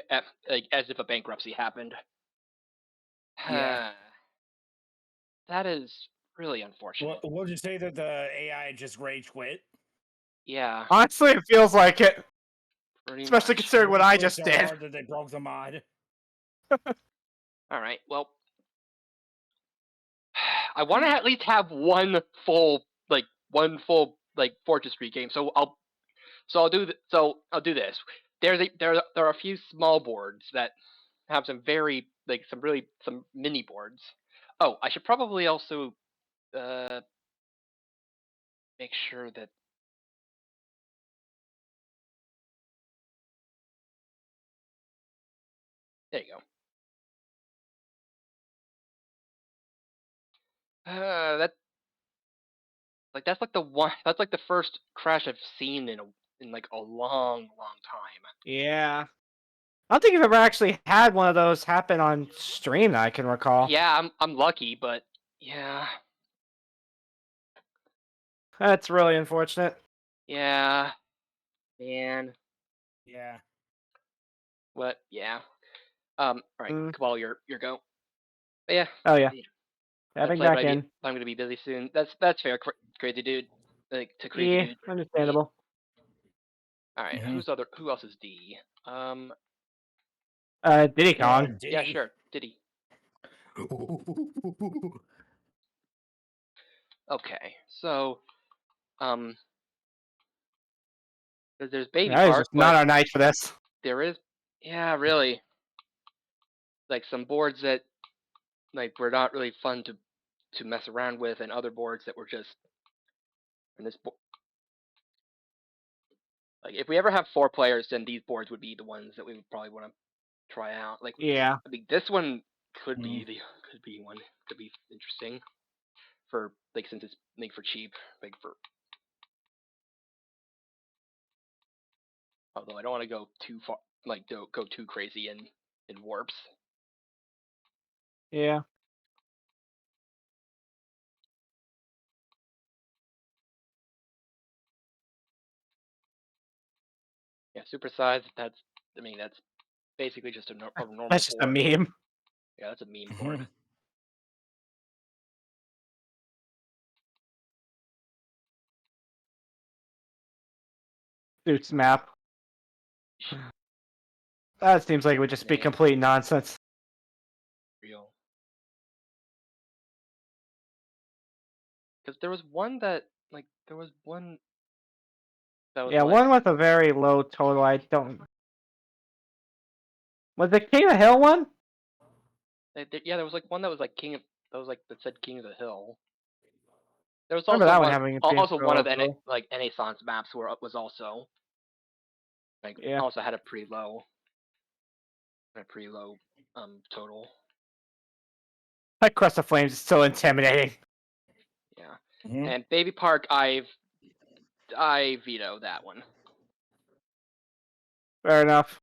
as if a bankruptcy happened. Yeah. That is really unfortunate. We'll just say that the AI just rage quit. Yeah, Honestly, it feels like it, pretty especially much. considering what I Quit just so did. hard that they broke the mod. All right. Well, I want to at least have one full Fortress 3 game. So I'll do this. There are a few small boards that have some very some mini boards. Oh, I should probably also make sure that there you go. That's like the first crash I've seen in like a long time. Yeah. I don't think I've ever actually had one of those happen on stream that I can recall. Yeah, I'm lucky, but yeah, That's really unfortunate. yeah, man. Yeah. What? Yeah. All right, Mm. Cabal, your go. But yeah. Oh yeah. I Stepping played, back but in. I'm gonna be busy soon. That's fair, crazy dude. Like to crazy Yeah, dude. understandable. All right, Mhm. who else is D? Diddy Kong. Yeah, Diddy. sure, Diddy. Okay, so um, there's Baby That is Park, just not but our night for this. there is, yeah, really, like some boards that like were not really fun to mess around with, and other boards that were just. And this like if we ever have 4 players, then these boards would be the ones that we would probably want to try out. Like Yeah. I mean, this one could Mhm. be one could be interesting for like since it's made for cheap, like for. Although I don't want to go too far, like go too crazy in warps. Yeah. Yeah, supersize. That's I mean that's basically just a normal That's just a board. meme. Yeah, that's a meme board. Mhm. Suits map. That seems like it would just be Man. complete nonsense. Real. Because there was one that like there was one that was Yeah, like one with a very low total. I don't. Was the King of Hill one? yeah, there was like one that was like King of that was like that said King of the Hill. There was Remember also that one one having a also one of total. like Renaissance maps where it was also like Yeah. also had a pretty low total. That Crest of Flames is still intimidating. Yeah. Mhm. And Baby Park I veto that one. Fair enough.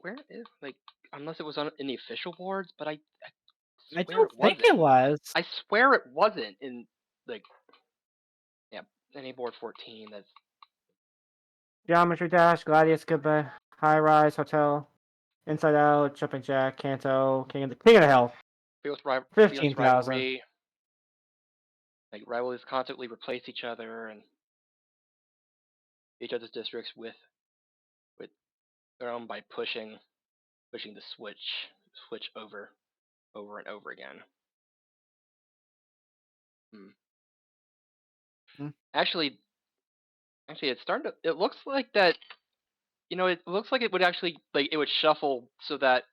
Where is like unless it was on in the official boards, but I I swear don't it think wasn't. it was. I swear it wasn't in like yeah, any board 14 that's Geometry Dash, Gladius Goodbye, High Rise, Hotel, Inside Out, Jumping Jack, Kanto, King of the Hill. fierce 15,000. rivalry. Like rivalries constantly replace each other and each other's districts with their own by pushing the switch over and over again. Hmm. Actually it's starting to it looks like that it looks like it would actually like it would shuffle so that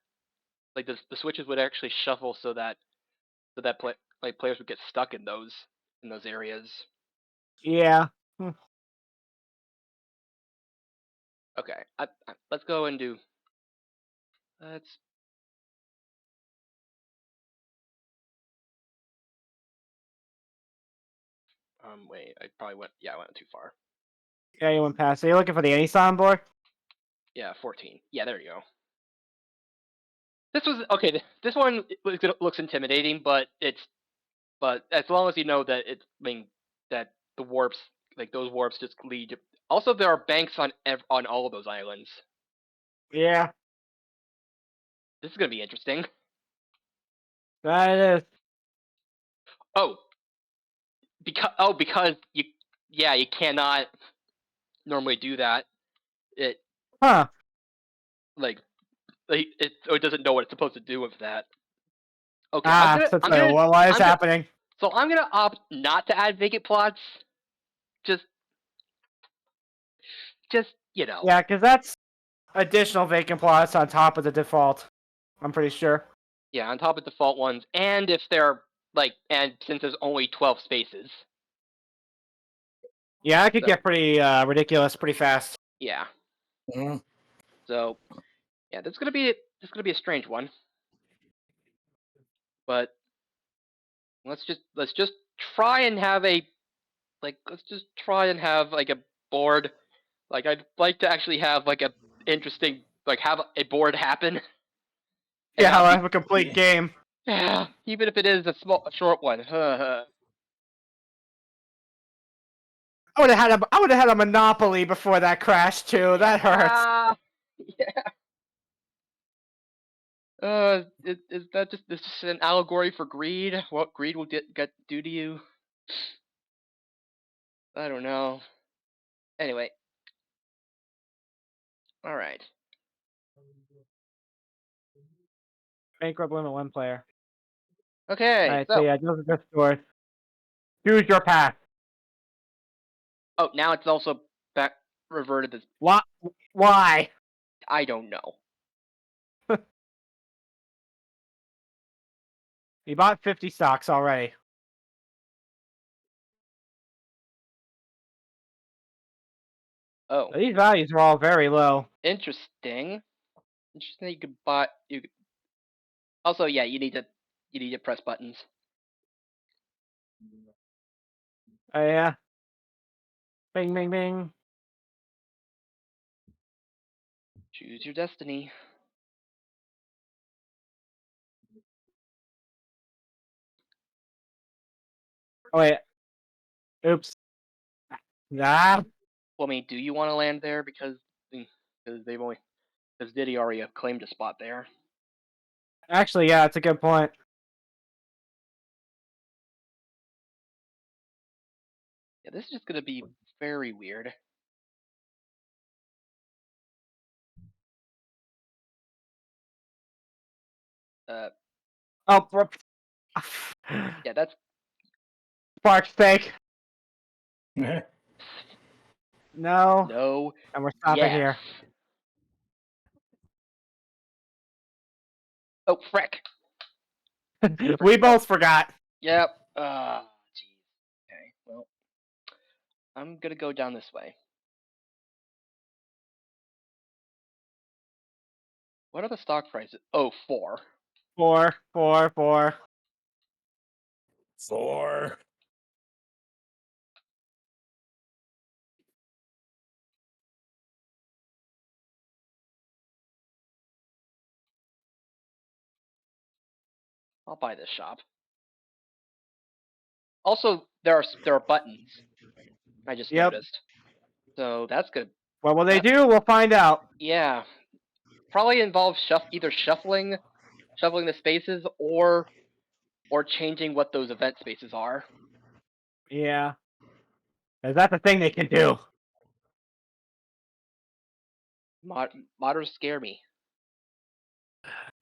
like the switches would actually shuffle so that players would get stuck in those areas. Yeah. Okay, let's go and do. Let's. Wait, I probably went. Yeah, I went too far. Yeah, you went past. So you're looking for the Anyson board? Yeah, 14. Yeah, there you go. This was okay. This one looks intimidating, but as long as you know that it's I mean that the warps like those warps just lead. Also, there are banks on all of those islands. Yeah, This is gonna be interesting. that is. Oh, because you cannot normally do that. It Huh. like it doesn't know what it's supposed to do with that. Okay, Ah, so I'm gonna what is I'm gonna happening? so I'm gonna opt not to add vacant plots. Just Yeah, because that's additional vacant plots on top of the default. I'm pretty sure. yeah, on top of default ones, and if they're like and since there's only 12 spaces. Yeah, that could So, get pretty ridiculous pretty fast. yeah. Mhm. So yeah, this is gonna be a strange one. But let's just try and have a like a board. Like I'd like to actually have like a interesting like have a board happen. And Yeah, not I'll be- have a complete game. even if it is a short one. I would have had a Monopoly before that crash too. That hurts. Ah, yeah. Is that just this just an allegory for greed? What greed will get do to you? I don't know. Anyway, all right. Bankrupt limit 1 player. Okay, Alright, so so yeah, those are the scores. Choose your path. oh, now it's also back reverted as Why? Why? I don't know. You bought 50 stocks already. Oh, These values are all very low. interesting. Interesting. You could buy. You could, also, yeah, you need to press buttons. Oh yeah. Bing, bing, bing. Choose your destiny. Oh wait. Oops. Ah. Well, I mean, do you want to land there because they've only because Diddy already claimed a spot there. Actually, yeah, it's a good point. Yeah, this is just gonna be very weird. Oh, Yeah, that's Spark's fake. No. no. And we're stopping Yes. here. Oh, frick. We both forgot. Yep. Jeez. Okay. Well, I'm gonna go down this way. What are the stock prices? Oh, 4. 4, 4, 4. 4. I'll buy this shop. Also, there are buttons. I just Yep. noticed. So that's good. What will they do? We'll find out. Yeah. Probably involves either shuffling the spaces or changing what those event spaces are. Yeah. Is that the thing they can do? Modders scare me.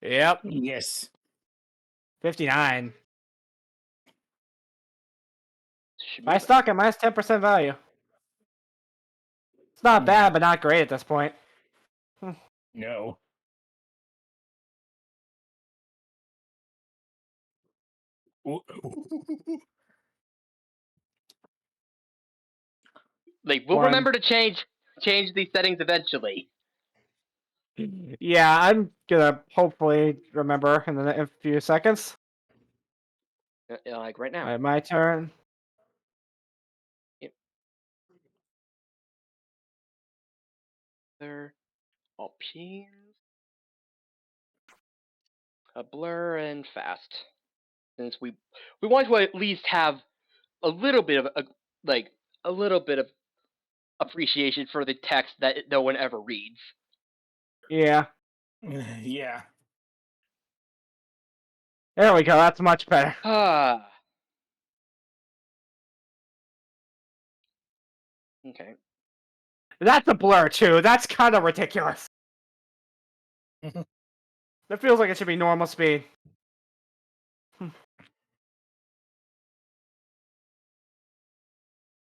Yep. Yes. 59. Should My move- stock at minus 10% value. It's not bad, but not great at this point. No. Like we'll One. remember to change these settings eventually. Yeah, I'm gonna hopefully remember in a few seconds. Like right now. Alright, my turn. There, options, a blur and fast. Since we want to at least have a little bit of a little bit of appreciation for the text that no one ever reads. Yeah. Yeah. There we go, that's much better. Ah. Okay. That's a blur too. That's kind of ridiculous. That feels like it should be normal speed.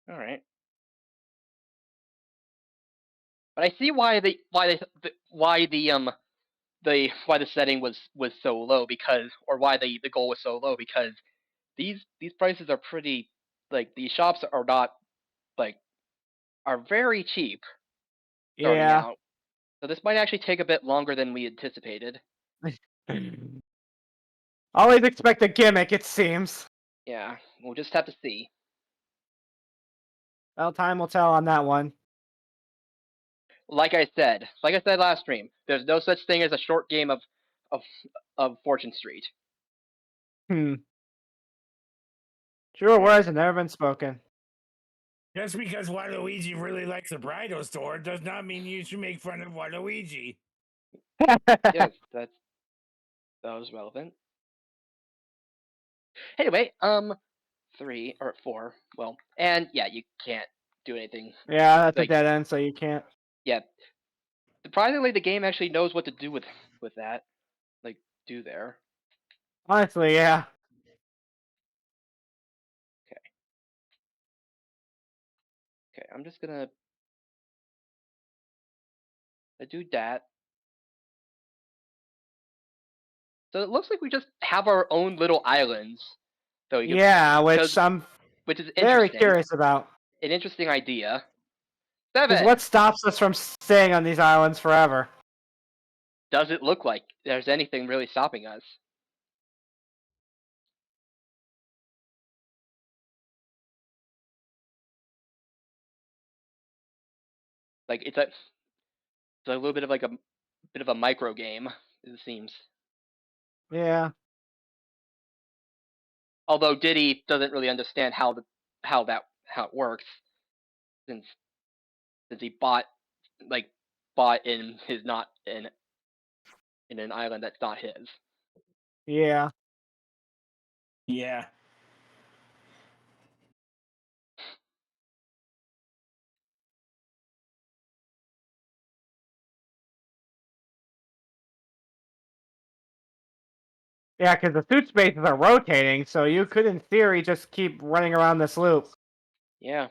All right. But I see why the setting was so low because or why the goal was so low because these prices are pretty like these shops are not like are very cheap starting Yeah. out. So this might actually take a bit longer than we anticipated. Always expect a gimmick, it seems. Yeah, we'll just have to see. Well, time will tell on that one. Like I said last stream, there's no such thing as a short game of Fortune Street. Truer words have never been spoken. Just because Waluigi really likes a bridal store does not mean you should make fun of Waluigi. Yes, that was relevant. Anyway, 3 or 4. Well, and yeah, you can't do anything. Yeah, that's a Like- dead end, so you can't. Yeah. Surprisingly, the game actually knows what to do with that. Like, do there. Honestly, yeah. Okay, I'm just gonna do that. So it looks like we just have our own little islands. So you Yeah, which because- I'm which is very interesting. curious about. An interesting idea. Because 7. what stops us from staying on these islands forever? Does it look like there's anything really stopping us? Like it's a little bit of like a bit of a micro game, it seems. Yeah. Although Diddy doesn't really understand how it works, since he bought in his not in an island that's not his. Yeah. Yeah. Yeah, because the suit spaces are rotating, so you could, in theory, just keep running around this loop. Yeah.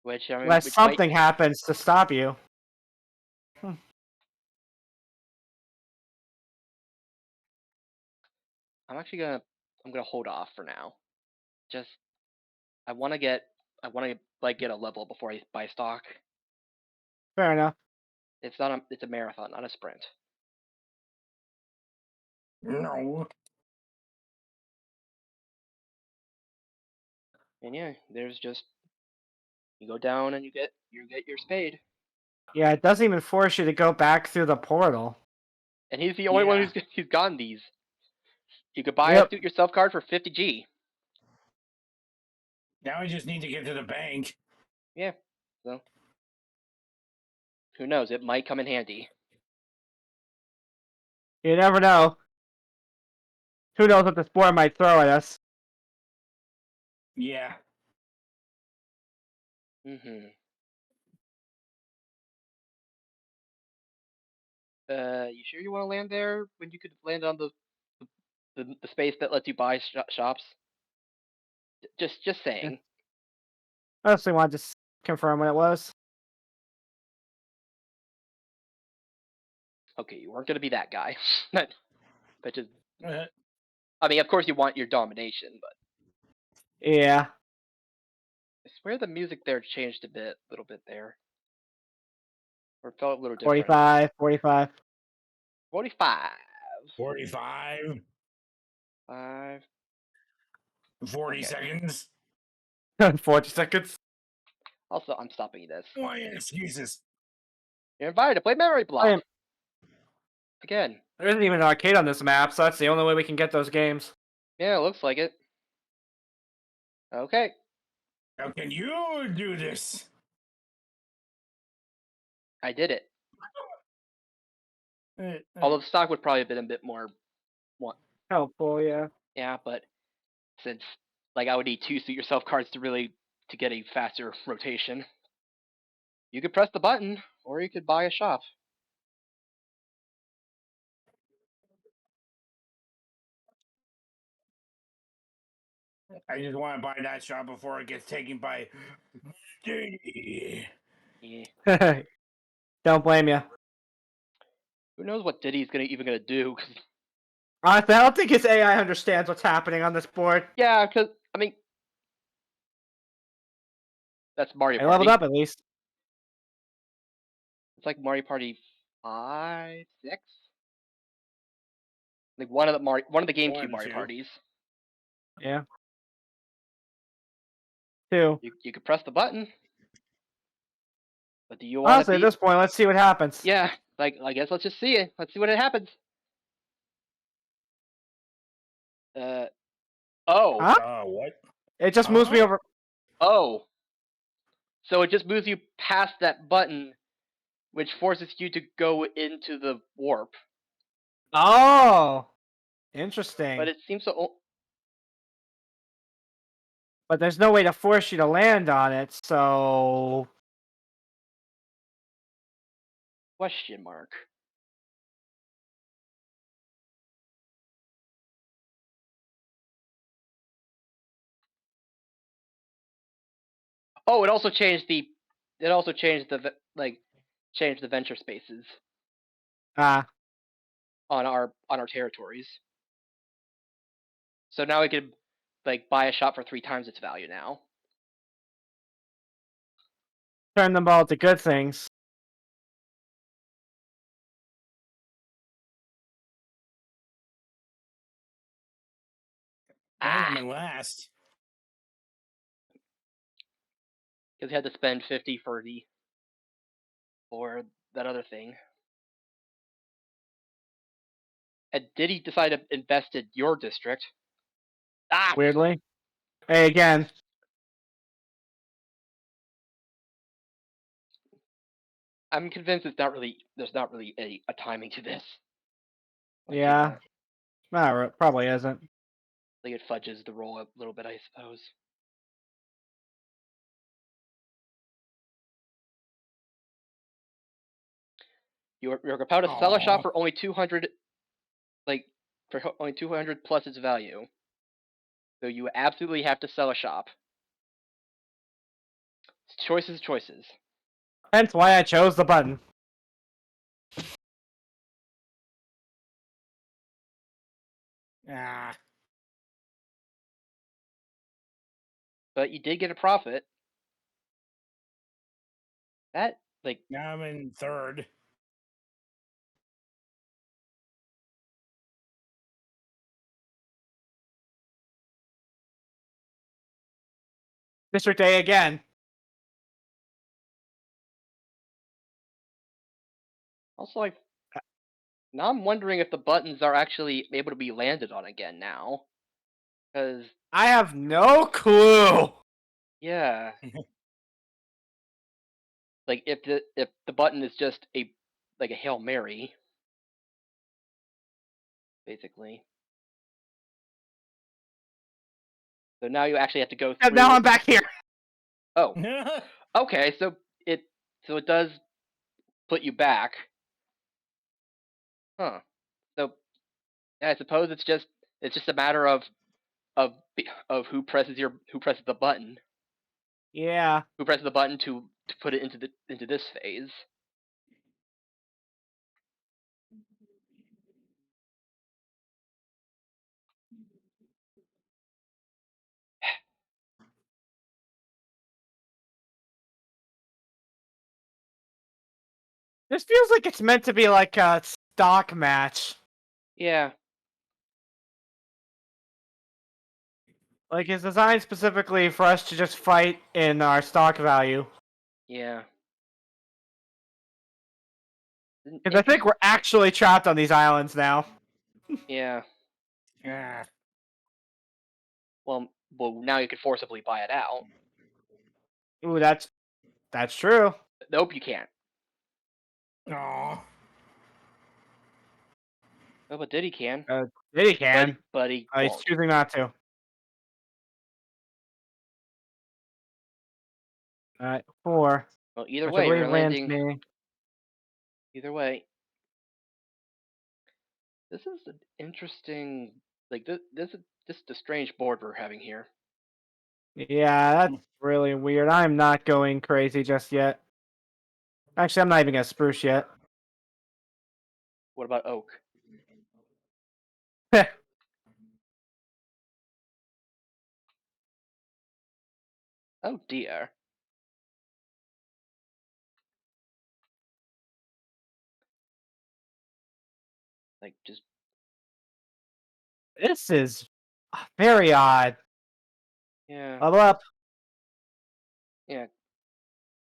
Which I mean, Unless which might- something happens to stop you. I'm gonna hold off for now. Just I want to get get a level before I buy stock. Fair enough. It's a marathon, not a sprint. No. And yeah, there's just you go down and you get your spade. Yeah, it doesn't even force you to go back through the portal. And he's the only one Yeah. who's gotten these. You could buy Yep. a suit yourself card for 50G. Now I just need to get to the bank. Yeah. So who knows? It might come in handy. You never know. Who knows what the sport might throw at us? Yeah. Mm-hmm. You sure you want to land there when you could land on the space that lets you buy shops? Just saying. I honestly want to just confirm what it was. Okay, you weren't gonna be that guy. but just, Uh, I mean, of course you want your domination, but Yeah. I swear the music there changed a little bit there, or it felt a little different. 45, 45. 45. 45. 5. 40 Okay. seconds. 40 seconds. Also, I'm stopping this. Why excuses? You're invited to play Memory Block. am- Again. There isn't even an arcade on this map, so that's the only way we can get those games. Yeah, it looks like it. Okay. How can you do this? I did it. Uh, Although the stock would probably have been a bit more. Helpful, yeah. Yeah, but since I would need 2 suit yourself cards to get a faster rotation. You could press the button, or you could buy a shop. I just want to buy that shop before it gets taken by Diddy. Yeah. Don't blame you. Who knows what Diddy's even gonna do? 'Cause- Honestly, I don't think his AI understands what's happening on this board. yeah, because I mean, that's Mario I Party. leveled up at least. It's like Mario Party 5, 6. Like one of the GameCube One, Mario two. Parties. Yeah. 2. You could press the button. But do you want Honestly, to at this point, let's see what happens. Yeah, I guess let's just see it. Let's see what happens. Oh. Huh? Oh, what? It just moves me over. Oh. So it just moves you past that button, which forces you to go into the warp. Oh, interesting. But it seems to. But there's no way to force you to land on it, so Question mark. Oh, it also changed the. It also changed the changed the venture spaces ah, on our territories. So now we could buy a shop for 3 times its value now. turn them all to good things. I'm in last. Because he had to spend 50 for that other thing. And did he decide to invest in your district? Ah, Weirdly. Hey, again. I'm convinced there's not really a timing to this. Yeah. No, it probably isn't. It fudges the roll a little bit, I suppose. You're compelled to sell a shop Aw. for only 200, for only 200 plus its value. So you absolutely have to sell a shop. Choices. Hence why I chose the button. Ah. But you did get a profit. That, Now I'm in third. District A again. also, now I'm wondering if the buttons are actually able to be landed on again now. Because, I have no clue. yeah. If the button is just a Hail Mary, basically. So now you actually have to go through. And now I'm back here. Oh, okay. So it does put you back, huh? So yeah, I suppose it's just a matter of who presses the button, Yeah. who presses the button to put it into this phase. This feels like it's meant to be like a stock match. Yeah. Like, it's designed specifically for us to just fight in our stock value. Yeah. Because I think we're actually trapped on these islands now. Yeah. Ah. Well, now you can forcibly buy it out. Ooh, that's true. Nope, you can't. Aw. Oh, but Diddy can. Diddy can. But he He's won't. choosing not to. Alright, 4. Well, either Which I way, believe you're lands landing. me. Either way. This is an interesting. This is a strange board we're having here. Yeah, that's really weird. I'm not going crazy just yet. Actually, I'm not even gonna spruce yet. What about oak? Oh dear. Just This is very odd. yeah, Level up. yeah.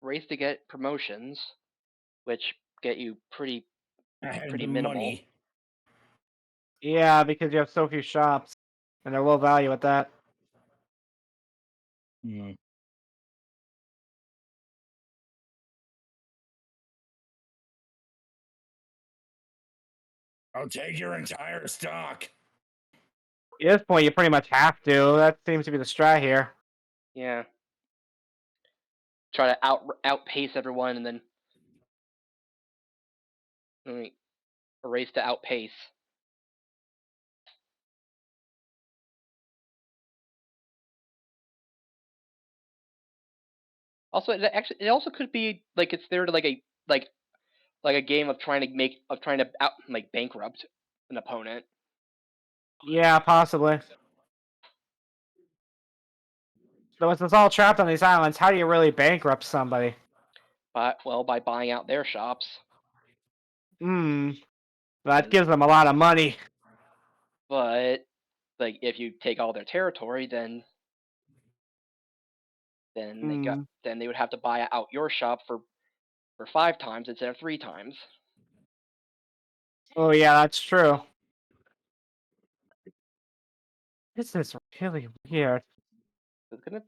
Race to get promotions, which get you pretty I have pretty the minimal. money. Yeah, because you have so few shops. And they're low value at that. Hmm. I'll take your entire stock. At this point, you pretty much have to. That seems to be the strat here. Yeah. Try to outpace everyone and then erase to outpace. Also, it also could be like it's there to like a game of trying to bankrupt an opponent. Yeah, possibly. So since it's all trapped on these islands, how do you really bankrupt somebody? By buying out their shops. Hmm. That gives them a lot of money. But like if you take all their territory, then Hmm. they would have to buy out your shop for 5 times instead of 3 times. Oh yeah, that's true. This is really weird. It's gonna.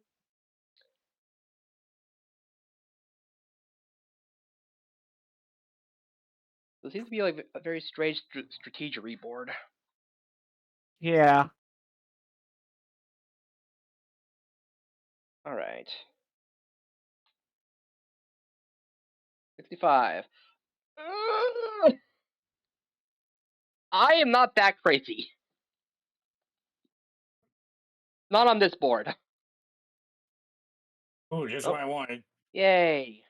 It seems to be like a very strange strategery board. Yeah. All right. 65. I am not that crazy. Not on this board. Ooh, just Oh. what I wanted. Yay.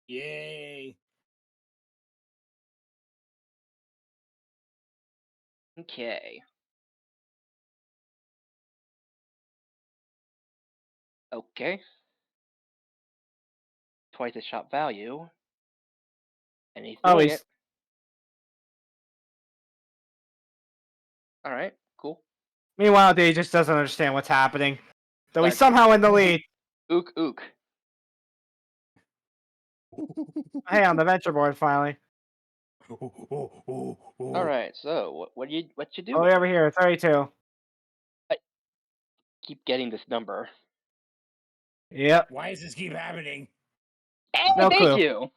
Yay. Okay. Okay. Twice the shop value. And he's Oh, doing he's it. All right. Cool. meanwhile, he just doesn't understand what's happening. Though he's But somehow in the lead. ook ook. Hey, on the venture board finally. All right. So what you Oh, doing? over here, 32. Keep getting this number. Yep. Why does this keep happening? Hey, No thank clue. you.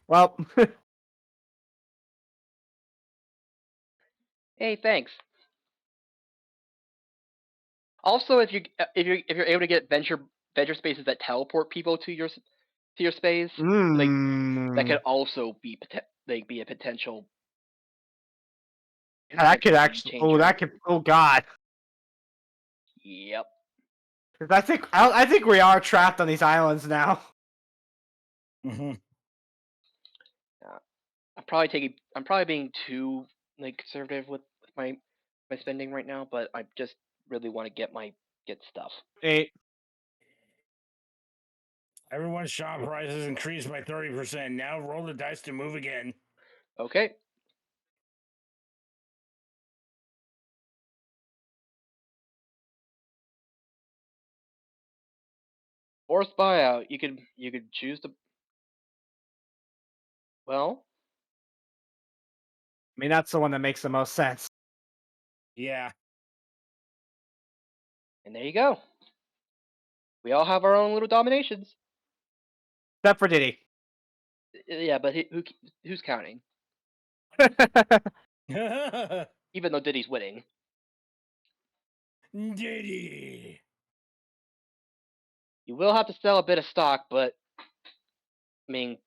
Well, Hey, thanks. Also, if you're able to get venture spaces that teleport people to your space, that could also be be a potential. yeah, that could game actually. Oh, changer. that could. Oh God. Yep. 'Cause I think we are trapped on these islands now. Mhm. I'm probably being too conservative with my spending right now, but I just really want to get stuff. 8. Everyone's shop prices increased by 30%. Now roll the dice to move again. Okay. Forced buyout. You could choose to. Well, I mean, that's the one that makes the most sense. Yeah. and there you go. We all have our own little dominations. Except for Diddy. Yeah, but who's counting? Even though Diddy's winning. Diddy. You will have to sell a bit of stock, but I mean,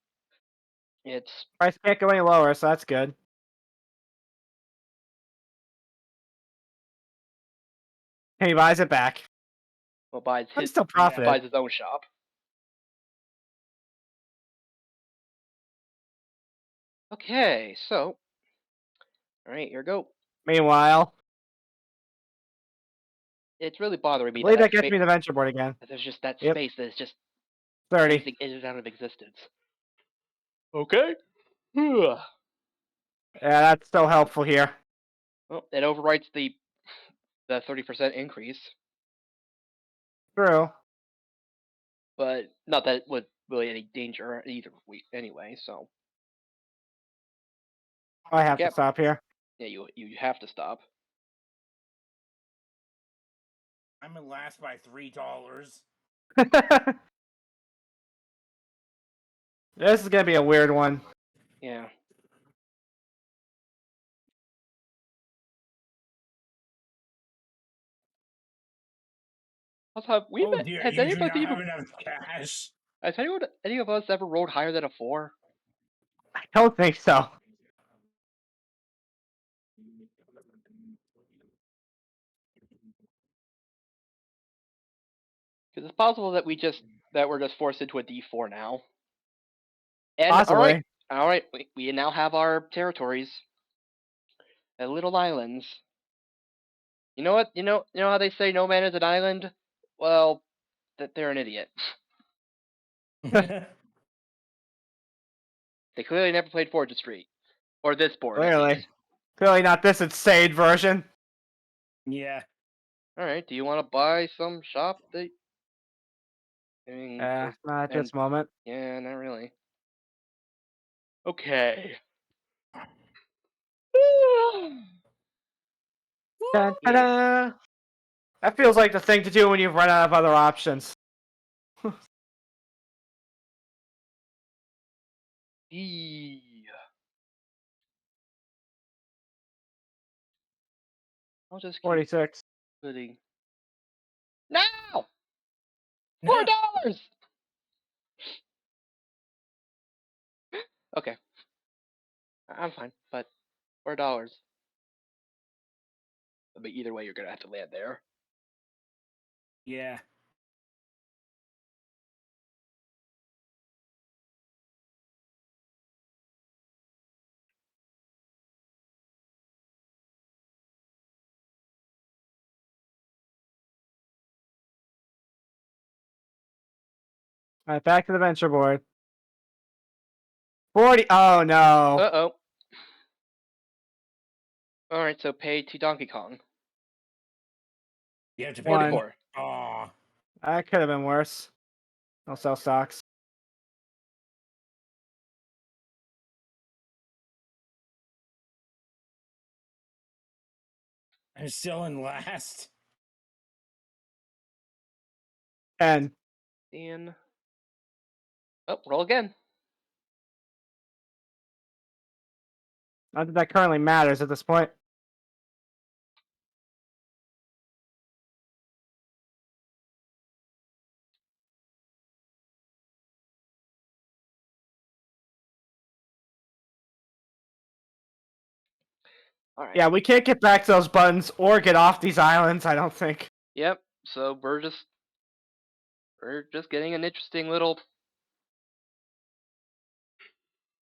it's Price can't go any lower, so that's good. He buys it back. well buys I'm his still profited. buys his own shop. Okay, so all right, here we go. Meanwhile, It's really bothering I me believe that that gets me the venture board again. there's just that Yep. space that is just 30. phasing in and out of existence. Okay. Well, Yeah, that's so helpful here. it overwrites the 30% increase, True. but not that it was really any danger either anyway. So I have to Yep. stop here. yeah, you have to stop. I'm in last by $3. This is gonna be a weird one. Yeah. Also, Oh dear, has you any do of us not have even enough cash. has any of us ever rolled higher than a 4? I don't think so. Because it's possible that we're just forced into a D4 now. And Possibly. all right, we now have our territories, little islands. You know what? You know how they say no man is an island? Well, that they're an idiot. They clearly never played Fortune Street, or this board. At Clearly. least. Clearly not this insane version. Yeah. All right. Do you want to buy some shop? I mean, Not at this moment. yeah, not really. Okay. Da-da-da. That feels like the thing to do when you've run out of other options. I'll just keep 46. putting. No! $4. Okay. I'm fine, but $4. But either way, you're gonna have to land there. Yeah. Alright, back to the venture board. 40. Oh no. Uh-oh. Alright, so pay to Donkey Kong. You have to pay. 44. Aw. That could have been worse. I'll sell stocks. I'm still in last. 10. And oh, roll again. Not that that currently matters at this point. Alright. Yeah, we can't get back to those buttons or get off these islands, I don't think. Yep. So we're just getting an interesting little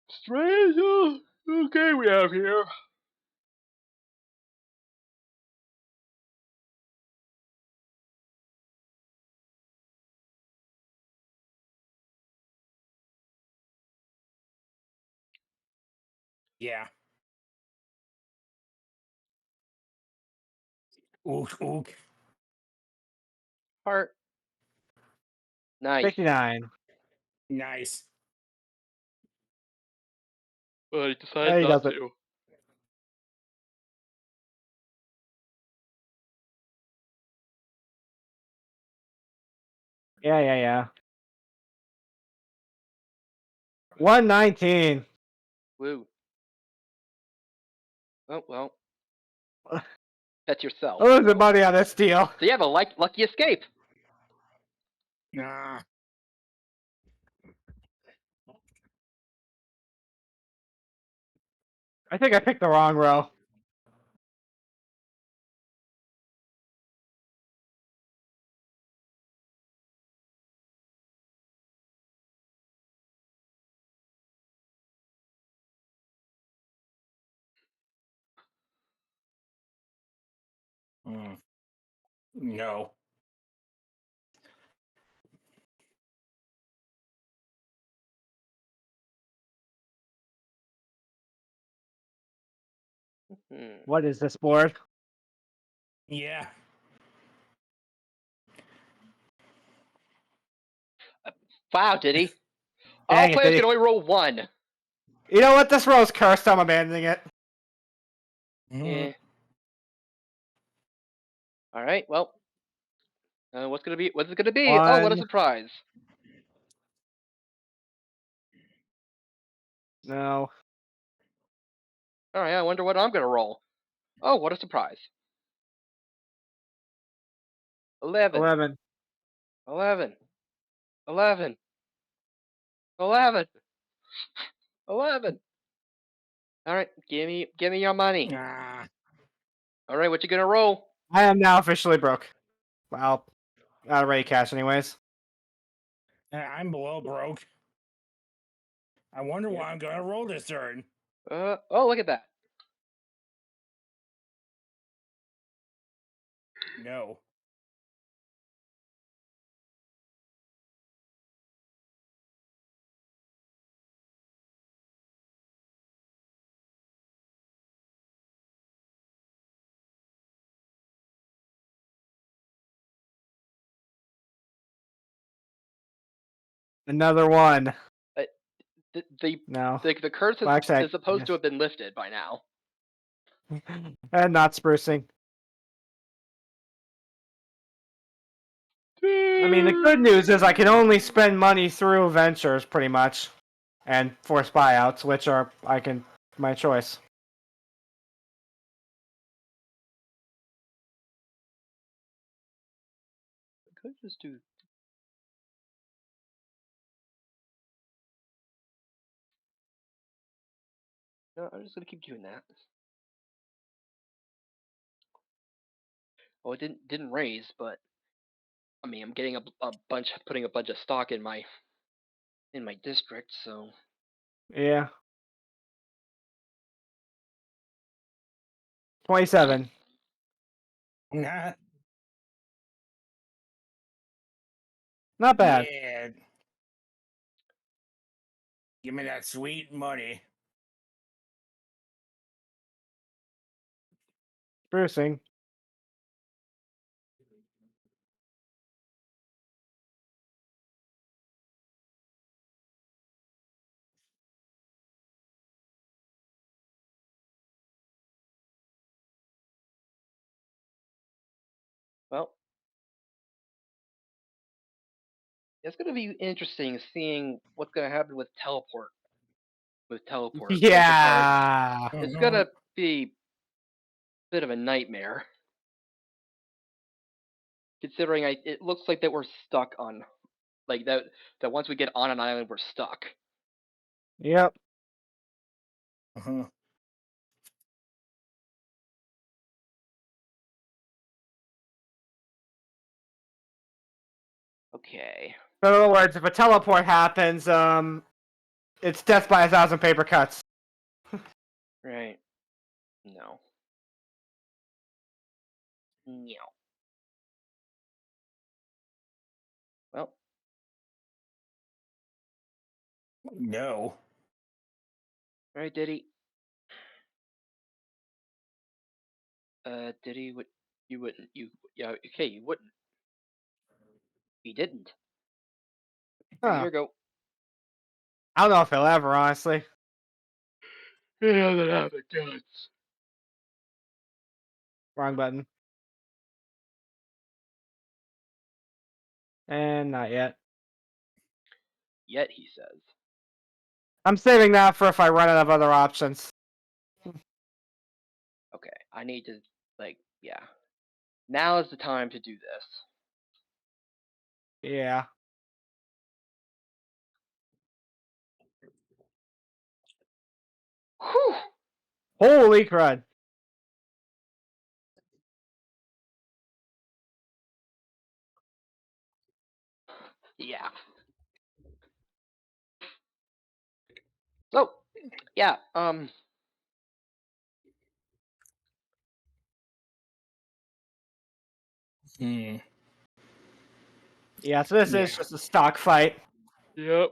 strange okay we have here. Yeah. Ook, ook. Heart. Nice. 59. Nice. But he Yeah, decides he not does it. to. Yeah. 119. Woo. Oh well. That's yourself. I'm losing money on this deal. So you have a lucky escape. Nah. I think I picked the wrong row. No. What is this board? Yeah. Wow, did he? Dang All it, players did he? can only roll 1. You know what? This row's cursed. I'm abandoning it. Mm. Yeah. Alright, well. What's gonna be? What's it gonna be? Oh, what a 1. surprise! No. All right, I wonder what I'm gonna roll. Oh, what a surprise! 11, 11. 11, 11, 11, 11. All right, give me your money. Ah, All right, what you gonna roll? I am now officially broke. Well, out of ready cash anyways. I'm below broke. I wonder Yeah. why I'm gonna roll this turn. Oh, look at that. No. Another one. Uh, the No. the curse Well, actually, is supposed to yes. have been lifted by now. And not sprucing. I mean, the good news is I can only spend money through ventures, pretty much, and force buyouts, which are my choice. I could just do. No, I'm just gonna keep doing that. Well, it didn't raise, but I mean, I'm getting putting a bunch of stock in my district, so Yeah. 27. Nah. Not bad. Yeah. Give me that sweet money. Sprucing. well, it's gonna be interesting seeing what's gonna happen with teleport. Like the card, Yeah. it's Mhm. gonna be a bit of a nightmare. Considering it looks like that we're stuck on like that once we get on an island we're stuck. Yep. Mhm. Okay. So in other words, if a teleport happens, it's death by 1,000 paper cuts. Right. No. No. Well, No. right, Diddy. Diddy, what you wouldn't you yeah okay you wouldn't. He didn't. Right, Huh. here you go. I don't know if he'll ever, honestly. He doesn't have the guts. Wrong button. And not yet. Yet he says. I'm saving that for if I run out of other options. Okay, I need to yeah. Now is the time to do this. Yeah. Whew. Holy crud. Yeah. So, yeah. Hmm. Yeah, so this is Yeah. just a stock fight. Yep.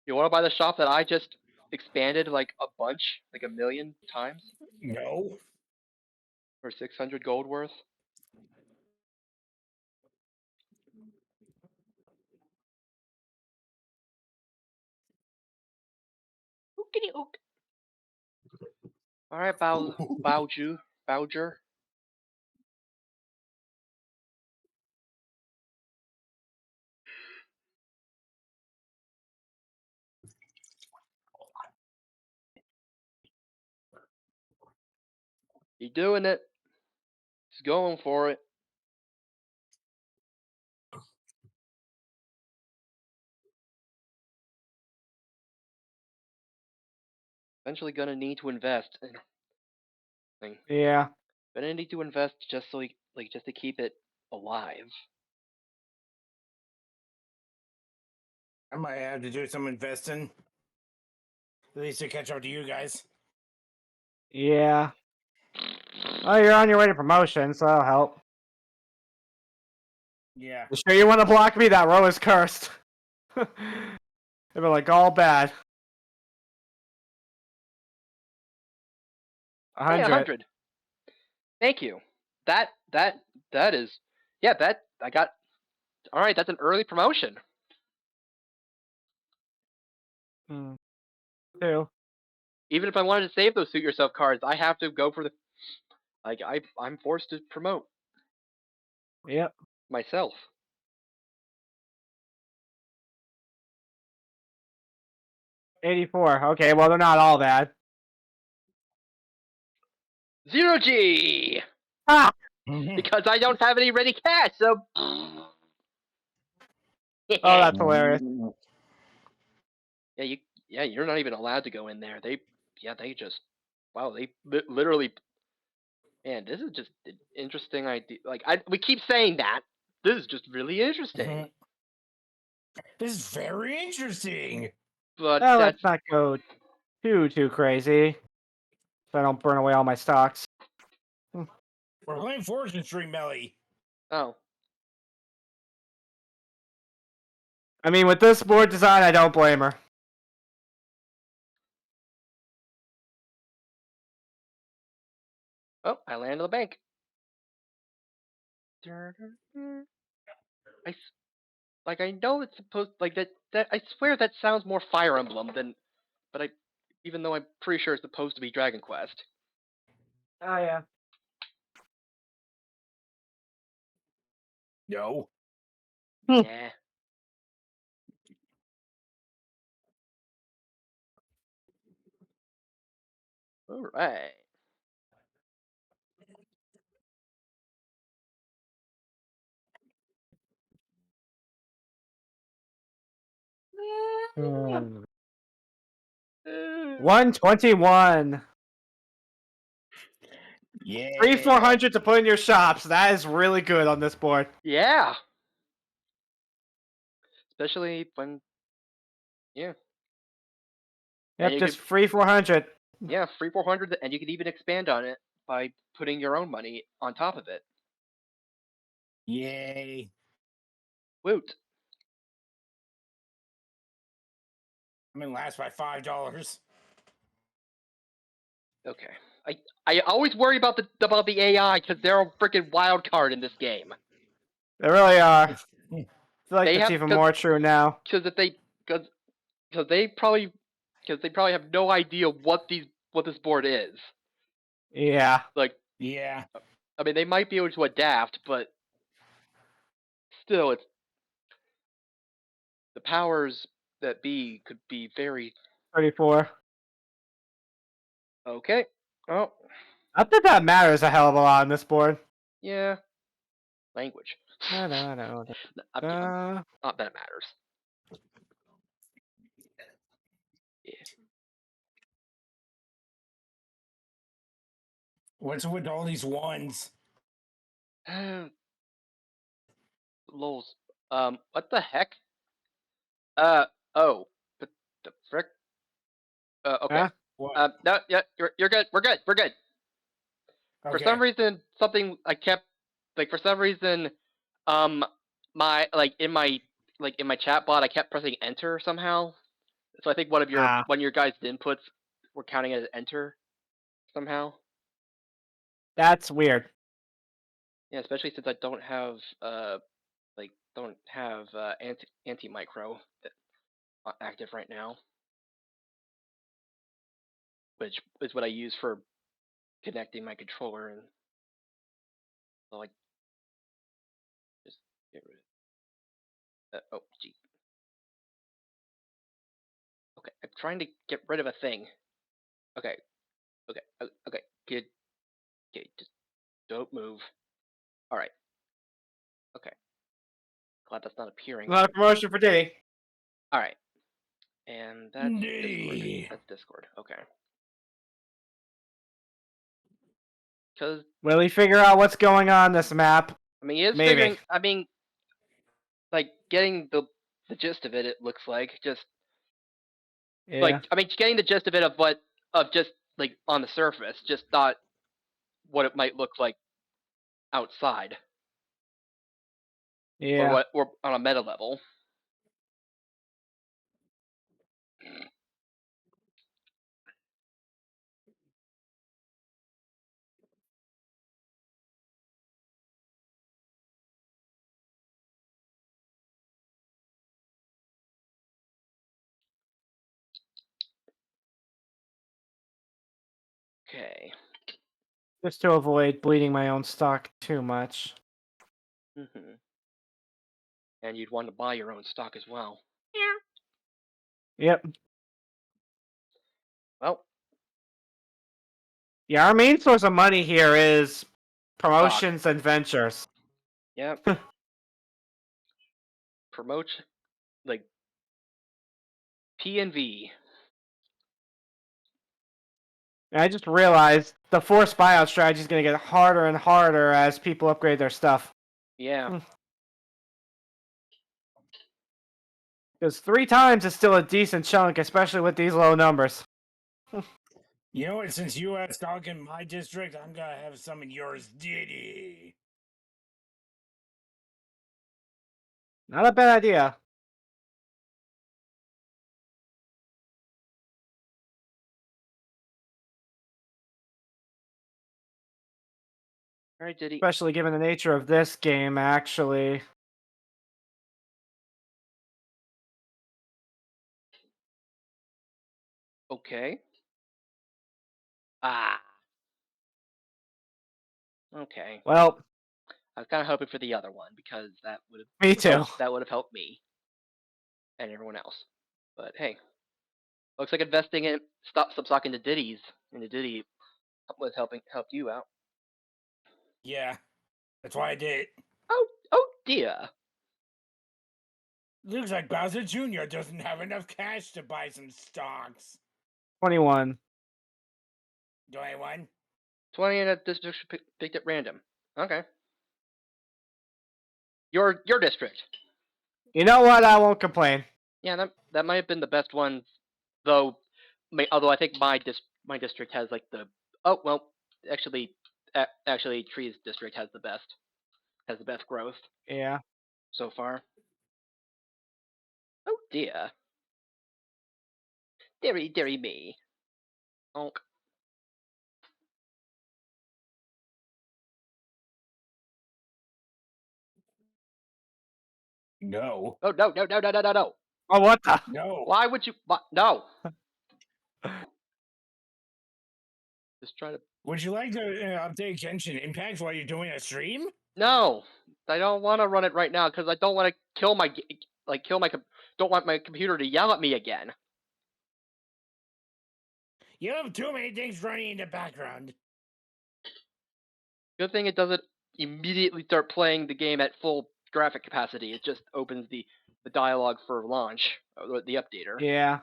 You want to buy the shop that I just expanded like a bunch, like a million times No. for 600 gold worth? Ookity ook. All right, Bowju, Bowger. He's doing it. He's going for it. Eventually gonna need to invest in thing. Yeah. Gonna need to invest just so just to keep it alive. I might have to do some investing. At least to catch up to you guys. Yeah. Oh, you're on your way to promotion, so that'll help. Yeah. You sure you want to block me? That row is cursed. They were like all bad. Hey, 100. 100. Thank you. That is, yeah, that I got. All right, that's an early promotion. Two. Even if I wanted to save those suit yourself cards, I have to go for the I'm forced to promote Yep. myself. 84. Okay, well they're not all bad. 0G Ah! because I don't have any ready cash. So. Oh, that's hilarious. Yeah, you're not even allowed to go in there. They just, wow, they literally, man, this is just an interesting idea. Like, we keep saying that. This is just really interesting. This is very interesting. But Well, that's, let's not go too crazy. So I don't burn away all my stocks. We're playing Fortune Street, Melly. oh, I mean, with this board design, I don't blame her. oh, I landed the bank. I know it's supposed, like, that, I swear that sounds more Fire Emblem than, but even though I'm pretty sure it's supposed to be Dragon Quest. Oh, yeah. No. Yeah. All right. Hmm. 121. Yeah. 3,400 to put in your shops. That is really good on this board. Yeah. Especially when, yeah. And Yep, you just could, free 400. yeah, free 400, and you could even expand on it by putting your own money on top of it. Yay. Woot. I'm in last by $5. Okay. I always worry about the AI because they're a freaking wild card in this game. They really are. I feel like They that's have- even 'cause- more true now. Because they probably have no idea what this board is. Yeah. Like, Yeah. I mean, they might be able to adapt, but still, it's the powers that be could be very 34. okay. Oh, I think that matters a hell of a lot on this board. yeah. Language. Da, da, da, I'm kidding. da. Not that it matters. What's with all these ones? Lols. What the heck? Oh, but the frick? Okay. Huh? What? No, yeah, you're good. We're good. We're good. For Okay. some reason, for some reason, my in my chat bot, I kept pressing enter somehow. So I think one of your guys' inputs were counting as enter somehow. That's weird. Yeah, especially since I don't have anti micro active right now, which is what I use for connecting my controller, and so like just get rid of oh gee. Okay, I'm trying to get rid of a thing. Okay. Okay. Okay. Good. Okay, just don't move. All right. Okay. Glad that's not appearing. Not a promotion for Diddy. All right. And that's Discord. Diddy. That's Discord. Okay. Because Will he figure out what's going on this map? I mean, he is Maybe. figuring. I mean, like getting the gist of it. It looks like just Yeah. like I mean, getting the gist of it of just like on the surface, just not what it might look like outside Yeah. or on a meta level. Okay. Just to avoid bleeding my own stock too much. Mm-hmm. And you'd want to buy your own stock as well. Yep. Well, Yeah, our main source of money here is promotions and ventures. yeah. Promote like P and V. And I just realized the forced buyout strategy is going to get harder and harder as people upgrade their stuff. Yeah. Because 3 times is still a decent chunk, especially with these low numbers. You know what? Since you have stock in my district, I'm gonna have some in yours, Diddy. Not a bad idea. All right, Diddy. Especially given the nature of this game, actually. Okay. Ah. Okay. Well, I was kind of hoping for the other one because that would have me too. that would have helped me and everyone else. But hey, looks like investing in some stock into Diddy was helped you out. Yeah, that's why I did it. Oh dear. Looks like Bowser Jr. doesn't have enough cash to buy some stocks. 21. Do I win? 20 in a district picked at random. Okay. Your district. You know what? I won't complain. Yeah, that might have been the best one, though. Although I think my district has like the actually Tree's district has the best growth Yeah. so far. Oh dear, dearie me. Onk. No. Oh no. Oh, what the? No. Why would you? No. Just try to. Would you like to update Genshin Impact while you're doing a stream? No, I don't want to run it right now because I don't want to kill my don't want my computer to yell at me again. You have too many things running in the background. Good thing it doesn't immediately start playing the game at full graphic capacity. It just opens the dialogue for launch, or the updater. Yeah.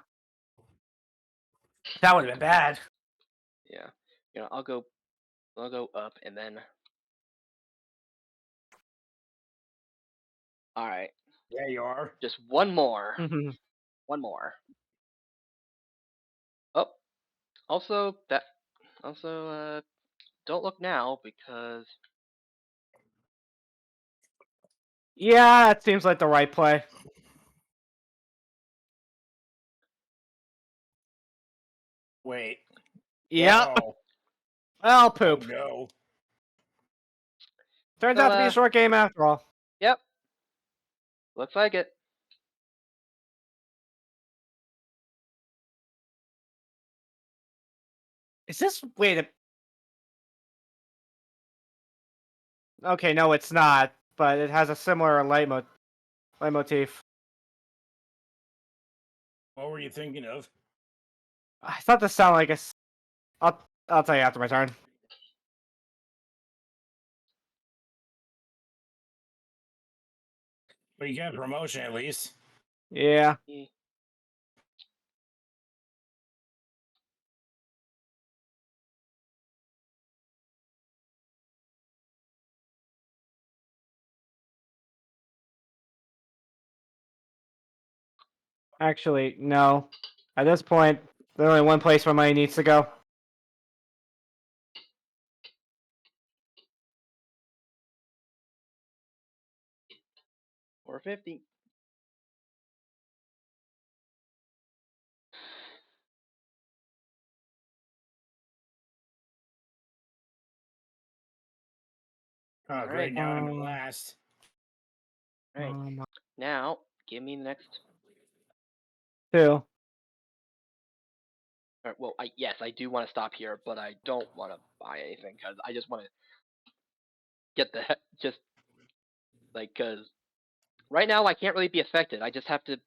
That would have been bad. Yeah. I'll go up and then. All right. Yeah, you are. Just one more. One more. Oh. Also don't look now because Yeah, it seems like the right play. Wait. Yep. Oh, Well, poop. no. Turns So, out to be a short game after all. yep. Looks like it. Is this... Wait a... Okay, no, it's not. But it has a similar leitmotif. What were you thinking of? I thought this sounded like a... I'll tell you after my turn. But you got a promotion at least. Yeah. Eh. Actually, no. At this point, there's only one place where money needs to go. $450. Oh, great! Alright. Now I'm at last. Alright. Um, Now, give me the next. 2. Well, yes, I do want to stop here, but I don't want to buy anything because I just want to get the just like because right now I can't really be affected. I just have to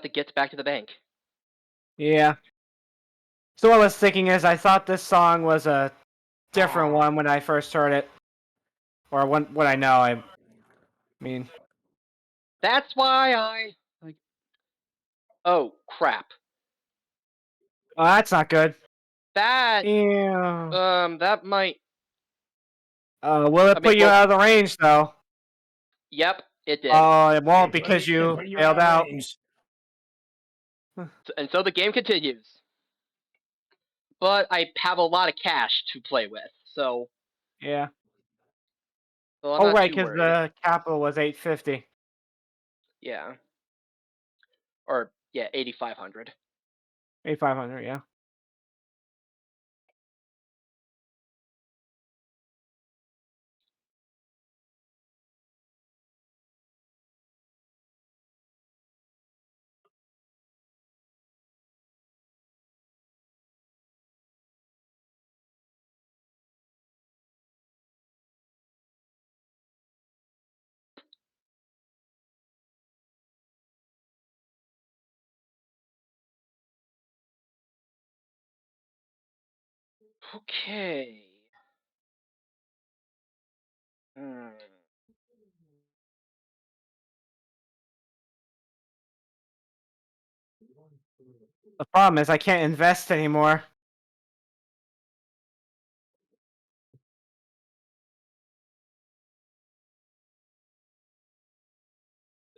get back to the bank. Yeah. So what I was thinking is, I thought this song was a different one when I first heard it, or when I know. I mean, That's why I like. Oh crap! oh, that's not good. That Yeah. that might. Will it I mean, put you well, out of the range though? yep, it did. Oh, it won't They because you put you failed out of out. range. And so the game continues. But I have a lot of cash to play with, so Yeah. I'm Oh not right, too because worried. the capital was 850. Yeah. Or yeah, 8,500. 8,500. Yeah. Okay. Hmm. The problem is I can't invest anymore.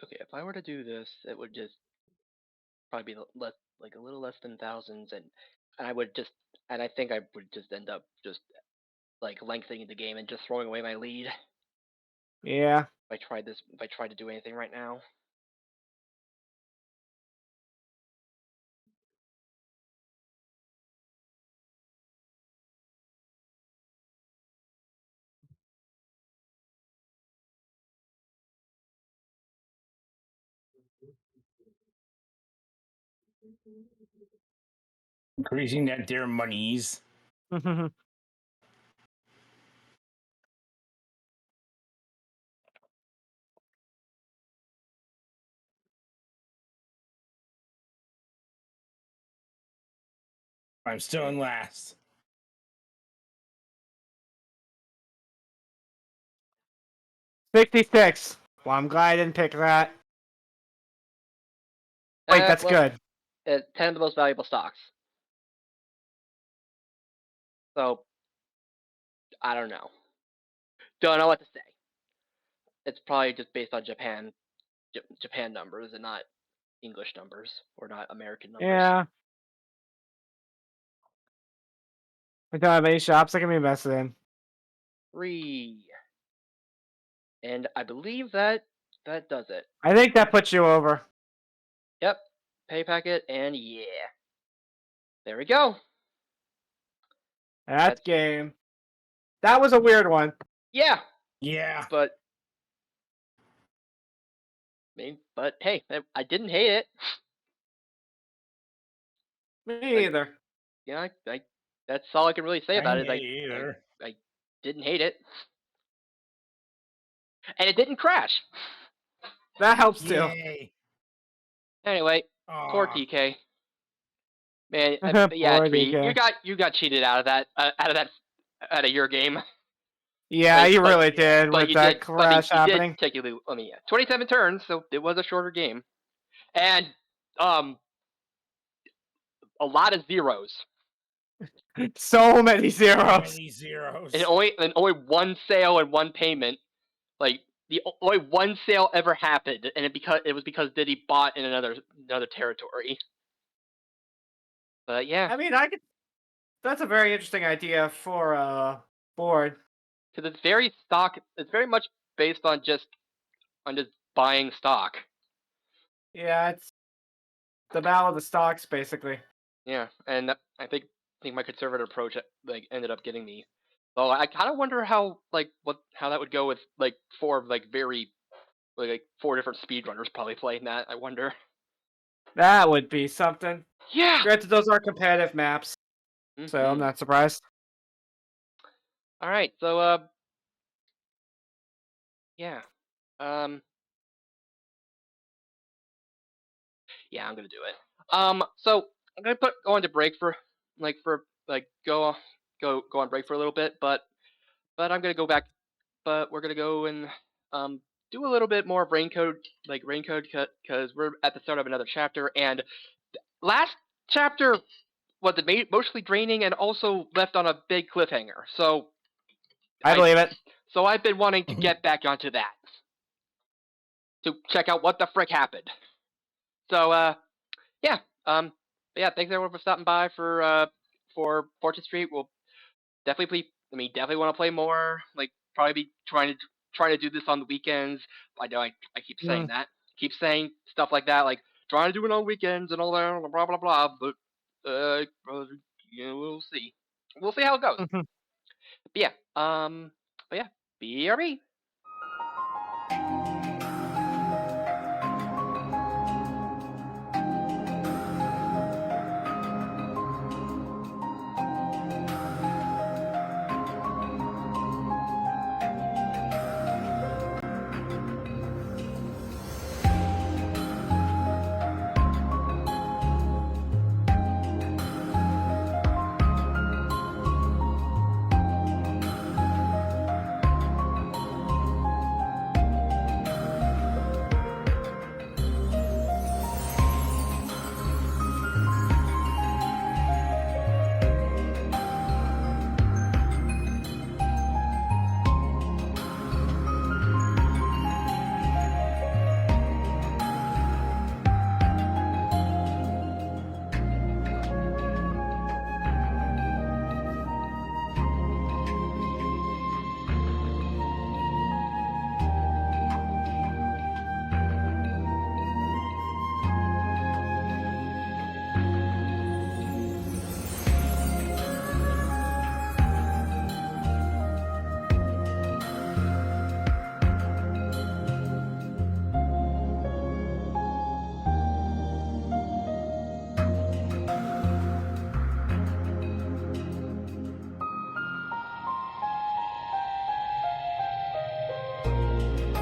Okay, if I were to do this, it would just probably be less, like a little less than thousands, and I would just, and I think I would just end up just like lengthening the game and just throwing away my lead Yeah. if I tried to do anything right now. Increasing that their monies. I'm still in last. 66. Well, I'm glad I didn't pick that. Wait, that's Well, good. 10 of the most valuable stocks. So I don't know. Don't know what to say. It's probably just based on Japan numbers and not English numbers or not American numbers. Yeah. We don't have any shops that can be invested in. 3. And I believe that does it. I think that puts you over. Yep. Pay packet and yeah. There we go. That's game. That was a weird one. Yeah. Yeah. But hey, I didn't hate it. Me either. Yeah, I that's all I can really say about it. Either. I didn't hate it. And it didn't crash. That helps too. Yay. Anyway, poor Aw. TK. Man, Poor yeah, Tree, TK. you got cheated out of that out of your game. Yeah, Like, you but- really did But with you that did, crash but you happening. did technically, 27 turns, so it was a shorter game, and a lot of zeros, So many So zeros. many zeros. and only one sale and one payment. Like only one sale ever happened, and it was because Diddy bought in another territory. But yeah, I mean, that's a very interesting idea for a board. because it's very stock. It's very much based on just buying stock. Yeah, it's the battle of the stocks, basically. Yeah, and I think my conservative approach ended up getting me. So I kind of wonder how how that would go with four very 4 different speedrunners probably playing that. I wonder. That would be something. Yeah. Granted, those are competitive maps, so I'm Mhm. not surprised. All right. So yeah. Yeah, I'm gonna do it. So I'm gonna go on to break for go on break for a little bit, but I'm gonna go back. But we're gonna go and do a little bit more of Raincode, because we're at the start of another chapter, and last chapter was mostly draining and also left on a big cliffhanger. So I believe it. So I've been wanting to get back onto that to check out what the frick happened. So yeah. Yeah, thanks everyone for stopping by for Fortune Street. We'll definitely definitely want to play more. Probably be trying to do this on the weekends. I know I keep saying that. Keep saying stuff like that, like trying to do it on weekends and all that, blah blah blah. But we'll see. We'll see how it goes. But yeah. But yeah. BRB.